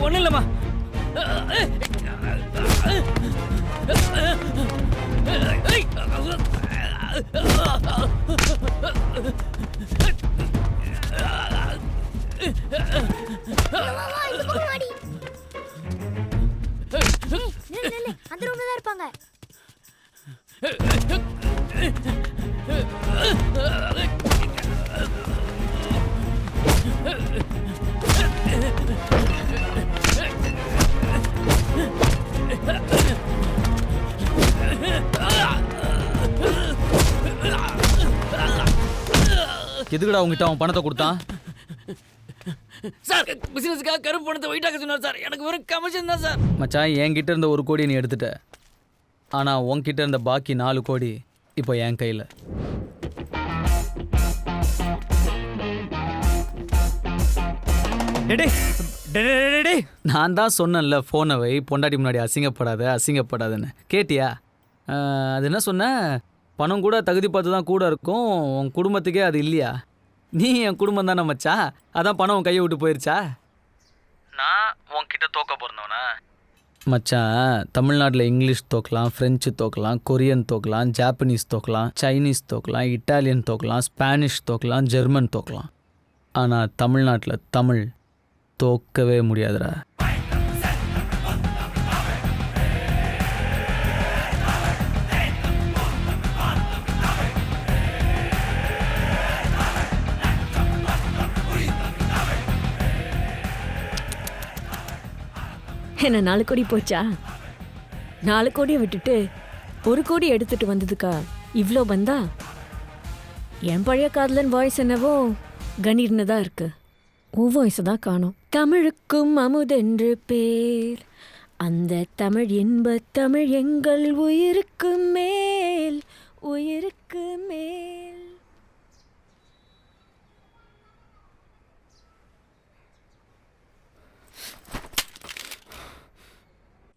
ஒன்றும் இல்லைம்மா. அந்த ரூம்ல தான் இருப்பாங்க. எதுக்குடா உங்ககிட்ட அவன் பணத்தை கொடுத்தான்? சார், பிசினஸ்க்காக கருப்பு பணத்தை ஒயிட்டாக்க சொன்னார் சார். எனக்கு வெறும் கமிஷன் தான் சார். மச்சான், என்கிட்ட இருந்த 1 கோடி நீ எடுத்துட்ட. ஆனால் உன்கிட்ட இருந்த பாக்கி 4 கோடி இப்போ என் கையில். நான் தான் சொன்னேன்ல, ஃபோனை வை, பொண்டாட்டி முன்னாடி அசிங்கப்படாதுன்னு. கேட்டியா? அது என்ன சொன்ன? பணம் கூட தகுதி பார்த்து தான் கூட இருக்கும், உன் குடும்பத்துக்கே அது இல்லையா? நீ என் குடும்பம் தானே மச்சான், அதான் பணம் உன் கையை விட்டு போயிருச்சா? நான் உன்கிட்ட தோக்க போகிறவனா? மச்சான், தமிழ்நாட்டில் இங்கிலீஷ் தோக்கலாம், ஃப்ரெஞ்சு தோக்கலாம், கொரியன் தோக்கலாம், ஜாப்பனீஸ் தோக்கலாம், சைனீஸ் தோக்கலாம், இட்டாலியன் தோக்கலாம், ஸ்பானிஷ் தோக்கலாம், ஜெர்மன் தோக்கலாம். ஆனால் தமிழ்நாட்டில் தமிழ் தோக்கவே முடியாதுடா. என்ன 4 கோடி போச்சா? 4 கோடியை விட்டுட்டு 1 கோடி எடுத்துட்டு வந்ததுக்கா இவ்வளோ பந்தா? என் பழைய காதலன் வாய்ஸ் என்னவோ கணீர்னு தான் இருக்கு. உன் வாய்ஸை தான் காணோம். தமிழுக்கும் அமுதென்று பேர், அந்த தமிழ் இன்ப தமிழ் எங்கள் உயிருக்கு மேல், உயிருக்கு மேல்.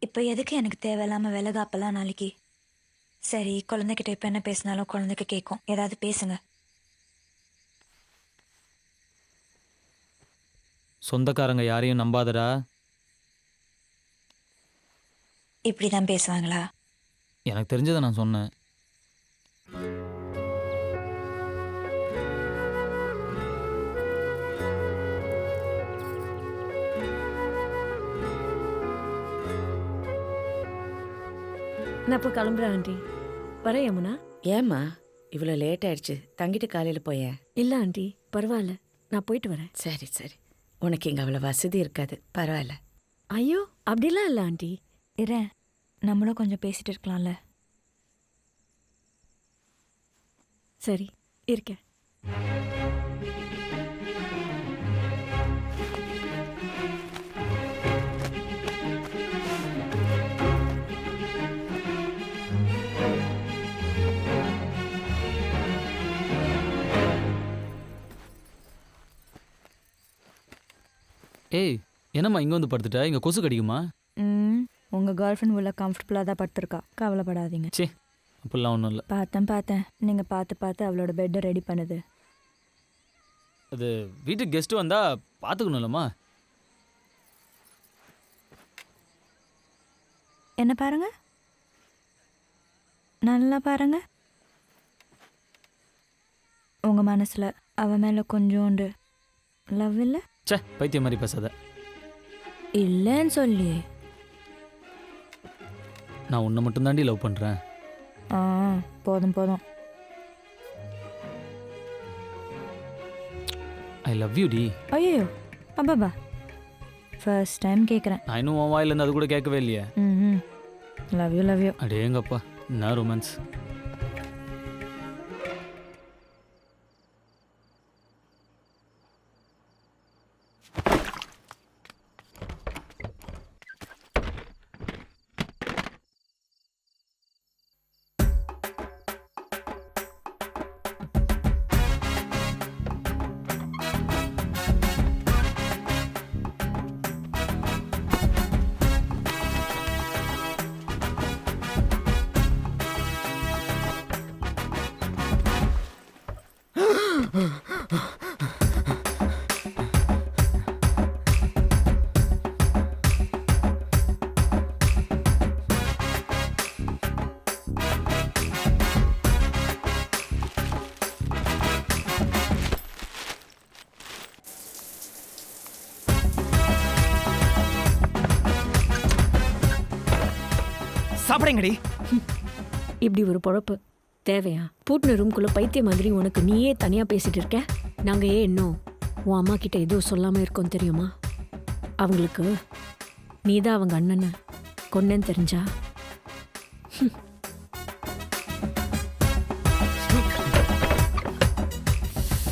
இப்போ எதுக்கு எனக்கு தேவையில்லாமல் விலகாப்பெல்லாம் நாளைக்கு? சரி, குழந்தைகிட்ட இப்போ என்ன பேசினாலும் குழந்தைக்கு கேட்கும். ஏதாவது பேசுங்க. சொந்தக்காரங்க யாரையும் நம்பாதடா. இப்படி தான் பேசுவாங்களா? எனக்கு தெரிஞ்சதை நான் சொன்னேன். நான் இப்போ கிளம்புறேன் ஆண்டி. வரேன் யமுனா. ஏம்மா இவ்வளோ லேட் ஆயிடுச்சு? தங்கிட்டு காலையில் போயேன். இல்லை ஆண்டி, பரவாயில்ல, நான் போயிட்டு வரேன். சரி சரி, உனக்கு இங்கே அவ்வளோ வசதி இருக்காது, பரவாயில்ல. ஐயோ, அப்படிலாம் இல்லை ஆண்டி. இரேன், நம்மளும் கொஞ்சம் பேசிட்டு இருக்கலாம்ல. சரி, இருக்கேன். ஏய் என்னம்மா இங்கே வந்து படுத்துட்ட இங்கே கொசு கடிக்குமா? உங்கள் கேர்ள் ஃப்ரெண்ட் உள்ள கம்ஃபர்டபுளாக தான் படுத்திருக்கா, கவலைப்படாதீங்க. சே அப்படிலாம் ஒன்றும் இல்லை. பார்த்தேன் நீங்கள் பார்த்து அவளோட பெட்டை ரெடி பண்ணுது. அது வீட்டுக்கு கெஸ்ட்டு வந்தால் பார்த்துக்கணும்லம்மா. என்ன பாருங்க, நல்லா பாருங்க. உங்கள் மனசில் அவன் மேலே கொஞ்சோண்டு லவ் இல்லை? சே பைத்தியம் மாதிரி பேசாத. இல்லைன்னு சொல்லி. நான் உன்னை மட்டும்தாண்டி லவ் பண்ணுறேன். போதும். ஐ லவ் யூ டி. ஐயோ அப்பாபா, ஃபர்ஸ்ட் டைம் கேட்குறேன். நான் இன்னும் உன் வாயிலேருந்து அது கூட கேட்கவே இல்லையே. Love you. அடேங்கப்பா என்ன ரொமான்ஸ். சாப்பிடுங்கடி. இப்படி ஒரு பொழப்பு தேவையா? பூட்டின ரூம்குள்ளே பைத்திய மாதிரி உனக்கு நீயே தனியாக பேசிட்டு இருக்க. நாங்கள் ஏன் இன்னும் உன் அம்மா கிட்ட எதுவும் சொல்லாமல் இருக்கோம் தெரியுமா? அவங்களுக்கு நீ தான் அவங்க அண்ணனை கொன்னேன்னு தெரிஞ்சா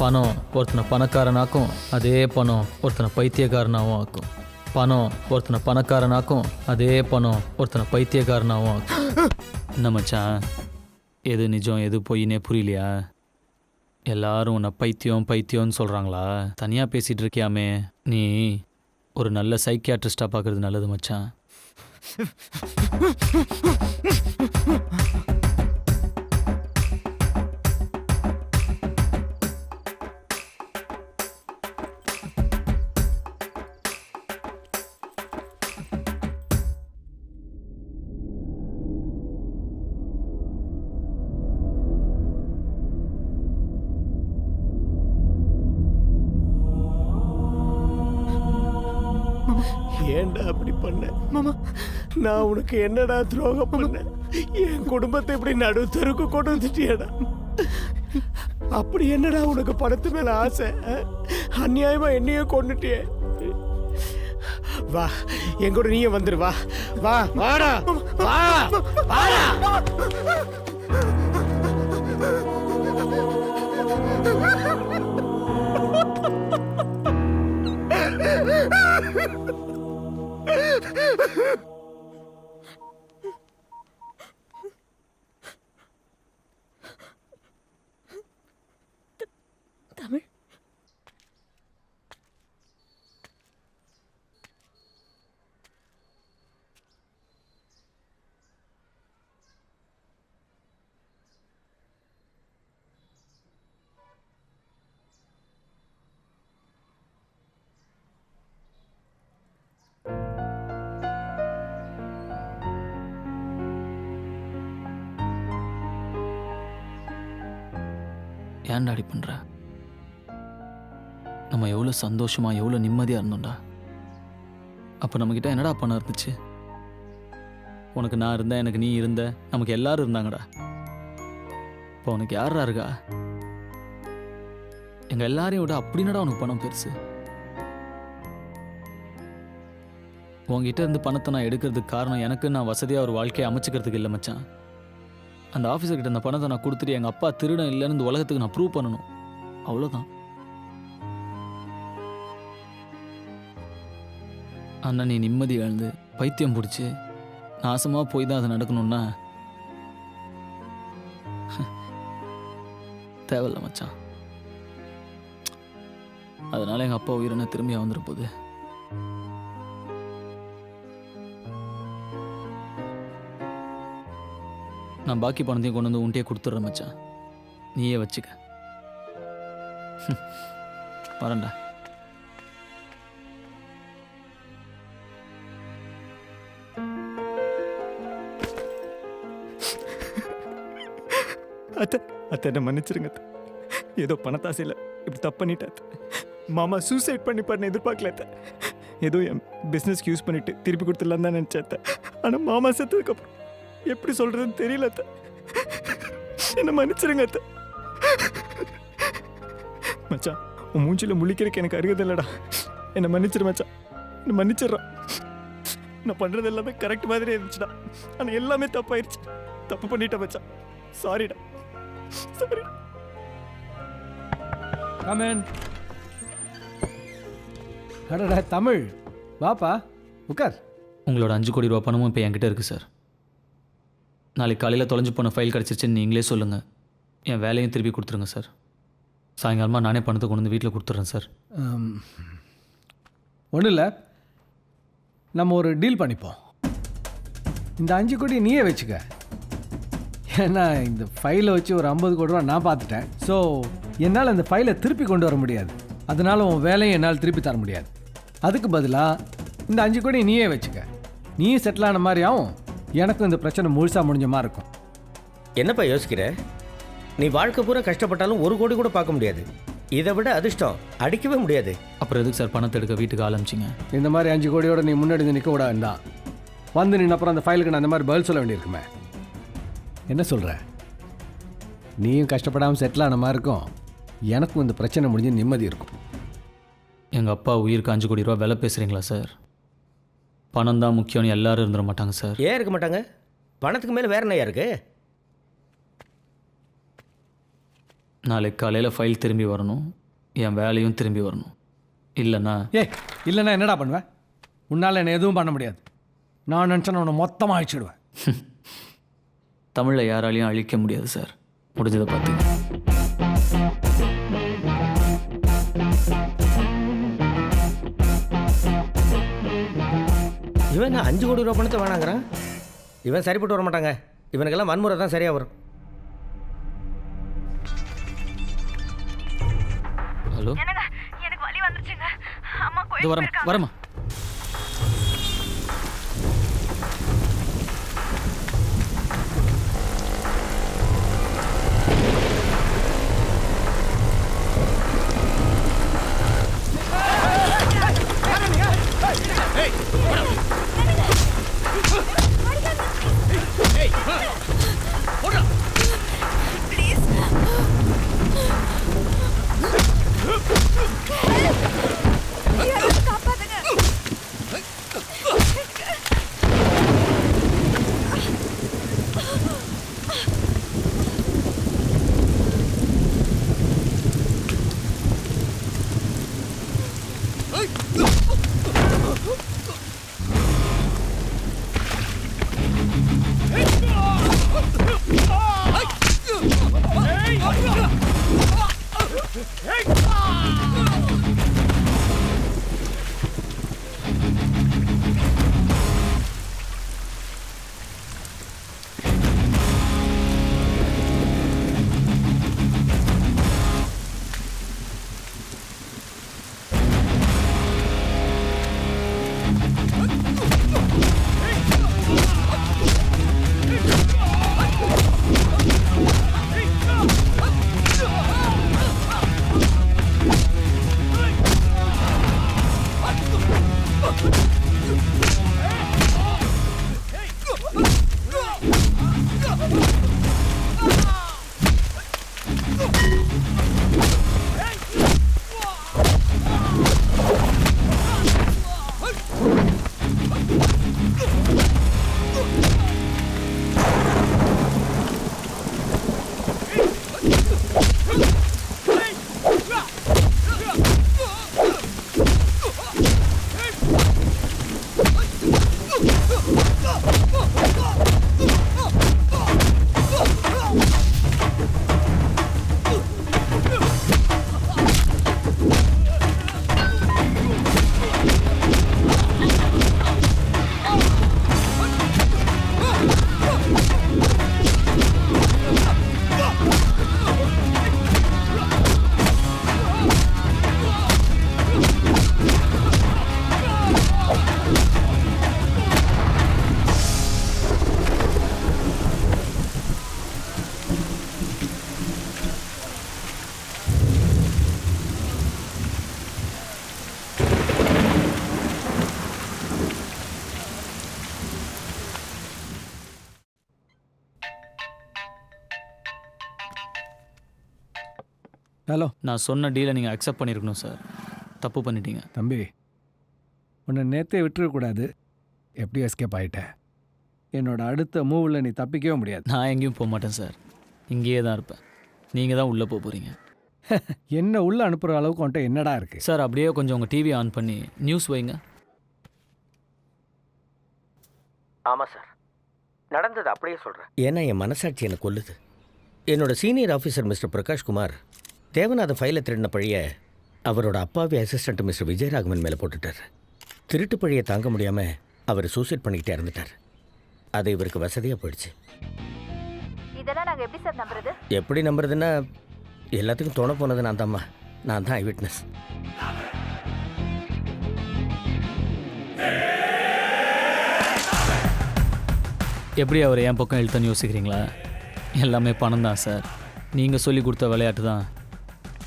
பணம் ஒருத்தனை பணக்காரனாக்கும், அதே பணம் ஒருத்தனை பைத்தியக்காரனாகவும் ஆக்கும். பணம் ஒருத்தனை பணக்காரனாக்கும், அதே பணம் ஒருத்தனை பைத்தியக்காரனாகவும் ஆக்கும். என்ன மச்சான், எது நிஜம் எது பொய்னே புரியலையா? எல்லாரும் உன்னை பைத்தியம்னு சொல்கிறாங்களா? தனியாக பேசிகிட்டு இருக்கியாமே, நீ ஒரு நல்ல சைக்கியாட்ரிஸ்டாக பார்க்குறது நல்லது மச்சான். ஏன்டா அப்படி பண்ண மாமா? நான் உனக்கு என்னடா துரோகம் பண்ணேன்? என் குடும்பத்தை இப்படி நடுத்தருக்கு கொண்டு வந்துட்டியடா. அப்படி என்னடா உனக்கு பணத்து மேல ஆசை? அநியாயமா என்னையே கொண்டுட்டியே. வா என் கூட நீயே வந்துரு. வா வா வாடா வா வாடா. தமிழ் ஏன்டா அடி பண்ணுற? நம்ம எவ்வளோ சந்தோஷமாக எவ்வளோ நிம்மதியாக இருந்தோம்டா. அப்போ நம்மக்கிட்ட என்னடா பணம் இருந்துச்சு? உனக்கு நான் இருந்தேன், எனக்கு நீ இருந்த, நமக்கு எல்லாரும் இருந்தாங்கடா. இப்போ உனக்கு யாரா இருக்கா? எங்கள் எல்லாரையும் விட அப்படின்னடா உனக்கு பணம் பெருசு. உங்ககிட்ட இருந்து பணத்தை நான் எடுக்கிறதுக்கு காரணம் எனக்கு நான் வசதியாக ஒரு வாழ்க்கையை அமைச்சிக்கிறதுக்கு இல்லை மச்சான். அந்த ஆஃபீஸர்கிட்ட அந்த பணத்தை நான் கொடுத்துட்டு எங்கள் அப்பா திருடன் இல்லைன்னு இந்த உலகத்துக்கு நான் ப்ரூவ் பண்ணணும், அவ்வளோதான். அண்ணா நீ நிம்மதி இழந்து பைத்தியம் பிடிச்சி நாசமாக போய் தான் அது நடக்கணும்னா தேவையில்ல மச்சான். அதனால எங்கள் அப்பா உயிரின திரும்பியா வந்துட போகுது. நான் பாக்கி பணத்தையும் கொண்டு வந்து உன்ட்டே கொடுத்துட்றேன் மச்சான், நீயே வச்சுக்க. வரேன்டா. அத்தை என்ன மன்னிச்சிருங்க அத்தை. ஏதோ பணத்தாசையில் இப்படி தப்பு பண்ணிட்டேன். மாமா சூசைட் பண்ணிப்பாருன்னு எதிர்பார்க்கல அத்தை. ஏதோ என் பிஸ்னஸ்க்கு யூஸ் பண்ணிட்டு திருப்பி கொடுத்துடலாம் தான் நினச்சேன் அத்தை. ஆனால் மாமா செத்ததுக்கப்புறம் எப்படி சொல்கிறதுன்னு தெரியல அத்தை. என்ன மன்னிச்சிருங்க அத்தை. மச்சான், உன் மூஞ்சியில் முழிக்கிறதுக்கு எனக்கு அருகது இல்லைடா. என்னை மன்னிச்சிரு மச்சான், என்னை மன்னிச்சிடுறான். நான் பண்ணுறது எல்லாமே கரெக்ட் மாதிரி இருந்துச்சுடா, ஆனால் எல்லாமே தப்பாயிருச்சு. தப்பு பண்ணிட்டேன் மச்சான், சாரிடா. சாரி. கமன். அடடா தமிழ், வாப்பா உட்கார். உங்களோட 5 கோடி ரூபா பணமும் இப்போ என்கிட்ட இருக்குது சார். நாளைக்கு காலையில் தொலைஞ்சு போன ஃபைல் கிடச்சிருச்சுன்னு நீங்களே சொல்லுங்கள். என் வேலையும் திருப்பி கொடுத்துருங்க சார். சாயங்காலமாக நானே பணத்தை கொண்டு வந்து வீட்டில் கொடுத்துட்றேன் சார். ஒன்றும் இல்லை, நம்ம ஒரு டீல் பண்ணிப்போம். இந்த 5 கோடி நீயே வச்சுக்க. ஏன்னா இந்த ஃபைலை வச்சு ஒரு 50 கோடி ரூபா நான் பார்த்துட்டேன். ஸோ என்னால் அந்த ஃபைலை திருப்பி கொண்டு வர முடியாது. அதனால் உன் வேலையை என்னால் திருப்பி தர முடியாது. அதுக்கு பதிலாக இந்த 5 கோடி நீயே வச்சுக்க. நீயும் செட்டில் ஆன மாதிரி ஆகும், எனக்கும் இந்த பிரச்சனை முழுசாக முடிஞ்ச மாதிரி இருக்கும். என்னப்பா யோசிக்கிற? நீ வாழ்க்கை பூரா கஷ்டப்பட்டாலும் 1 கோடி கூட பார்க்க முடியாது. இதை விட அதிர்ஷ்டம் அடிக்கவே முடியாது. அப்புறம் எதுக்கு சார் பணத்தை எடுக்க வீட்டுக்கு ஆரம்பிச்சிங்க? இந்த மாதிரி 5 கோடியோட நீ முன்னாடி நிற்க கூடாது தான். வந்து நின்று அப்புறம் அந்த ஃபைலுக்கு நான் அந்த மாதிரி பதில் சொல்ல வேண்டியிருக்குமே. என்ன சொல்கிற? நீயும் கஷ்டப்படாமல் செட்டில் ஆன மாதிரி இருக்கும், எனக்கும் இந்த பிரச்சனை முடிஞ்சு நிம்மதி இருக்கும். எங்கள் அப்பா உயிருக்கு 5 கோடி ரூபா விலை பேசுகிறீங்களா சார்? பணம் தான் முக்கியம்னு எல்லாரும் இருந்துட மாட்டாங்க சார். ஏன் இருக்க மாட்டாங்க? பணத்துக்கு மேலே வேற என்ன இருக்கு? நாளைக்கு காலையில் ஃபைல் திரும்பி வரணும், என் வேலையும் திரும்பி வரணும். இல்லைண்ணா இல்லைன்னா என்னடா பண்ணுவேன்? உன்னால் என்ன எதுவும் பண்ண முடியாது. நான் நினச்சேன் உன்னை மொத்தமாக அழிச்சிடுவேன். தமிழை யாராலையும் அழிக்க முடியாது சார். முடிஞ்சதை பார்த்தீங்க. இவன் 5 கோடி ரூபா பணத்தை வேணாங்கிறான். இவன் சரிப்பட்டு வர மாட்டாங்க. இவனுக்கெல்லாம் வன்முறை தான் சரியாக வரும். ஹலோ, எனக்கு வலி வந்துருச்சுங்க. அம்மா இது வரமா. ஹலோ. நான் சொன்ன டீலை நீங்கள் அக்செப்ட் பண்ணியிருக்கணும் சார். தப்பு பண்ணிட்டீங்க. தம்பி, உன்னை நேற்றே விட்டுறக்கூடாது. எப்படி எஸ்கேப் ஆகிட்டேன். என்னோட அடுத்த மூவில் நீ தப்பிக்கவே முடியாது. நான் எங்கேயும் போக மாட்டேன் சார். இங்கேயே தான் இருப்பேன். நீங்கள் தான் உள்ளே போகிறீங்க. என்ன உள்ளே அனுப்புகிற அளவுக்கு உன்ட்ட என்னடா இருக்குது? சார் அப்படியே கொஞ்சம் உங்கள் டிவி ஆன் பண்ணி நியூஸ் வைங்க. ஆமாம் சார், நடந்தது அப்படியே சொல்கிறேன். ஏன்னா என் மனசாட்சி என்னை கொல்லுது. என்னோட senior officer mister Prakash Kumar Devanatha ஃபைலை திருடின பழிய அவரோட அப்பாவி அசிஸ்டண்ட் மிஸ்டர் விஜயராகவன் மேலே போட்டுட்டார். திருட்டு பழியை தாங்க முடியாமல் அவர் சூசைட் பண்ணிக்கிட்டே இறந்துட்டார். அது இவருக்கு வசதியாக போயிடுச்சு. இதெல்லாம் நாங்கள் எப்படி சார் நம்புறது? எப்படி நம்புறதுன்னா எல்லாத்துக்கும் தோண போனது நான் தான்மா. நான் தான் ஐ விட்னஸ். எப்படி அவர் என் பக்கம் இழுத்தன்னு யோசிக்கிறீங்களா? எல்லாமே பணம் தான் சார். நீங்கள் சொல்லி கொடுத்த விளையாட்டு தான்.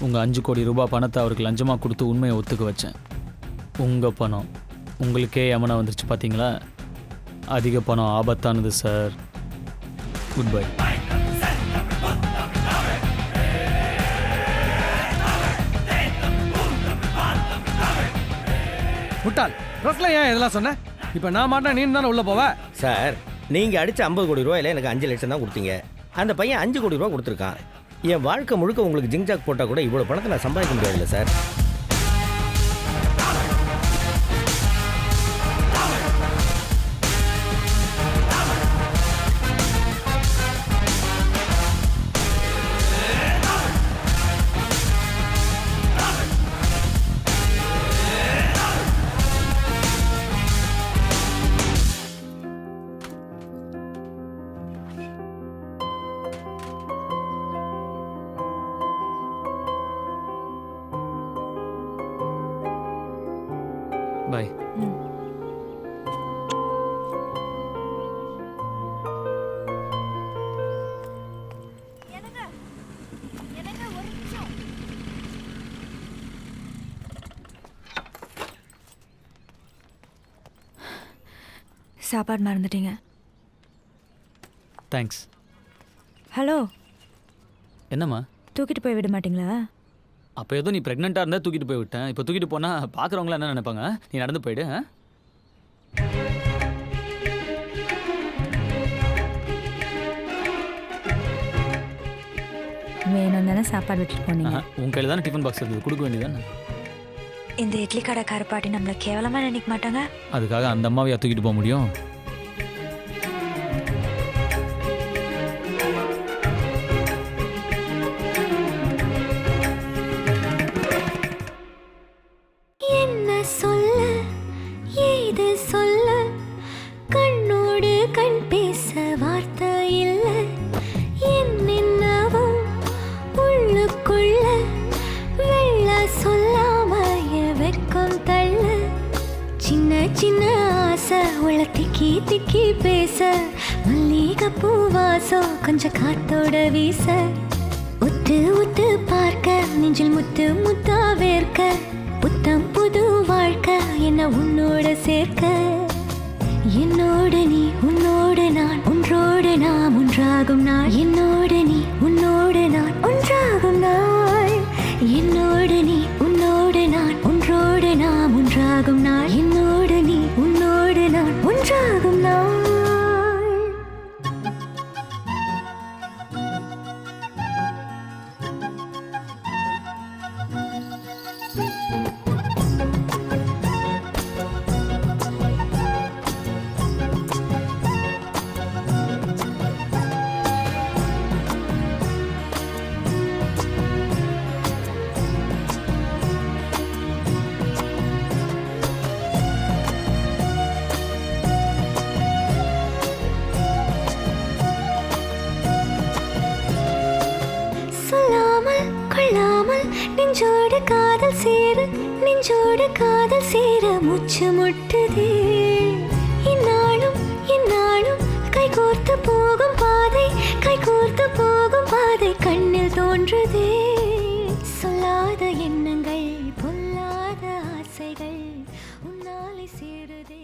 உங்கள் 5 கோடி ரூபாய் பணத்தை அவருக்கு லஞ்சமாக கொடுத்து உண்மையை ஒத்துக்க வச்சேன். உங்கள் பணம் உங்களுக்கே யமனா வந்துருச்சு பார்த்தீங்களா? அதிக பணம் ஆபத்தானது சார். Good bye. முட்டாள், ப்ரெஸ்ல ஏன் இதெல்லாம் சொன்ன? இப்போ நான் மாட்டேன், நீ தானே உள்ளே போவ. சார், நீங்கள் அடித்த 50 கோடி ரூபாயில் எனக்கு 5 லட்சம் தான் கொடுத்தீங்க. அந்த பையன் 5 கோடி ரூபா கொடுத்துருக்கான். என் வாழ்க்கை முழுக்க உங்களுக்கு ஜிங்ஜாக் போட்டால் கூட இவ்வளோ பணத்தை நான் சம்பாதிக்க முடியாதுல்ல சார். பாய். சாப்பாடு மறந்துட்டீங்க. தேங்க்ஸ். ஹலோ. என்னம்மா? தூக்கிட்டு போய் விட மாட்டீங்களா? அப்போ ஏதோ நீ ப்ரெக்னெண்ட்டாக இருந்தால் தூக்கிட்டு போய் விட்டேன். இப்போ தூக்கிட்டு போனால் பார்க்குறவங்களாம் என்ன நினைப்பாங்க? நீ நடந்து போயிடு. வேணும் தானே சாப்பாடு விட்டுட்டு போனீங்க. உன் கையில் தானே டிஃபன் பாக்ஸ் இருந்தது, கொடுக்க வேண்டியதானே? இந்த இட்லி கடைக்கார பாட்டி நம்மளை கேவலமாக நினைக்க மாட்டாங்க? அதுக்காக அந்த அம்மாவையா தூக்கிட்டு போக முடியும்? என்ன சொல்ல ஏது சொல்ல கண்ணோடு கண் பேச வார்த்தை இல்ல என்னென்னவோ உள்ளுக்குள்ள வெள்ள சொல்லாம வெக்கம் தள்ள சின்ன சின்ன ஆசை உள்ள திக்கி திக்கி பேச மல்லிகைப்பூ வாசம் கொஞ்சம் காத்தோட வீச உத்து உத்து பார்க்க நெஞ்சில் முத்து முத்தா வேர்க்க புத்தம் புது வாழ்க்கை என்ன உன்னோட சேர்க்க என்னோடு நீ உன்னோடு நான் ஒன்றோடு நாம் ஒன்றாகும் நாள் என்னோடு நீ உன்னோடு நான் ஒன்றாகும் நாள் என்னோடு நீ உன்னோடு நான் ஒன்றோடு நாம் ஒன்றாகும் நாள் என்னோடு நீ உன்னோடு நான் ஒன்றாகும் நாள். சொல்லாமல் கொள்ளாமல் நெஞ்சோடு காதல் சேர நெஞ்சோடு காதல் சேர மூச்சு முட்டுதே இந்நாளும் இந்நாளும் கைகோர்த்து போகும் பாதை கைகோர்த்து போகும் பாதை கண்ணில் தோன்றுதே சொல்லாத எண்ணங்கள் பொல்லாத ஆசைகள் உன்னாலே சேருதே.